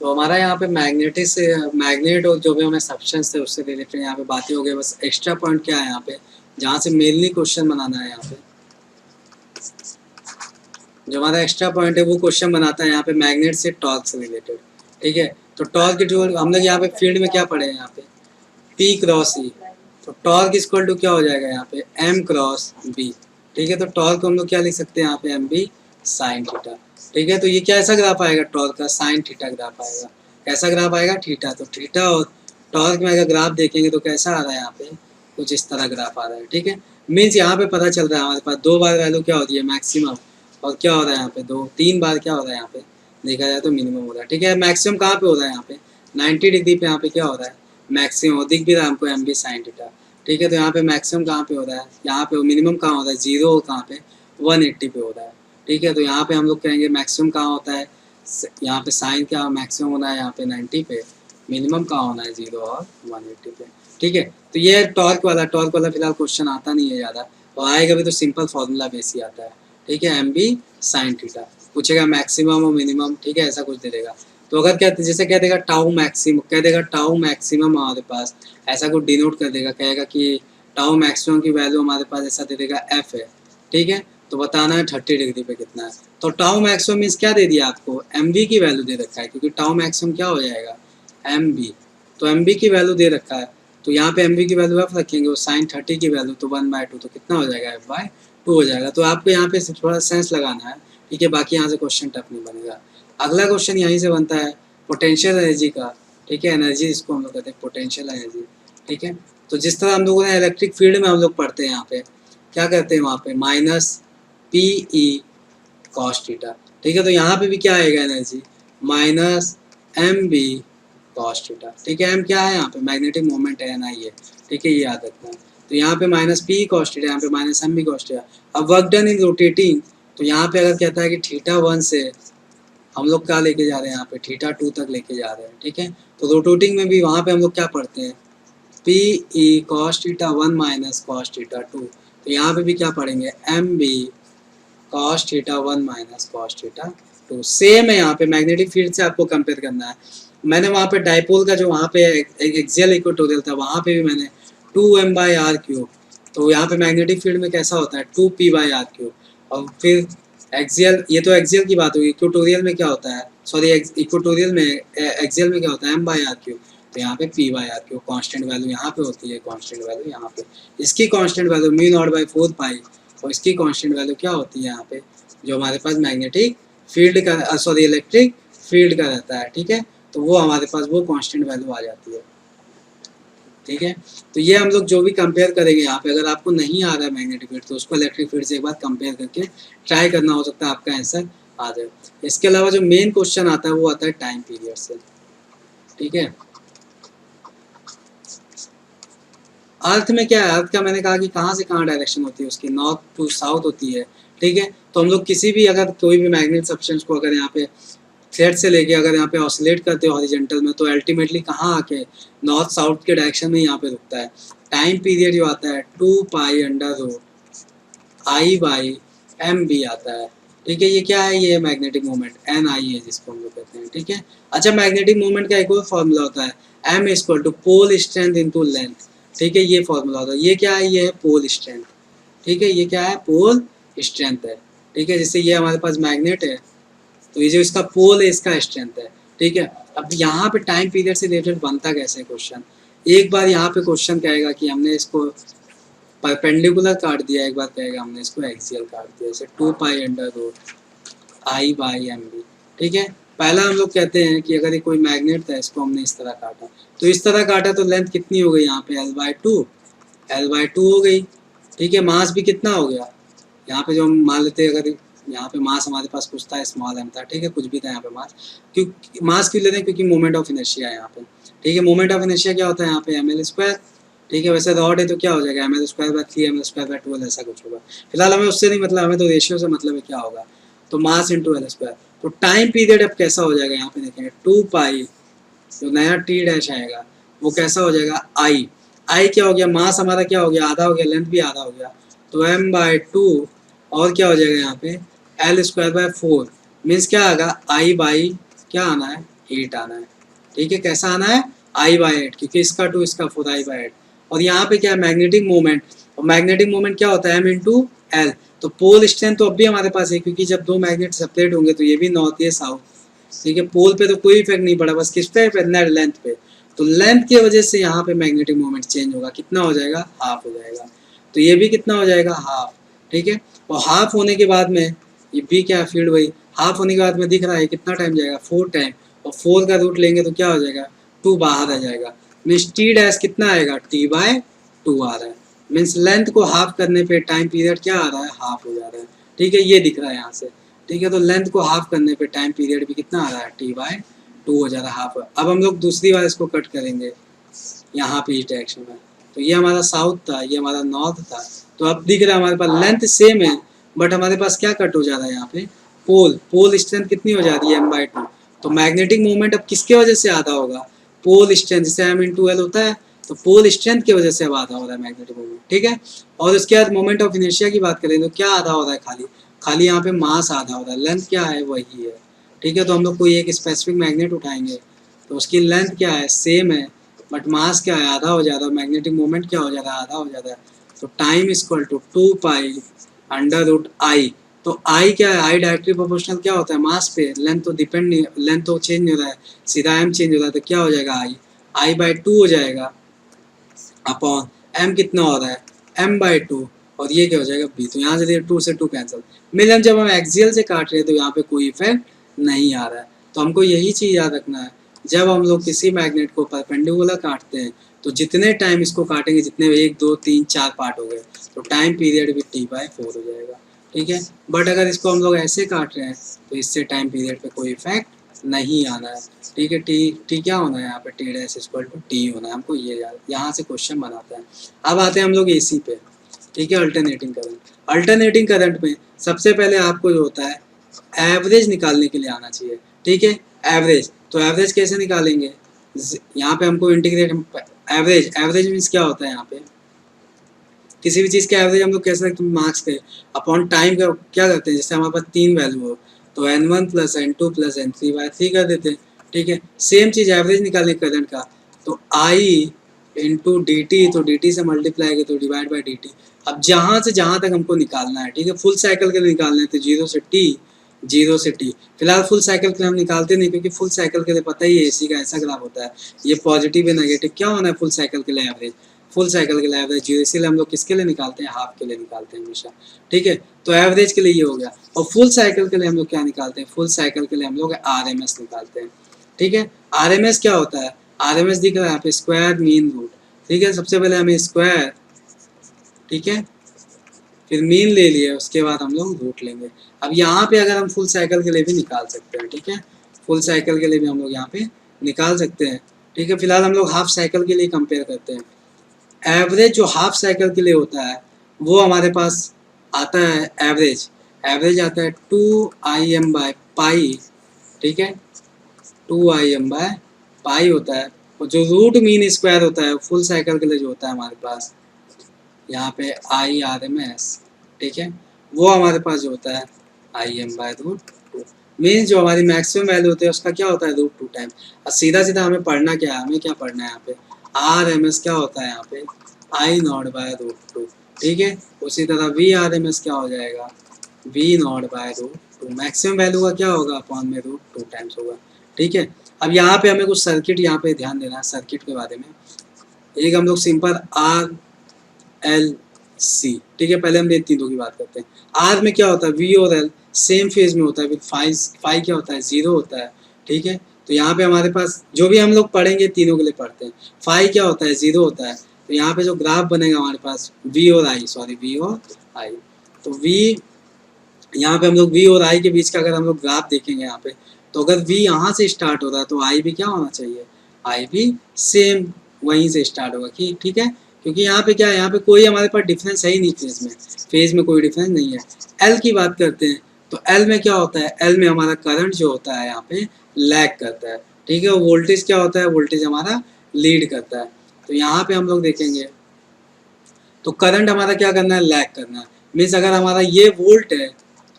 तो हमारा यहाँ पे मैग्नेट और जो भी हमें सब्सटेंस थे उससे रिलेटेड यहाँ पे बातें हो गई। बस एक्स्ट्रा पॉइंट क्या है यहाँ पे जहाँ से मेनली क्वेश्चन बनाना है, यहाँ पे जो हमारा एक्स्ट्रा पॉइंट है वो क्वेश्चन बनाता है यहाँ पे मैग्नेट से टॉर्क से रिलेटेड, ठीक है। तो टॉर्क जो हम लोग यहाँ पे फील्ड में क्या पढ़े हैं यहाँ पे P क्रॉस E, तो टॉर्क इक्वल टू क्या हो जाएगा यहाँ पे M क्रॉस B, ठीक है। तो टॉर्क को हम लोग क्या लिख सकते हैं यहाँ पे MB साइन थीटा, ठीक है। तो ये कैसा ग्राफ आएगा टॉर्क का साइन थीटा ग्राफ आएगा, कैसा ग्राफ आएगा थीटा, तो थीटा और टॉर्क में अगर ग्राफ देखेंगे तो कैसा आ रहा है यहाँ पे कुछ इस तरह ग्राफ आ रहा है, ठीक है। मीन्स यहाँ पे पता चल रहा है हमारे पास 2 बार वैल्यू क्या होती है मैक्सिमम, और क्या हो रहा है यहाँ पे 3 बार क्या हो रहा है यहाँ पे देखा जाए तो मिनिमम हो रहा है, ठीक है। मैक्सिमम कहाँ पे हो रहा है यहाँ पे 90 डिग्री पे यहाँ पे क्या हो रहा है मैक्सिमम, दिख भी रहा है हमको MB साइन थीटा, ठीक है। तो यहाँ पे मैक्सिमम कहाँ पे हो रहा है, यहाँ पे मिनिमम कहाँ होता है 0 और कहाँ पे 180 पे हो रहा है, ठीक है। तो यहाँ पे हम लोग कहेंगे मैक्सिमम कहाँ होता है, यहाँ पे साइन क्या मैक्सिमम होना है यहाँ पे 90 पे, मिनिमम कहाँ होना है 0 और 180 पे, ठीक है। तो ये टॉर्क वाला फिलहाल क्वेश्चन आता नहीं है ज़्यादा, और आएगा भी तो सिंपल फार्मूला बेस ही आता है, ठीक है। MB साइन थीटा पूछेगा मैक्सिमम और मिनिमम, ठीक है, ऐसा कुछ दे देगा। तो अगर क्या जैसे कह देगा टाउ मैक्सिमम, कह देगा टाउ मैक्सिमम हमारे पास ऐसा कुछ डिनोट कर देगा, कहेगा कि टाउ मैक्सिमम की वैल्यू हमारे पास ऐसा दे देगा F है, ठीक है। तो बताना है 30 डिग्री पे कितना है, तो टाउ मैक्सिमम मीन्स क्या दे दिया आपको MB की वैल्यू दे रखा है, क्योंकि टाउ मैक्सिमम क्या हो जाएगा MB, तो MB की वैल्यू दे रखा है, तो यहाँ पे MB की वैल्यू F रखेंगे और साइन 30 की वैल्यू तो 1/2, तो कितना हो जाएगा F/2 हो जाएगा। तो आपको यहाँ पे थोड़ा सेंस लगाना है, ठीक है, बाकी यहाँ से क्वेश्चन टफ नहीं बनेगा। अगला क्वेश्चन यहीं से बनता है पोटेंशियल एनर्जी का, ठीक है, एनर्जी इसको हम लोग कहते हैं पोटेंशियल एनर्जी, ठीक है। तो जिस तरह हम लोगों ने इलेक्ट्रिक फील्ड में हम लोग पढ़ते हैं यहाँ पे क्या करते हैं वहाँ पे माइनस PE कॉस थीटा, ठीक है। तो यहाँ पे भी क्या आएगा energy minus MB cos theta, ठीक है। M क्या है यहाँ पे मैग्नेटिक मोमेंट है NI है, ठीक है, ये याद रखना है। तो यहाँ पे माइनस PE कॉस थीटा, यहाँ पे माइनस MB कॉस थीटा। अब वर्क डन इन रोटेटिंग, तो यहाँ पे अगर कहता है कि θ1 से हम लोग क्या लेके जा रहे हैं यहाँ पे θ2 तक लेके जा रहे हैं, ठीक है। तो रोटेटिंग में भी वहाँ पे हम लोग क्या पढ़ते हैं PE cos θ1 माइनस cos θ2, तो यहाँ पे भी क्या पढ़ेंगे MB cos θ1 minus cos θ2, same है यहाँ पे मैग्नेटिक फील्ड से आपको कंपेयर करना है। मैंने वहाँ पे डाइपोल का जो वहाँ पे एक एक्सियल इक्वेटोरियल था वहाँ पे भी मैंने 2m/r³, तो यहाँ पे मैग्नेटिक फील्ड में कैसा होता है 2p/r³। और फिर एक्सियल, ये तो एक्सियल की बात हुई, इक्वेटोरियल में क्या होता है, सॉरी इक्वेटोरियल में एक्सियल में क्या होता है m/r³। तो यहाँ पे p/r³ कांस्टेंट वैल्यू यहाँ पे होती है, कांस्टेंट वैल्यू यहाँ पे, इसकी कांस्टेंट वैल्यू μ0/4π, और इसकी कांस्टेंट वैल्यू क्या होती है यहाँ पे, जो हमारे पास मैग्नेटिक फील्ड का सॉरी इलेक्ट्रिक फील्ड का रहता है, ठीक है। तो वो हमारे पास वो कांस्टेंट वैल्यू आ जाती है, ठीक है। तो ये हम लोग जो भी कंपेयर करेंगे यहाँ पे, अगर आपको नहीं आ रहा है मैग्नेटिक फील्ड तो उसको इलेक्ट्रिक फील्ड से एक बार कंपेयर करके ट्राई करना, हो सकता है आपका आंसर आ जाए। इसके अलावा जो मेन क्वेश्चन आता है वो आता है टाइम पीरियड से, ठीक है। अर्थ में क्या है, अर्थ का मैंने कहा कि कहाँ से कहाँ डायरेक्शन होती है उसकी, नॉर्थ टू साउथ होती है, ठीक है। तो हम लोग किसी भी अगर कोई भी मैग्नेट सब्सटेंस को अगर यहाँ पे थ्रेड से लेके अगर यहाँ पे ऑसिलेट करते हो हॉरिजॉन्टल में, तो अल्टीमेटली कहाँ आके नॉर्थ साउथ के डायरेक्शन में यहाँ पे रुकता है। टाइम पीरियड जो आता है 2π/I/m आता है, ठीक है। ये क्या है, ये मैग्नेटिक मोमेंट NI है जिसको हम लोग कहते हैं, ठीक है। अच्छा, मैग्नेटिक मोमेंट का एक और फॉर्मूला होता है M= pole strength into length, ठीक है। ये फॉर्मूला होता है, ये क्या है, ये है पोल स्ट्रेंथ, ठीक है। ये क्या है, पोल स्ट्रेंथ है, ठीक है। जैसे ये हमारे पास मैग्नेट है, तो ये जो इसका पोल है इसका स्ट्रेंथ है, ठीक है। अब यहाँ पे टाइम पीरियड से रिलेटेड बनता कैसे क्वेश्चन, एक बार यहाँ पे क्वेश्चन कहेगा कि हमने इसको परपेंडिकुलर काट दिया, एक बार कहेगा हमने इसको एक्सियल काट दिया, जैसे 2π/I/mb, ठीक है। पहला हम लोग कहते हैं कि अगर ये कोई मैग्नेट था, इसको हमने इस तरह काटा, तो इस तरह काटा तो लेंथ कितनी हो गई यहाँ पे L/2 हो गई, ठीक है। मास भी कितना हो गया, यहाँ पे जो हम मान लेते हैं, अगर यहाँ पे मास हमारे पास कुछ था स्मॉल m था, ठीक है, कुछ भी था यहाँ पे मास, क्यों मास क्यों लेते हैं, क्योंकि मोमेंट ऑफ इनर्शिया है यहाँ पे, ठीक है। मोमेंट ऑफ इनर्शिया क्या होता है यहाँ पे ml², ठीक है। वैसे रॉड है तो क्या हो जाएगा ml²/3 ml²/12 ऐसा कुछ होगा। फिलहाल हमें उससे नहीं मतलब, हमें तो रेशियो से मतलब है, क्या होगा, तो मास इंटू L²। तो टाइम पीरियड अब कैसा हो जाएगा, यहाँ पे देखेंगे 2π, जो नया T' आएगा वो कैसा हो जाएगा I क्या हो गया, मास हमारा क्या हो गया, आधा हो गया, लेंथ भी आधा हो गया, तो m/2, और क्या हो जाएगा यहाँ पे L²/4, मीन्स क्या आएगा I/ क्या आना है, 8 आना है, ठीक है। कैसा आना है, I/8, क्योंकि इसका 2 इसका 4, I/8। और यहाँ पे क्या है, मैग्नेटिक मोमेंट, और मैग्नेटिक मोमेंट क्या होता है M×L। तो पोल स्ट्रेंथ तो अब भी हमारे पास है, क्योंकि जब दो मैग्नेट सेपरेट होंगे तो ये भी नॉर्थ ये साउथ, ठीक है। पोल पे तो कोई इफेक्ट नहीं पड़ा, बस किस पे, नेट लेंथ पे। तो लेंथ की वजह से यहाँ पे मैग्नेटिक मोमेंट चेंज होगा, कितना हो जाएगा, हाफ हो जाएगा। तो ये भी कितना हो जाएगा, हाफ, ठीक है। और हाफ होने के बाद में ये भी क्या फील्ड, वही हाफ होने के बाद में दिख रहा है कितना टाइम जाएगा, 4 टाइम, और 4 का रूट लेंगे तो क्या हो जाएगा, 2 बाहर आ जाएगा, मीन्स T' कितना आएगा, T/2 आ रहा है। मीन्स लेंथ को हाफ करने पे टाइम पीरियड क्या आ रहा है, हाफ हो जा रहा है, ठीक है। ये दिख रहा है यहाँ से, ठीक है। तो लेंथ को हाफ करने पे टाइम पीरियड भी कितना आ रहा है, T/2 हो जा रहा है, हाफ। अब हम लोग दूसरी बार इसको कट करेंगे यहाँ पे इस डायरेक्शन में, तो ये हमारा साउथ था, ये हमारा नॉर्थ था। तो अब दिख रहा है हमारे पास लेंथ सेम है, बट हमारे पास क्या कट हो जा रहा है यहाँ पे, पोल स्ट्रेंथ कितनी हो जा रही है, m/2। तो मैग्नेटिक मूवमेंट अब किसके वजह से आधा होगा, पोल स्ट्रेंथ, जैसे M×L होता है, तो पोल स्ट्रेंथ की वजह से अब आधा हो रहा है मैग्नेटिक मूवमेंट, ठीक है। और उसके बाद मोमेंट ऑफ इनर्शिया की बात करें तो क्या आधा हो रहा है, खाली यहाँ पे मास आधा हो रहा है, लेंथ क्या है, वही है, ठीक है। तो हम लोग कोई एक स्पेसिफिक मैग्नेट उठाएंगे तो उसकी लेंथ क्या है, सेम है, बट मास क्या है, आधा हो जाता है, मैग्नेटिक मोमेंट क्या हो जाता है, आधा हो जाता है। तो टाइम इक्वल टू 2π/I। तो I क्या है, I डायरेक्टली प्रोपोर्शनल क्या होता है, मास पे, लेंथ तो डिपेंड नहीं, लेंथ तो चेंज नहीं हो रहा है, सीधा m चेंज हो रहा है, तो क्या हो जाएगा, I/2 हो जाएगा, अपॉन m कितना हो रहा है, m/2, और ये क्या हो जाएगा b। तो यहाँ से 2 से 2 कैंसिल, मिलन जब हम एक्सियल से काट रहे हैं तो यहाँ पे कोई इफेक्ट नहीं आ रहा है। तो हमको यही चीज़ याद रखना है, जब हम लोग किसी मैग्नेट को परपेंडिकुलर काटते हैं तो जितने टाइम इसको काटेंगे, जितने 1 2 3 4 पार्ट हो गए, तो टाइम पीरियड भी T/4 हो जाएगा, ठीक है। बट अगर इसको हम लोग ऐसे काट रहे हैं तो इससे टाइम पीरियड पे कोई इफेक्ट नहीं आना है, ठीक है। टी क्या होना है यहाँ पे, T' होना है, हमको ये याद, यहाँ से क्वेश्चन बनाते हैं। अब आते हैं हम लोग AC पे, ठीक है, अल्टरनेटिंग करंट। अल्टरनेटिंग करंट में सबसे पहले आपको जो होता है एवरेज निकालने के लिए आना चाहिए, ठीक है। एवरेज, तो एवरेज कैसे निकालेंगे, यहाँ पे हमको इंटीग्रेट, एवरेज मीन्स क्या होता है, यहाँ पे किसी भी चीज़ का एवरेज हम लोग कैसे रखते हैं, मार्क्स के अपॉन टाइम का क्या करते हैं, जैसे हमारे पास 3 वैल्यू हो तो n1 + n2 + n3/3 कर देते हैं, ठीक है। सेम चीज़ एवरेज निकालने करंट का, तो आई इंटू डी टी, तो डी टी से मल्टीप्लाई करें तो डिवाइड बाई डी टी। अब जहाँ से जहाँ तक हमको निकालना है, ठीक है, फुल साइकिल के लिए निकालना है तो जीरो से टी, जीरो से टी। फिलहाल फुल साइकिल के लिए हम निकालते नहीं, क्योंकि फुल साइकिल के लिए पता ही है एसी का ऐसा ग्राफ होता है, ये पॉजिटिव है नेगेटिव, क्या होना है फुल साइकिल के लिए एवरेज, फुल साइकिल के लिए एवरेज जीरो, इसीलिए हम लोग किसके लिए निकालते हैं, हाफ के लिए निकालते हैं हमेशा, ठीक है। तो एवरेज के लिए ये हो गया। और फुल साइकिल के लिए हम लोग क्या निकालते हैं, फुल साइकिल के लिए हम लोग आर एम एस निकालते हैं, ठीक है। आर एम एस क्या होता है, आर एम एस दिख रहा है यहाँ पे, स्क्वायर मीन रूट, ठीक है। सबसे पहले हमें स्क्वायर, ठीक है, फिर मीन ले लिया, उसके बाद हम लोग रूट लेंगे। अब यहाँ पे अगर हम फुल साइकिल के लिए भी निकाल सकते हैं, ठीक है, फुल साइकिल के लिए भी हम लोग यहाँ पे निकाल सकते हैं, ठीक है। फिलहाल हम लोग हाफ साइकिल के लिए कंपेयर करते हैं। एवरेज जो हाफ साइकिल के लिए होता है वो हमारे पास आता है, एवरेज एवरेज आता है 2im बाय पाई, ठीक है, 2im बाय पाई होता है। और जो रूट मीन स्क्वायर होता है फुल साइकिल के लिए जो होता है हमारे पास यहाँ पे आई आर एम एस, ठीक है, वो हमारे पास जो होता है I M by root two. Means जो हमारी मैक्सिमम वैल्यू होती है उसका क्या होता है, रूट टू टाइम। और सीधा सीधा हमें पढ़ना क्या है, हमें क्या पढ़ना है यहाँ पे, आर एम एस क्या होता है यहाँ पे, आई नॉट बाय रूट टू, ठीक है। उसी तरह वी आर एम एस क्या हो जाएगा, V naught by root two. Maximum value का क्या होगा, अपॉन में रूट टू टाइम्स होगा, ठीक है। अब यहाँ पे हमें कुछ सर्किट यहाँ पे ध्यान देना है, सर्किट के बारे में। एक हम लोग सिंपल आर एल सी, ठीक है, पहले हम ये तीनों की बात करते हैं। आर में क्या होता है, वी और एल सेम फेज में होता है, विद फाई क्या होता है, जीरो होता है, ठीक है। तो यहाँ पे हमारे पास जो भी हम लोग पढ़ेंगे तीनों के लिए पढ़ते हैं, फाई क्या होता है, जीरो होता है। तो यहाँ पे जो ग्राफ बनेगा हमारे पास वी और आई, सॉरी वी और आई, तो वी यहाँ पे हम लोग वी और आई के बीच का अगर हम लोग ग्राफ देखेंगे यहाँ पे, तो अगर वी यहाँ से स्टार्ट हो रहा है तो आई भी क्या होना चाहिए, आई भी सेम वहीं से स्टार्ट होगा, कि ठीक है, क्योंकि यहाँ पे क्या है, यहाँ पे कोई हमारे पास डिफरेंस है ही नहीं, फेज में कोई डिफरेंस नहीं है। एल की बात करते हैं, तो एल में क्या होता है, एल में हमारा करंट जो होता है यहाँ पे लैग करता है, ठीक है। वोल्टेज क्या होता है, वोल्टेज हमारा लीड करता है। तो यहाँ पे हम लोग देखेंगे तो करंट हमारा क्या करना है, लैग करना है। मीन्स अगर हमारा ये वोल्ट है,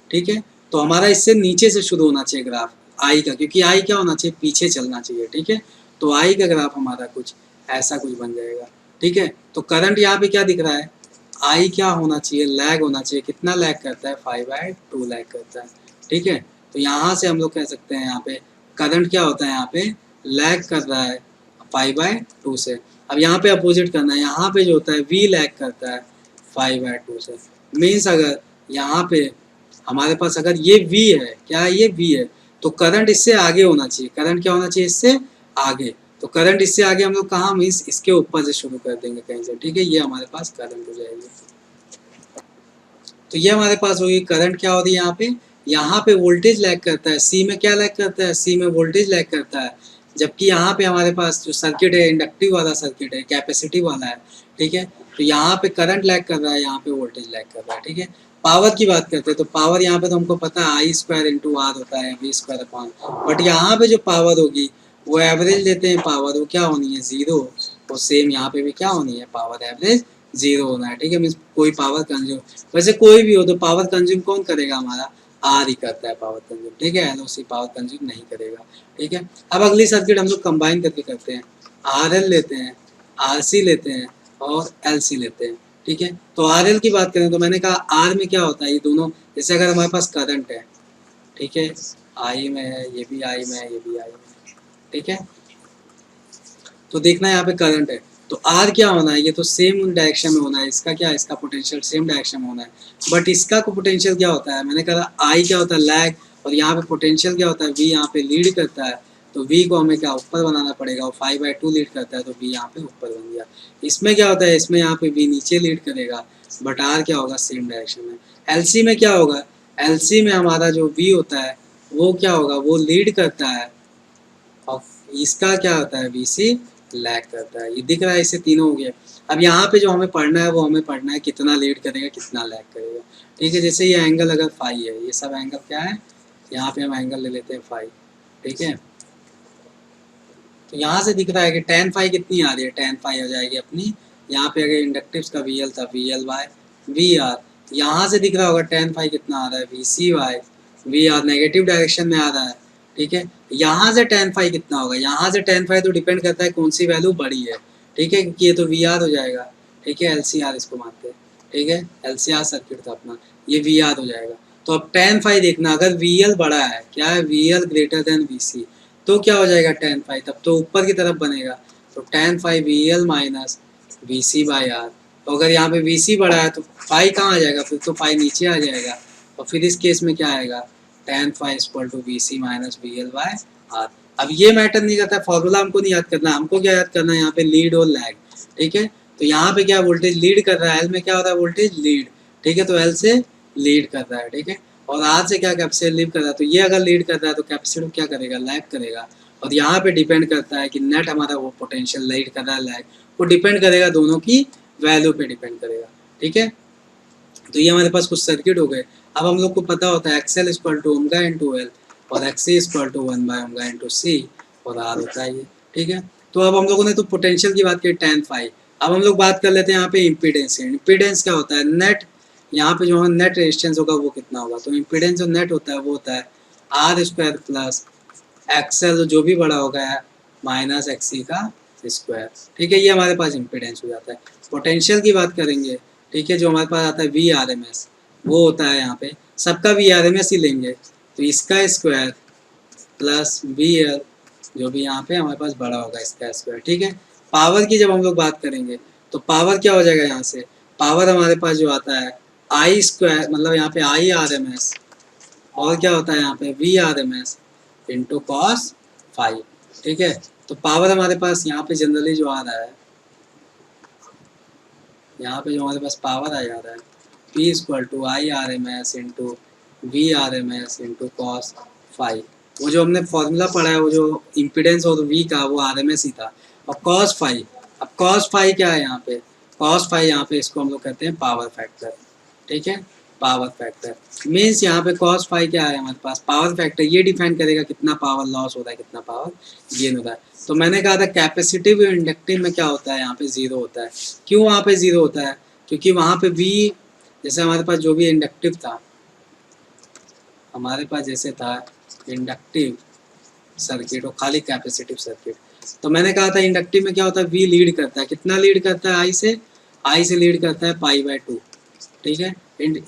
ठीक है, तो हमारा इससे नीचे से शुरू होना चाहिए ग्राफ आई का, क्योंकि आई क्या होना चाहिए, पीछे चलना चाहिए, ठीक है। तो आई का ग्राफ हमारा कुछ ऐसा कुछ बन जाएगा, ठीक है। तो करंट यहाँ पे क्या दिख रहा है, आई क्या होना चाहिए, लैग होना चाहिए। कितना लैग करता है, 5/2 लैग करता है, ठीक है। तो यहाँ से हम लोग कह सकते हैं यहाँ पे करंट क्या होता है, यहाँ पे लैग कर रहा है 5/2 से। अब यहाँ पे अपोजिट करना है, यहाँ पे जो होता है वी लैग करता है 5/2 से। मीन्स अगर यहाँ पे हमारे पास अगर ये V है, क्या है, ये V है, तो करंट इससे आगे होना चाहिए। करंट क्या होना चाहिए, इससे आगे। तो करंट इससे आगे हम लोग कहाँ, मीन्स इसके ऊपर से शुरू कर देंगे कहीं से, ठीक है। ये हमारे पास करंट हो जाएगी। तो ये हमारे पास होगी करंट क्या हो रही है यहाँ पे वोल्टेज लैग करता है। सी में क्या लैग करता है, सी में वोल्टेज लैग करता है। जबकि यहाँ पे हमारे पास जो सर्किट है इंडक्टिव वाला सर्किट है, कैपेसिटी वाला है, ठीक है। तो यहाँ पे करंट लैग कर रहा है, यहाँ पे वोल्टेज लैग कर रहा है, ठीक है। पावर की बात करते हैं तो पावर यहाँ पे तो हमको पता है आई स्क्वायर इंटू आर होता है, वी स्क्वायर अपॉन। बट यहाँ पे जो पावर होगी वो एवरेज लेते हैं पावर, वो क्या होनी है, जीरो। और सेम यहाँ पे भी क्या होनी है, पावर एवरेज जीरो होना है, ठीक है। मीन्स कोई पावर कंज्यूम, वैसे कोई भी हो तो पावर कंज्यूम कौन करेगा, हमारा आर ही करता है पावर कंज्यूम, ठीक है। एलओसी पावर कंज्यूम नहीं करेगा, ठीक है। अब अगली सर्किट हम लोग कंबाइन करके करते हैं, आर एल लेते हैं, आर सी लेते हैं और एल सी लेते हैं, ठीक है। तो आर एल की बात करें तो मैंने कहा आर में क्या होता है, ये दोनों, जैसे अगर हमारे पास करंट है, ठीक है, आई में है, ये भी आई में है, ये भी आई में है, ठीक है। तो देखना है यहाँ पे करंट है, तो आर क्या होना है, ये तो सेम डायरेक्शन में होना है। इसका क्या है, इसका पोटेंशियल सेम डायरेक्शन में होना है। बट इसका को पोटेंशियल क्या होता है, मैंने कहा आई क्या होता है, लैग, और यहाँ पे पोटेंशियल क्या होता है, वी यहाँ पे लीड करता है। तो वी को हमें क्या ऊपर बनाना पड़ेगा, और 5/2 लीड करता है, तो वी यहाँ पे ऊपर बन गया। इसमें क्या होता है, इसमें यहाँ पे वी नीचे लीड करेगा, बट आर क्या होगा, सेम डायरेक्शन में। एलसी में क्या होगा, एलसी में हमारा जो वी होता है वो क्या होगा, वो लीड करता है, और इसका क्या होता है, वी सी लैग करता है। ये दिख रहा है, इससे तीनों हो गया। अब यहाँ पे जो हमें पढ़ना है वो हमें पढ़ना है कितना लीड करेगा, कितना लैग करेगा, ठीक है। जैसे ये एंगल अगर फाई है, ये सब एंगल क्या है, यहाँ पे हम एंगल ले लेते हैं फाई, ठीक है। तो यहाँ से दिख रहा है कि tan फाई कितनी आ रही है, tan फाई हो जाएगी अपनी, यहाँ पे अगर इंडक्टिव्स का VL था, VL बाय VR। यहाँ से दिख रहा होगा tan फाई कितना आ रहा है, VC by VR, negative direction में आ रहा है, ठीक है। यहाँ से tan फाई कितना होगा, यहाँ से tan फाई तो डिपेंड करता है कौन सी वैल्यू बड़ी है, ठीक है, क्योंकि ये तो वी आर हो जाएगा, ठीक है, एल सी आर इसको मानते हैं, ठीक है, एल सी आर सर्किट था अपना, ये वी आर हो जाएगा। तो अब tan फाई देखना, अगर वी एल बड़ा है, क्या है, V L greater than V C, तो क्या हो जाएगा tan फाई, तब तो ऊपर की तरफ बनेगा, तो tan phi V L minus V C by R. तो अगर यहाँ पे वी सी बड़ा है तो फाई कहाँ आ जाएगा, फिर तो फाई नीचे आ जाएगा, और फिर इस केस में क्या आएगा, tan phi equal to V C minus V L by R. अब ये मैटर नहीं करता, फॉर्मूला हमको नहीं याद करना, हमको क्या याद करना है यहाँ पे, लीड और लैग, ठीक है। तो यहाँ पे क्या वोल्टेज लीड कर रहा है, एल में क्या हो रहा है, वोल्टेज लीड, ठीक है, तो एल से लीड कर रहा है, ठीक है, और आर से क्या, कैपेसिटर लीड कर रहा है, तो ये अगर लीड कर रहा है तो कैपेसिटर क्या करेगा, लैग करेगा। और यहाँ पे डिपेंड करता है कि नेट हमारा वो पोटेंशियल लीड कर रहा है लैग, वो डिपेंड करेगा दोनों की वैल्यू पे डिपेंड करेगा, ठीक है। तो ये हमारे पास कुछ सर्किट हो गए। अब हम लोग को पता होता है XL equal to omega into L और XC equal to 1 by omega into C और आर होता है ये, ठीक है। तो अब हम लोगों ने तो पोटेंशियल की बात की tan फाई, अब हम लोग बात कर लेते हैं यहाँ पे इम्पीडेंस। इम्पीडेंस क्या होता है, नेट, यहाँ पे जो है नेट रेजिस्टेंस होगा वो कितना होगा, तो इम्पीडेंस जो नेट होता है वो होता है आर स्क्वायर प्लस एक्सएल जो भी बड़ा होगा माइनस एक्सी का स्क्वायर, ठीक है, ये हमारे पास इम्पीडेंस हो जाता है। पोटेंशियल की बात करेंगे, ठीक है, जो हमारे पास आता है वी आर एम एस, वो होता है यहाँ पे सबका वी आर एम एस ही लेंगे, तो इसका स्क्वायर प्लस वी एल जो भी यहाँ पे हमारे पास बड़ा होगा इसका स्क्वायर, ठीक है। पावर की जब हम लोग बात करेंगे तो पावर क्या हो जाएगा, यहाँ से पावर हमारे पास जो आता है आई स्क्वायर, मतलब यहाँ पे आई आर एम एस और क्या होता है यहाँ पे V R M S into cos phi, ठीक है। तो पावर हमारे पास यहाँ पे जनरली जो आ रहा है, यहाँ पे जो हमारे पास पावर आ जा रहा है P equal to I R M S into V R M S into cos phi. वो जो हमने फॉर्मूला पढ़ा है वो जो इम्पिडेंस और वी का वो आर एम एस ही था, और कॉस फाइव, अब कॉस फाइव क्या है यहाँ पे, कॉस फाइव यहाँ पे इसको हम लोग कहते हैं पावर फैक्टर, ठीक है, पावर फैक्टर मीन्स यहाँ पे कॉस फाइव क्या है हमारे पास, पावर फैक्टर, ये डिफाइन करेगा कितना पावर लॉस होता है कितना पावर गेन होता है। तो मैंने कहा था कैपेसिटिव और इंडक्टिव में क्या होता है, यहाँ पे जीरो होता है। क्यों वहाँ पे जीरो होता है, क्योंकि वहाँ पे वी, जैसे हमारे पास जो भी इंडक्टिव था, हमारे पास जैसे था इंडक्टिव सर्किट और खाली कैपेसिटिव सर्किट, तो मैंने कहा था इंडक्टिव में क्या होता है, वी लीड करता है, कितना लीड करता है, आई से लीड करता है पाई बाय टू, ठीक है।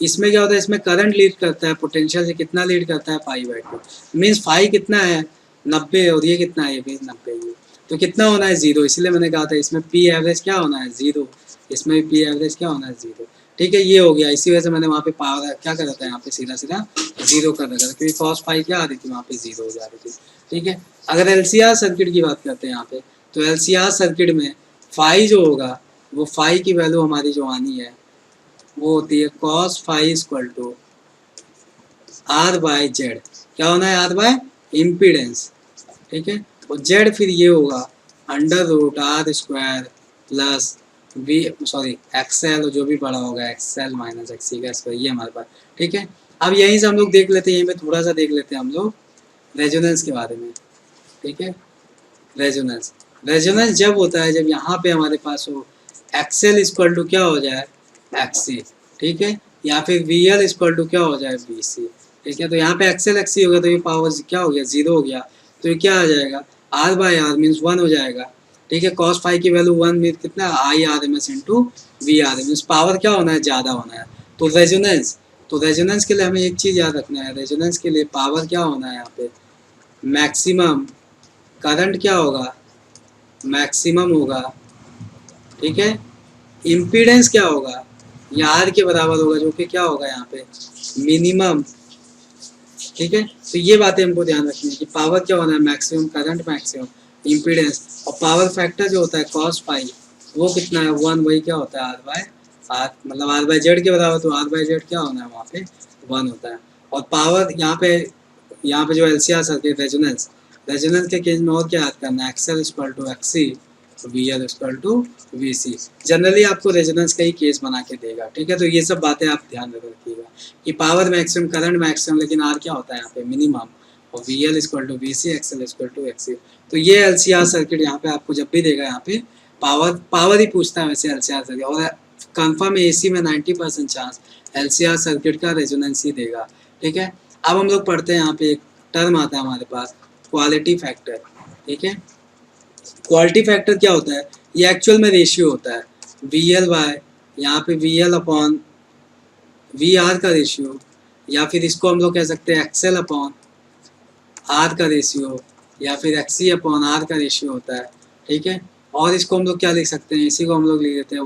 इसमें क्या होता है, इसमें करंट लीड करता है पोटेंशियल से, कितना लीड करता है pi by two, means phi कितना है 90 और ये कितना है, ये भी 90 ही, तो कितना होना है जीरो, इसलिए मैंने कहा था इसमें पी एवरेज क्या होना है जीरो, इसमें भी पी एवरेज क्या होना है जीरो, ठीक है, ये हो गया। इसी वजह से मैंने वहाँ पे पावर क्या कर रहा था, यहाँ पे सीधा सीधा जीरो कर रखा था, क्योंकि कॉस फाई क्या आ रही थी वहाँ पे जीरो हो जा रही थी, ठीक है। अगर एलसीआर सर्किट की बात करते हैं यहाँ पे, तो एलसीआर सर्किट में फाई जो होगा वो फाई की वैल्यू हमारी जो आनी है वो होती है cos phi equal to R by Z, क्या होना है, आर बाय इम्पीडेंस, ठीक है, और जेड फिर ये होगा under root R square plus V sorry XL जो भी बड़ा होगा एक्सएल माइनस एक्सी का स्क्वायर, ये हमारे पास, ठीक है। अब यहीं से हम लोग देख लेते हैं, यहीं पे थोड़ा सा देख लेते हैं हम लोग रेजोनेंस के बारे में, ठीक है। रेजोनेंस, रेजोनेंस जब होता है जब यहाँ पे हमारे पास हो एक्सएल इक्वल टू क्या हो जाए एक्सी, ठीक है, या फिर वी एल इक्वल टू क्या हो जाए वी सी, ठीक है। तो यहाँ पे एक्सएल एक्सी होगा तो ये पावर क्या हो गया जीरो हो गया, तो ये क्या आ जाएगा R by R means one हो जाएगा, ठीक है। कॉस फाइव की वैल्यू वन मीन कितना I R M S into V R M S, power क्या होना है ज़्यादा होना है। तो रेजोनेंस, तो रेजोनेंस के लिए हमें एक चीज़ याद रखना है, रेजोनेंस के लिए पावर क्या होना है यहाँ पे मैक्सिमम, करंट क्या होगा मैक्सिमम होगा, ठीक है, इम्पीडेंस क्या होगा ये आर के बराबर होगा जो कि क्या होगा यहाँ पे मिनिमम, ठीक है। तो ये बातें हमको ध्यान रखनी है कि पावर क्या होना है मैक्सिमम, करंट मैक्सिमम, इम्पीडेंस, और पावर फैक्टर जो होता है कॉस फाइव वो कितना है वन, वही क्या होता है आर बाय आर, मतलब आर बाय जेड के बराबर, तो आर बाय जेड क्या होना है वहाँ पे वन होता है। और पावर यहाँ पे जो एलसीआर सर्किट रेजोनेंस, रेजोनेंस के केस में और क्या याद करना है XL equal to XC V L equal to V C, generally आपको रेजोनेंस का ही केस बना के देगा, ठीक है। तो ये सब बातें आप ध्यान रखिएगा कि पावर मैक्सिमम करंट मैक्सिमम, लेकिन आर क्या होता है यहाँ पे मिनिमम, और V L equal to V C XL equal to XC. तो ये एलसीआर सर्किट यहाँ पे आपको जब भी देगा यहाँ पे पावर ही पूछता है वैसे एलसीआर सर्किट, और कंफर्म एसी में 90% चांस एलसीआर सर्किट का रेजोनेंस ही देगा, ठीक है। अब हम लोग पढ़ते हैं यहाँ पे एक टर्म आता है हमारे पास क्वालिटी फैक्टर। ठीक है, क्वालिटी फैक्टर क्या होता है, ये एक्चुअल में रेशियो होता है VL/, यहाँ पे VL अपॉन VR का रेशियो, या फिर इसको हम लोग कह सकते हैं XL अपॉन R का रेशियो, या फिर XC अपॉन R का रेशियो होता है। ठीक है, और इसको हम लोग क्या लिख सकते हैं, इसी को हम लोग लिख देते हैं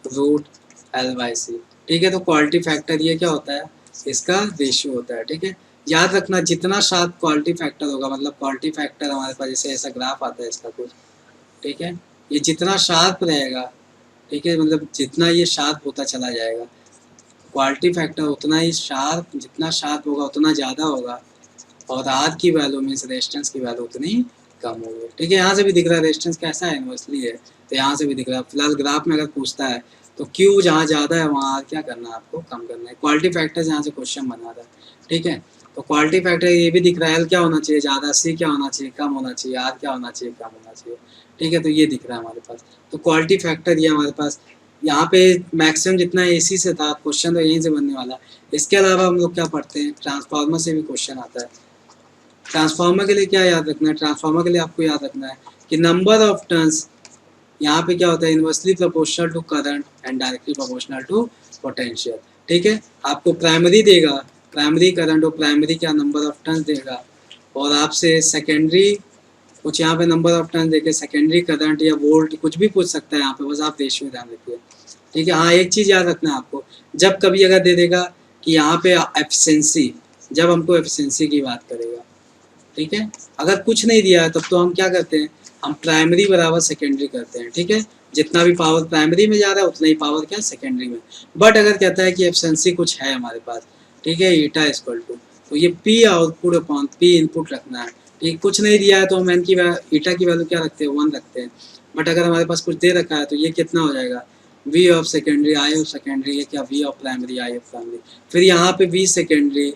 1/R√L/C। ठीक है, तो क्वालिटी फैक्टर ये क्या होता है, इसका रेशियो होता है। ठीक है, याद रखना जितना शार्प क्वालिटी फैक्टर होगा, मतलब क्वालिटी फैक्टर हमारे पास जैसे ऐसा ग्राफ आता है इसका कुछ, ठीक है, ये जितना शार्प रहेगा, ठीक है, मतलब जितना ये शार्प होता चला जाएगा, क्वालिटी फैक्टर उतना ही शार्प, जितना शार्प होगा उतना ज़्यादा होगा, और आर की वैल्यू मीन्स रेजिस्टेंस की वैल्यू उतनी कम होगी। ठीक है, यहाँ से भी दिख रहा है रेजिस्टेंस कैसा है, इन्वर्सली है, तो यहाँ से भी दिख रहा है। फिलहाल ग्राफ में अगर पूछता है तो क्यू जहाँ ज़्यादा है वहाँ आर क्या करना है, आपको कम करना है। क्वालिटी फैक्टर यहाँ से क्वेश्चन बना रहा है। ठीक है, तो क्वालिटी फैक्टर ये भी दिख रहा है, एल क्या होना चाहिए ज़्यादा, सी क्या होना चाहिए कम होना चाहिए, आर क्या होना चाहिए कम होना चाहिए। ठीक है, तो ये दिख रहा है हमारे पास। तो क्वालिटी फैक्टर ये हमारे पास यहाँ पे मैक्सिमम जितना एसी से था, क्वेश्चन तो यहीं से बनने वाला। इसके अलावा हम लोग क्या पढ़ते हैं, ट्रांसफार्मर से भी क्वेश्चन आता है। ट्रांसफार्मर के लिए क्या याद रखना है, ट्रांसफार्मर के लिए आपको याद रखना है कि नंबर ऑफ टर्न्स यहाँ पे क्या होता है, inversely proportional to current and directly proportional to potential. ठीक है, आपको प्राइमरी देगा, प्राइमरी करंट और प्राइमरी क्या नंबर ऑफ टर्न्स देगा, और आपसे सेकेंडरी कुछ यहाँ पे नंबर ऑफ टर्न्स देके सेकेंडरी करंट या वोल्ट कुछ भी पूछ सकता है यहाँ पे, बस आप रेशियो ध्यान रखिए। ठीक है, हाँ एक चीज़ याद रखना है आपको, जब कभी अगर दे देगा कि यहाँ पे एफिशिएंसी, जब हमको एफिशिएंसी की बात करेगा, ठीक है, अगर कुछ नहीं दिया है तब तो हम क्या करते हैं, हम प्राइमरी बराबर सेकेंडरी करते हैं। ठीक है, जितना भी पावर प्राइमरी में जा रहा है उतना ही पावर क्या सेकेंडरी में। बट अगर कहता है कि एफिशिएंसी कुछ है हमारे पास, ठीक है, ईटा इक्वल टू, तो ये P output upon P input रखना है। ठीक, कुछ नहीं दिया है तो हम एन की ईटा की वैल्यू क्या रखते हैं 1 रखते हैं। बट अगर हमारे पास कुछ दे रखा है तो ये कितना हो जाएगा, V of secondary I of secondary, ये क्या V of primary I of primary, फिर यहाँ पे V secondary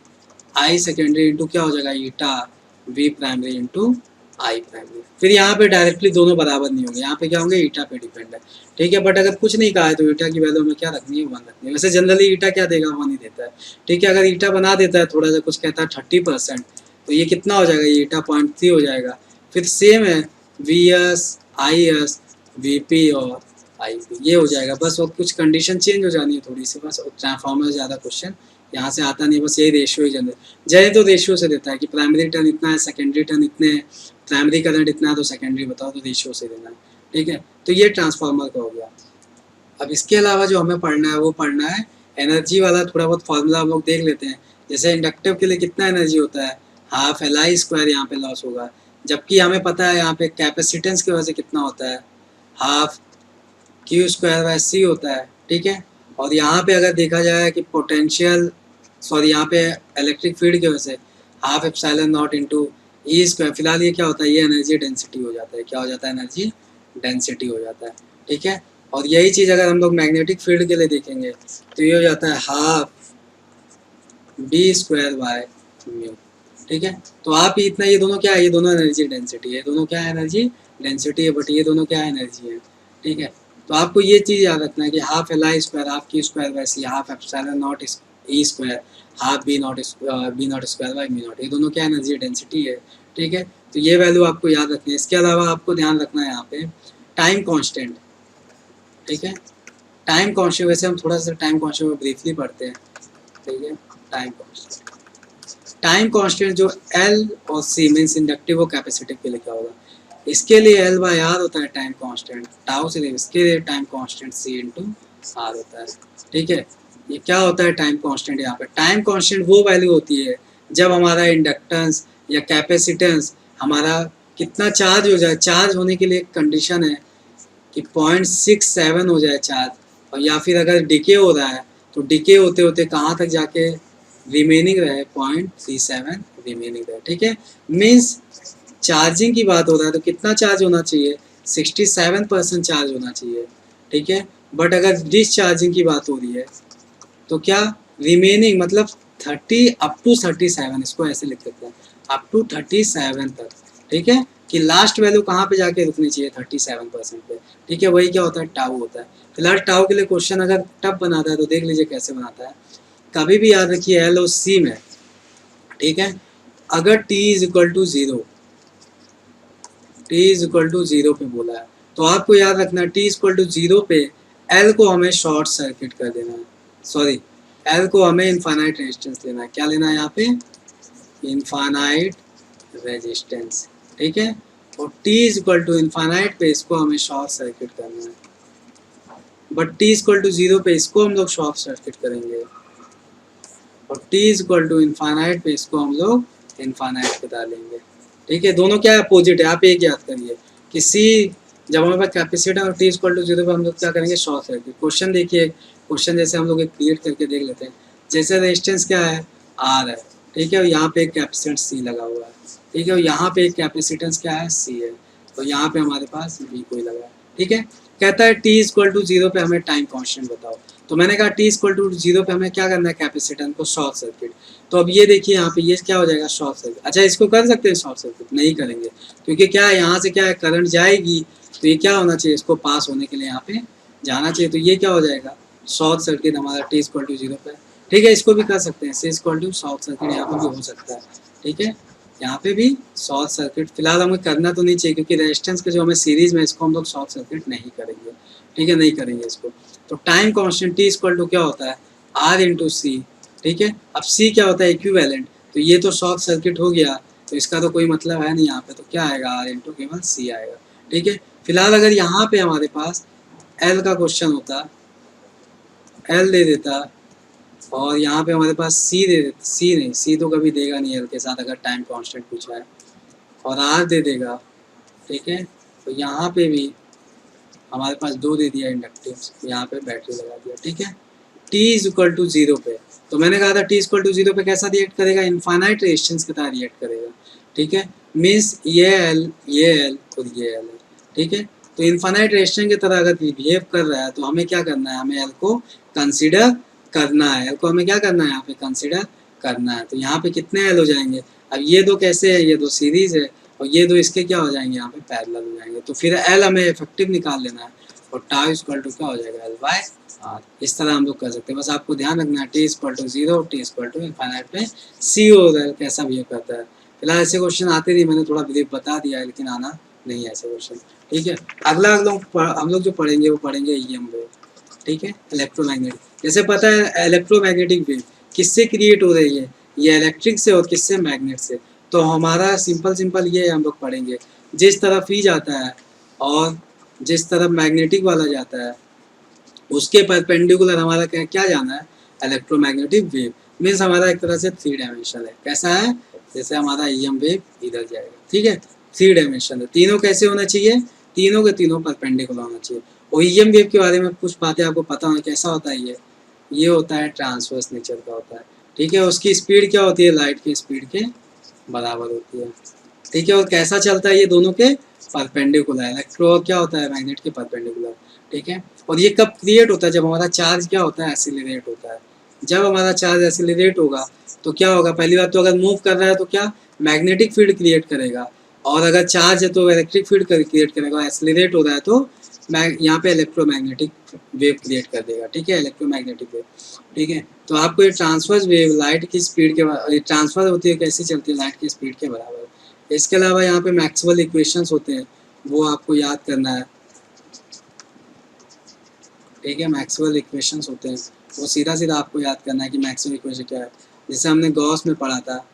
I secondary into क्या हो जाएगा eta V primary into I primary. फिर यहाँ पे डायरेक्टली दोनों बराबर नहीं होंगे, यहाँ पे क्या होंगे ईटा पे डिपेंड है। ठीक है, बट अगर कुछ नहीं कहा है तो ईटा की वैल्यू में क्या रखनी है 1 रखनी है। वैसे जनरली ईटा क्या देगा 1 ही देता है। ठीक है, अगर ईटा बना देता है थोड़ा सा कुछ कहता है 30%, तो ये कितना हो जाएगा, ये ईटा 0.3 हो जाएगा। फिर सेम है V S I S V P और आई पी, ये हो जाएगा बस, और कुछ कंडीशन चेंज हो जानी है थोड़ी सी बस। ट्रांसफार्मर ज़्यादा क्वेश्चन यहाँ से आता नहीं, बस यही रेशियो ही जनरेट जैसे तो रेशियो से देता है कि प्राइमरी टर्न इतना है, सेकेंडरी टर्न इतने है, प्राइमरी करंट इतना है तो सेकेंडरी बताओ, तो रेशियो से देना है। ठीक है, तो ये ट्रांसफार्मर का हो गया। अब इसके अलावा जो हमें पढ़ना है वो पढ़ना है एनर्जी वाला, थोड़ा बहुत फार्मूला हम लोग देख लेते हैं। जैसे इंडक्टिव के लिए कितना एनर्जी होता है, हाफ एल आई स्क्वायर यहाँ पे लॉस होगा, जबकि हमें पता है यहाँ पे कैपेसिटेंस की वजह से कितना होता है, हाफ क्यू स्क्वायर बाय सी होता है। ठीक है, और यहाँ पे अगर देखा जाए कि पोटेंशियल सॉरी यहाँ पे इलेक्ट्रिक फील्ड की वजह से half epsilon not into E square, फिलहाल ये क्या होता है, ये एनर्जी डेंसिटी हो जाता है, क्या हो जाता है एनर्जी डेंसिटी हो जाता है। ठीक है, और यही चीज़ अगर हम लोग मैग्नेटिक फील्ड के लिए देखेंगे तो ये हो जाता है half B square by mu. ठीक है, तो आप इतना, ये दोनों क्या है, ये दोनों एनर्जी डेंसिटी है, दोनों क्या है एनर्जी डेंसिटी है, बट ये दोनों क्या है एनर्जी है। ठीक है, तो आपको ये चीज़ याद रखना है कि half L I square half Q square by C half epsilon naught E square half B naught square by mu naught, ये दोनों क्या एनर्जी डेंसिटी है। ठीक है, तो ये वैल्यू आपको याद रखनी है। इसके अलावा आपको ध्यान रखना है यहाँ पे टाइम कांस्टेंट। ठीक है, टाइम कांस्टेंट, वैसे हम थोड़ा सा टाइम कांस्टेंट में ब्रीफली पढ़ते हैं। ठीक है, टाइम कांस्टेंट जो एल और सी मीन्स इंडक्टिव और कैपेसिटिव के लिए क्या होगा, इसके लिए एल बाय आर होता है टाइम कांस्टेंट, टाउ से इसके लिए time constant C into R होता है। ठीक है, ये क्या होता है टाइम कांस्टेंट, यहाँ पे टाइम कांस्टेंट वो वैल्यू होती है जब हमारा इंडक्टेंस या कैपेसिटेंस हमारा कितना चार्ज हो जाए, चार्ज होने के लिए एक कंडीशन है कि 0.67 हो जाए चार्ज, और या फिर अगर डिके हो रहा है तो डिके होते होते कहाँ तक जाके रिमेनिंग रहे, 0.37 रिमेनिंग रहे। ठीक है, मीन्स चार्जिंग की बात हो रहा है तो कितना चार्ज होना चाहिए, 67% चार्ज होना चाहिए। ठीक है, बट अगर डिस्चार्जिंग की बात हो रही है तो क्या रिमेनिंग मतलब 30 अप टू 37, इसको ऐसे लिख सकते हैं अप टू 37 तक। ठीक है, कि लास्ट वैल्यू कहाँ पे जाके रुकनी चाहिए 37% पे। ठीक है, वही क्या होता है टाउ होता है। फिलहाल टाउ के लिए क्वेश्चन अगर टफ बनाता है तो देख लीजिए कैसे बनाता है। कभी भी याद रखिए एल और सी में ठीक है। अगर t is equal to zero, T is equal to zero पे बोला है, तो आपको याद रखना T is equal to zero पे एल को हमें शॉर्ट सर्किट कर देना है, सॉरी एल को हमें इनफाइनाइट रेजिस्टेंस लेना है। क्या लेना है यहाँ पे? इनफाइनाइट रेजिस्टेंस, ठीक है। और t is equal to infinite पे इसको हमें शॉर्ट सर्किट करना है, but t is equal to zero पे इसको हम लोग शॉर्ट सर्किट करेंगे, और t is equal to infinite पे इसको हम लोग इनफाइनाइट पे डालेंगे, ठीक है। दोनों क्या अपोजिट है, आप एक याद करिए कि C जब हमारे पास कैपेसिटर और t इक्वल टू जीरो पे हम लोग क्या करेंगे? Short circuit. क्वेश्चन देखिए, क्वेश्चन जैसे हम लोग एक क्रिएट करके देख लेते हैं। जैसे रेजिस्टेंस क्या है? R है, ठीक है, और यहाँ पे एक कैपेसिटेंस C लगा हुआ है, ठीक है, और यहाँ पे एक कैपेसिटेंस क्या है? C है, तो यहाँ पे हमारे पास V कोई लगा है, ठीक है। कहता है t इक्वल टू जीरो पे हमें टाइम कॉन्स्टेंट बताओ, तो मैंने कहा t इक्वल टू जीरो पे हमें क्या करना है? कैपेसिटेंस को शॉर्ट सर्किट। तो अब ये देखिए यहाँ पे ये क्या हो जाएगा? Short circuit. अच्छा, इसको कर सकते हैं शॉर्ट सर्किट? नहीं करेंगे, क्योंकि क्या है, यहाँ से क्या है, करंट जाएगी, तो ये क्या होना चाहिए? इसको पास होने के लिए यहाँ पे जाना चाहिए, तो ये क्या हो जाएगा? शॉर्ट सर्किट हमारा t इक्वल टू जीरो पे, ठीक है। इसको भी कर सकते हैं, c equal to short circuit यहाँ पे भी हो सकता है, ठीक है। यहाँ पे भी शॉर्ट सर्किट फिलहाल हमें करना तो नहीं चाहिए, क्योंकि रेजिस्टेंस के जो हमें सीरीज में, इसको हम लोग शॉर्ट सर्किट नहीं करेंगे, ठीक है, नहीं करेंगे इसको। तो time constant t equal to क्या होता है? R इंटू सी, ठीक है। अब C क्या होता है? इक्विवेलेंट, तो ये तो शॉर्ट सर्किट हो गया, तो इसका तो कोई मतलब है नहीं यहाँ पे, तो क्या आएगा? R इंटू केवल C आएगा, ठीक है। फिलहाल अगर यहाँ पे हमारे पास L का क्वेश्चन होता, L दे देता, और यहाँ पे हमारे पास C दे देता, C नहीं, C तो कभी देगा नहीं L के साथ अगर टाइम कांस्टेंट पूछा है, और R दे देगा, ठीक है। तो यहाँ पे भी हमारे पास दो दे दिया इंडक्टिव, यहाँ पे बैटरी लगा दिया, ठीक है। t is equal to zero पे, तो मैंने कहा था t इक्वल टू जीरो पे कैसा रिएक्ट करेगा? इनफाइनाइट रेजिस्टेंस के तरह रिएक्ट करेगा, ठीक है। मीन्स ये L और ये L है, ठीक है। तो इनफाइनाइट रेजिस्टेंस की तरह अगर बिहेव कर रहा है, तो हमें क्या करना है? हमें L को कंसिडर करना है, L को हमें क्या करना है? यहाँ पे कंसिडर करना है। तो यहाँ पे कितने L हो जाएंगे? अब ये दो कैसे है? ये दो सीरीज है, और ये दो इसके क्या हो जाएंगे? यहाँ पे पैरेलल हो जाएंगे, तो फिर L हमें इफेक्टिव निकाल लेना है, और टाउ इक्वल टू क्या हो जाएगा? L by R। इस तरह हम लोग कर सकते हैं, बस आपको ध्यान रखना है t equal to zero, t equal to infinite पे C और L कैसा बिहेव करता है। फिलहाल ऐसे क्वेश्चन आते नहीं, मैंने थोड़ा ब्रीफ बता दिया है, लेकिन आना नहीं है ऐसे क्वेश्चन, ठीक है। अगला हम लोग जो पढ़ेंगे वो पढ़ेंगे EM वेव, ठीक है, इलेक्ट्रोमैग्नेटिक। जैसे पता है इलेक्ट्रोमैग्नेटिक वेव किससे क्रिएट हो रही है? ये इलेक्ट्रिक से, और किससे? मैग्नेट से। तो हमारा सिंपल ये हम लोग पढ़ेंगे, जिस तरफ ई जाता है और जिस तरफ मैग्नेटिक वाला जाता है, उसके परपेंडिकुलर हमारा क्या जाना है? Electromagnetic wave. मीन्स हमारा एक तरह से थ्री डायमेंशनल है। कैसा है? जैसे हमारा EM वेव इधर जाएगा, ठीक है, थ्री डायमेंशनल है। तीनों कैसे होना चाहिए? तीनों के तीनों परपेंडिकुलर होना चाहिए। और EM वेव के बारे में कुछ बातें आपको पता होना, कैसा होता है ये होता है ट्रांसवर्स नेचर का होता है, ठीक है। उसकी स्पीड क्या होती है? लाइट की स्पीड के बराबर होती है, ठीक है। और कैसा चलता है? ये दोनों के परपेंडिकुलर, इलेक्ट्रो क्या होता है? मैग्नेट के परपेंडिकुलर, ठीक है। और ये कब क्रिएट होता है? जब हमारा चार्ज क्या होता है? एक्सीलरेट होता है। जब हमारा चार्ज एक्सीलरेट होगा तो क्या होगा? पहली बात तो अगर मूव कर रहा है तो क्या मैग्नेटिक फील्ड क्रिएट करेगा, और अगर चार्ज है तो इलेक्ट्रिक फील्ड क्रिएट करेगा। एक्सीलरेट हो रहा है तो यहाँ पे इलेक्ट्रोमैग्नेटिक वेव क्रिएट कर देगा, ठीक है, इलेक्ट्रोमैग्नेटिक वेव, ठीक है। तो आपको ये ट्रांसवर्स वेव लाइट की स्पीड के ट्रांसफर होती है, कैसे चलती है? लाइट की स्पीड के बराबर। इसके अलावा यहाँ पे मैक्सवेल इक्वेशंस होते हैं, वो आपको याद करना है, ठीक है। मैक्सवेल इक्वेशंस होते हैं, वो सीधा आपको याद करना है कि मैक्सवेल इक्वेशन क्या है। जैसे हमने गॉस में पढ़ा था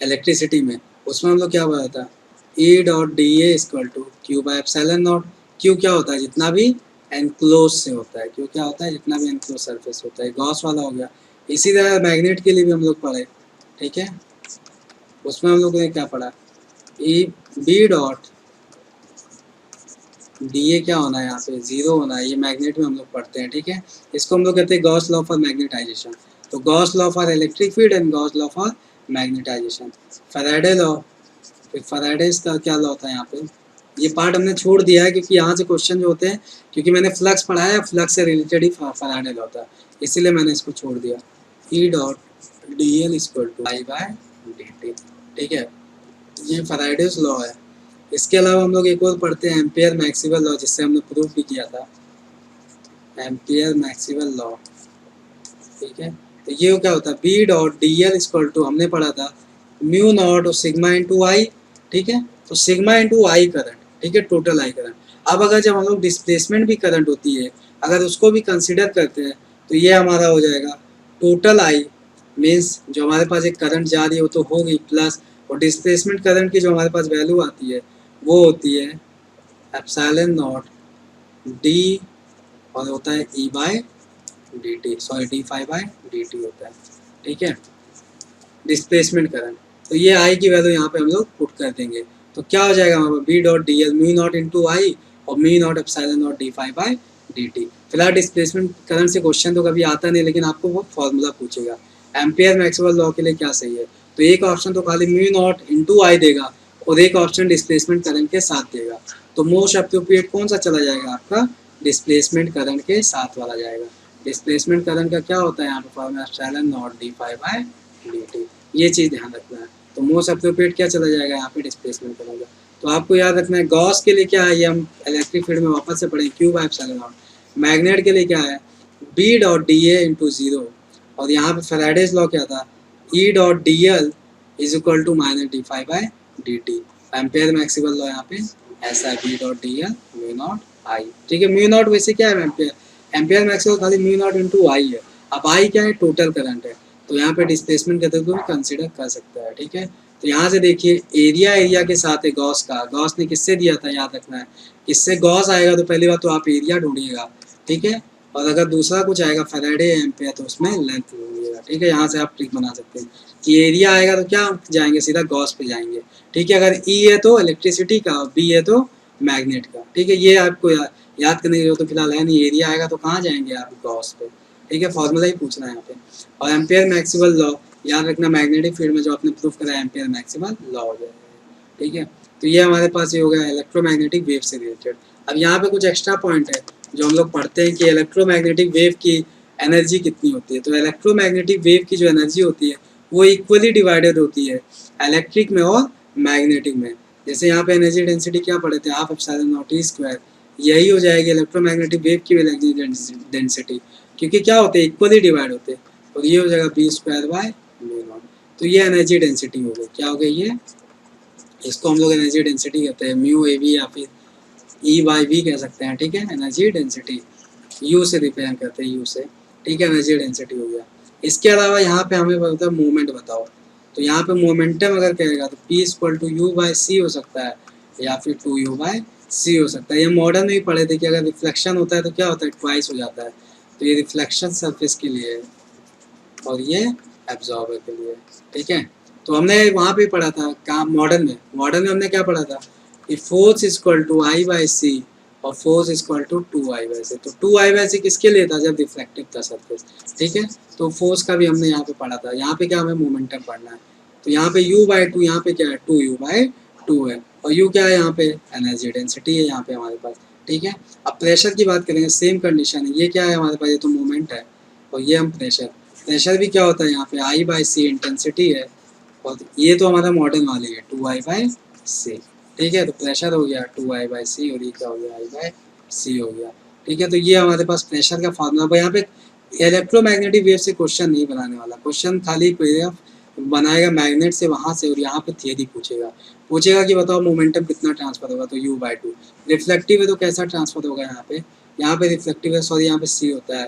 इलेक्ट्रिसिटी में, उसमें हम लोग क्या पढ़ा था? E dot D A equal to Q by epsilon naught. Q क्या होता है? जितना भी एनक्लोज से होता है। क्यू क्या होता है? जितना भी एनक्लोज सरफेस होता है। गॉस वाला हो गया। इसी तरह मैग्नेट के लिए भी हम लोग पढ़े, ठीक है। उसमें हम लोग ने क्या पढ़ा? E B dot D A क्या होना है? यहाँ पे जीरो होना है। ये मैग्नेट में हम लोग पढ़ते हैं, ठीक है। इसको हम लोग कहते हैं गॉस लॉ फॉर मैग्नेटाइजेशन। तो Gauss law for electric field and Gauss law for magnetization. Faraday law, Faraday's का क्या लॉ होता है? यहाँ पे ये पार्ट हमने छोड़ दिया है, क्योंकि यहाँ से क्वेश्चन जो होते हैं, क्योंकि मैंने फ्लक्स पढ़ा है, फ्लक्स से रिलेटेड ही फैराडे लॉ होता है, इसीलिए मैंने इसको छोड़ दिया। E dot D L equal to I by D T, ठीक है, ये फैराडेज लॉ है। इसके अलावा हम लोग एक और पढ़ते हैं एम्पियर मैक्सवेल लॉ, जिससे हमने प्रूफ भी किया था, एम्पियर मैक्सवेल लॉ, ठीक है। तो ये क्या होता है, B dot D L equal to, हमने पढ़ा था म्यू नॉट और सिग्मा इंटू आई, ठीक है। तो सिग्मा इंटू आई करंट, ठीक है, टोटल आई करंट। अब अगर जब हम लोग डिस्प्लेसमेंट भी करंट होती है, अगर उसको भी कंसिडर करते हैं, तो ये हमारा हो जाएगा टोटल आई, मीन्स जो हमारे पास एक करंट जा रही है वो तो होगी, प्लस और डिस्प्लेसमेंट करंट की जो हमारे पास वैल्यू आती है वो होती है एप्सिलॉन नॉट डी, और होता है ई bye D T, sorry D phi by D T होता है, ठीक है, डिस्प्लेसमेंट करंट। तो ये आई की वैल्यू यहाँ पे हम लोग पुट कर देंगे, तो क्या हो जाएगा हमारे B dot D L mu naught into I और mu naught epsilon naught D phi by D T. फिलहाल डिस्प्लेसमेंट करंट से क्वेश्चन तो कभी आता नहीं, लेकिन आपको वो फॉर्मूला पूछेगा। एम्पियर मैक्सवेल लॉ के लिए क्या सही है, तो एक ऑप्शन तो खाली म्यू नॉट इंटू आई देगा और एक ऑप्शन डिस्प्लेसमेंट करंट के साथ देगा। तो मोस्ट अप्रोप्रिएट कौन सा चला जाएगा आपका, डिस्प्लेसमेंट करंट के साथ वाला जाएगा। डिस्प्लेसमेंट करंट का क्या होता है यहाँ पे formula, epsilon naught D phi by D T, ये चीज़ ध्यान रखना है। तो मोस्ट अप्रोप्रिएट क्या चला जाएगा यहाँ पे, डिस्प्लेसमेंट करेंगे। तो आपको याद रखना है गॉस के लिए क्या है, ये हम इलेक्ट्रिक फील्ड में वापस से पढ़ें, Q by epsilon naught. Magnet के लिए क्या है, B dot D A into zero, और यहाँ पे फैराडेज लॉ क्या था, E dot D L is equal to minus D phi by D T. Ampere Maxwell law यहाँ पे ऐसा है, B dot D L mu not I, ठीक है। म्यू नॉट वैसे क्या है एम्पेयर, एम्पेयर मैक्सिमल खाली म्यू नॉट इंटू आई है। अब आई क्या है, टोटल करंट है, तो यहाँ पे डिस्प्लेसमेंट करते हुए कंसिडर कर सकता है, ठीक है। तो यहाँ से देखिए एरिया के साथ है गॉस का, गॉस ने किससे दिया था याद रखना है, किससे गॉस आएगा तो पहली बात तो आप एरिया ढूंढिएगा, ठीक है। और अगर दूसरा कुछ आएगा फैराडे एम्पेयर तो उसमें लेंथ ढूंढिएगा, ठीक है। यहाँ से आप ट्रिक बना सकते हैं कि एरिया आएगा तो क्या जाएंगे, सीधा गॉस पे जाएंगे, ठीक है। अगर ई है तो इलेक्ट्रिसिटी का, बी है तो मैग्नेट का, ठीक है। ये आपको याद करने की जरूरत तो फिलहाल है नहीं, एरिया आएगा तो कहाँ जाएंगे आप, गॉस पे, ठीक है। फॉर्मूला ही पूछना है यहाँ पे। और एम्पेयर मैक्सिमल लॉ याद रखना, मैग्नेटिक फील्ड में जो आपने प्रूफ करा है एम्पेयर मैक्सिमल लॉ हो जाएगा, ठीक है। तो ये हमारे पास ये हो गया इलेक्ट्रोमैग्नेटिक वेव से रिलेटेड। अब यहाँ पे कुछ एक्स्ट्रा पॉइंट है जो हम लोग पढ़ते हैं कि इलेक्ट्रोमैग्नेटिक वेव की एनर्जी कितनी होती है। तो इलेक्ट्रोमैग्नेटिक वेव की जो एनर्जी होती है वो इक्वली डिवाइडेड होती है इलेक्ट्रिक में और मैग्नेटिक में। जैसे यहाँ पे एनर्जी डेंसिटी क्या पढ़े थे, half epsilon naught E square, यही हो जाएगी इलेक्ट्रोमैग्नेटिक वेव की एनर्जी डेंसिटी, क्योंकि क्या होते हैं, इक्वली डिवाइड होते हैं। और ये हो जाएगा B square by mu naught. तो ये एनर्जी डेंसिटी हो गई, क्या हो गई ये, इसको हम लोग एनर्जी डेंसिटी कहते हैं, म्यू ए वी या फिर ई बाई वी कह सकते हैं, ठीक है। एनर्जी डेंसिटी यू से रिप्रेजेंट करते हैं, यू से, ठीक है, एनर्जी डेंसिटी हो गया। इसके अलावा यहाँ पे हमें बोलता है मूवमेंट बताओ, तो यहाँ पे मोमेंटम अगर कहेगा तो P equal to U by C हो सकता है या फिर टू यू बाई सी हो सकता है। ये मॉडर्न में भी पढ़े थे कि अगर रिफ्लेक्शन होता है तो क्या होता है, ट्वाइस हो जाता है। तो ये रिफ्लेक्शन सरफेस के लिए है और ये एब्जॉर्बर के लिए, ठीक है। तो हमने वहाँ पे पढ़ा था कहाँ, मॉडर्न में हमने क्या पढ़ा था कि force equal to I by C और force equal to two I by C. तो टू आई बाई सी किसके लिए था, जब रिफ्लेक्टिव था सरफेस, ठीक है। तो फोर्स का भी हमने यहाँ पे पढ़ा था। यहाँ पे क्या हमें मोमेंटम पढ़ना है, तो यहाँ पे u बाई टू, यहाँ पे क्या है, टू यू बाई टू है, और u क्या है यहाँ पे, एनर्जी डेंसिटी है यहाँ पे हमारे पास, ठीक है। अब प्रेशर की बात करेंगे, सेम कंडीशन है, ये क्या है हमारे पास, ये तो मोमेंट है और ये हम प्रेशर भी क्या होता है यहाँ पे, आई बाई सी इंटेंसिटी है, और ये तो हमारा मॉडर्न वाली है टू आई बाई सी, ठीक है। तो प्रेशर हो गया टू आई बाई सी और ये क्या हो गया, आई बाई सी हो गया, ठीक है। तो ये हमारे पास प्रेशर का फॉर्मूला। यहाँ पे इलेक्ट्रोमैग्नेटिक वेव से क्वेश्चन नहीं बनाने वाला, क्वेश्चन खाली बनाएगा मैग्नेट से वहाँ से, और यहाँ पे थियरी पूछेगा कि बताओ मोमेंटम कितना ट्रांसफर होगा, तो u बाई टू। रिफ्लेक्टिव है तो कैसा ट्रांसफर होगा, यहाँ पे रिफ्लेक्टिव है, सॉरी यहाँ पे c होता है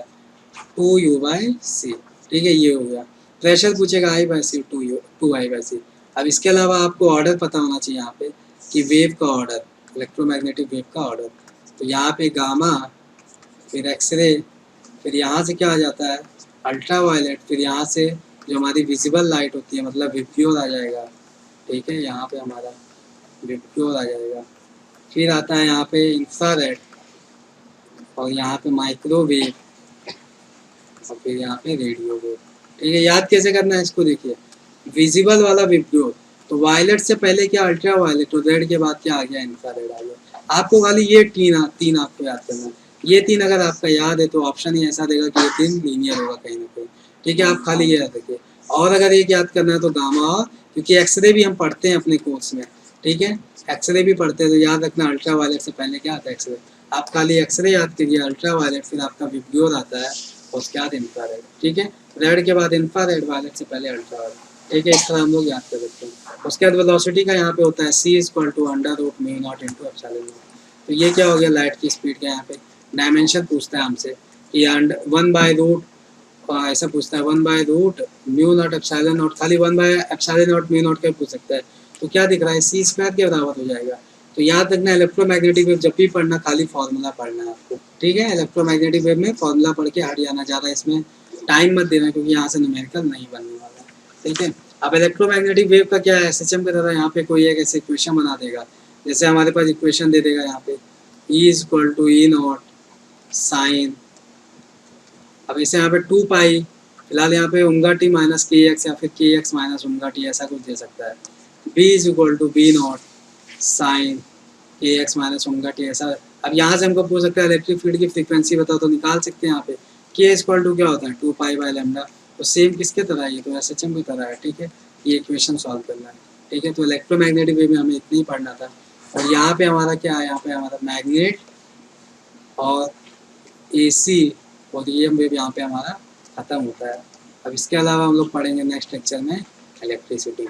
टू यू बाई सी, ठीक है, ये हो गया। प्रेशर पूछेगा I by C, two I by C. अब इसके अलावा आपको ऑर्डर पता होना चाहिए यहाँ पे कि वेव का ऑर्डर, इलेक्ट्रोमैग्नेटिक वेव का ऑर्डर। तो यहाँ पे गामा, फिर एक्सरे, फिर यहाँ से क्या आ जाता है अल्ट्रा वायलेट, फिर यहाँ से जो हमारी विजिबल लाइट होती है मतलब विप्योर आ जाएगा, ठीक है। यहाँ पे हमारा विप्योर आ जाएगा, फिर आता है यहाँ पे इंफ्रारेड, और यहाँ पे माइक्रोवेव, और फिर यहाँ पे रेडियो वेव, ठीक है। याद कैसे करना है इसको, देखिए विजिबल वाला विप्योर, तो वायलेट से पहले क्या अल्ट्रा वायलेट, और रेड के बाद क्या आ गया, इंफ्रारेड आ गया। आपको खाली ये तीन आपको याद करना है। ये तीन अगर आपका याद है तो ऑप्शन ही ऐसा देगा कि ये तीन लीनियर होगा कहीं ना कहीं, ठीक है। आप खाली ये याद रखिए। और अगर ये याद करना है तो गामा, क्योंकि एक्सरे भी हम पढ़ते हैं अपने कोर्स में, ठीक है, एक्सरे भी पढ़ते हैं, तो याद रखना अल्ट्रा वायलेट से पहले क्या आता है, एक्सरे। आप खाली एक्सरे याद कीजिए, अल्ट्रा वायलेट, फिर आपका विप्योर आता है और उसके बाद इंफ्रारेड, ठीक है। रेड के बाद इंफ्रारेड, वायलेट से पहले अल्ट्रावायलेट। ठीक है, इस तरह हम लोग याद कर सकते हैं। उसके बाद वेलोसिटी का यहाँ पे होता है c equal to under root mu naught into epsilon naught. तो ये क्या हो गया, लाइट की स्पीड का यहाँ पे डायमेंशन पूछता है हमसे कि वन बाय रूट, ऐसा पूछता है 1/रूट म्यू नॉट एप्सिलॉन नॉट, खाली 1/एप्सिलॉन नॉट म्यू नॉट का पूछ सकता है। तो क्या दिख रहा है, सी स्क्वायर के बराबर हो जाएगा। तो याद रखना इलेक्ट्रोमैग्नेटिक वेव जब भी पढ़ना खाली फार्मूला पढ़ना है आपको। ठीक है, इलेक्ट्रोमैग्नेटिक वेव में फार्मूला पढ़ के हट जाना, ज़्यादा इसमें टाइम मत देना क्योंकि यहाँ से न्यूमेरिकल नहीं बनने वाला। ठीक है, अब इलेक्ट्रोमैग्नेटिक वेव का क्या है, एसएचएम की तरह यहाँ पे कोई एक ऐसे इक्वेशन बना देगा। जैसे हमारे पास इक्वेशन दे देगा यहाँ पे E equal to E naught sine, अब इसे यहाँ पे 2 पाई, फिलहाल यहाँ पे omega T minus K X या फिर के एक्स माइनस ओमेगा टी ऐसा कुछ दे सकता है। B is equal to B naught sine K X minus omega T ऐसा। अब यहाँ से हमको पूछ सकता है इलेक्ट्रिक फील्ड की फ्रीक्वेंसी बताओ, तो निकाल सकते हैं यहाँ पे के इक्वल टू क्या होता है 2 पाई बाय लैम्डा। तो सेम किसके तरह है, ये तो एसएचएम की तरह है। ठीक है, ये इक्वेशन सॉल्व करना है। ठीक है, तो इलेक्ट्रोमैग्नेटिक वेव में हमें इतना ही पढ़ना था। और यहाँ पे हमारा क्या है, यहाँ पे हमारा मैग्नेट और एसी और ईएम वेव यहाँ पे हमारा खत्म होता है। अब इसके अलावा हम लोग पढ़ेंगे नेक्स्ट लेक्चर में इलेक्ट्रिसिटी।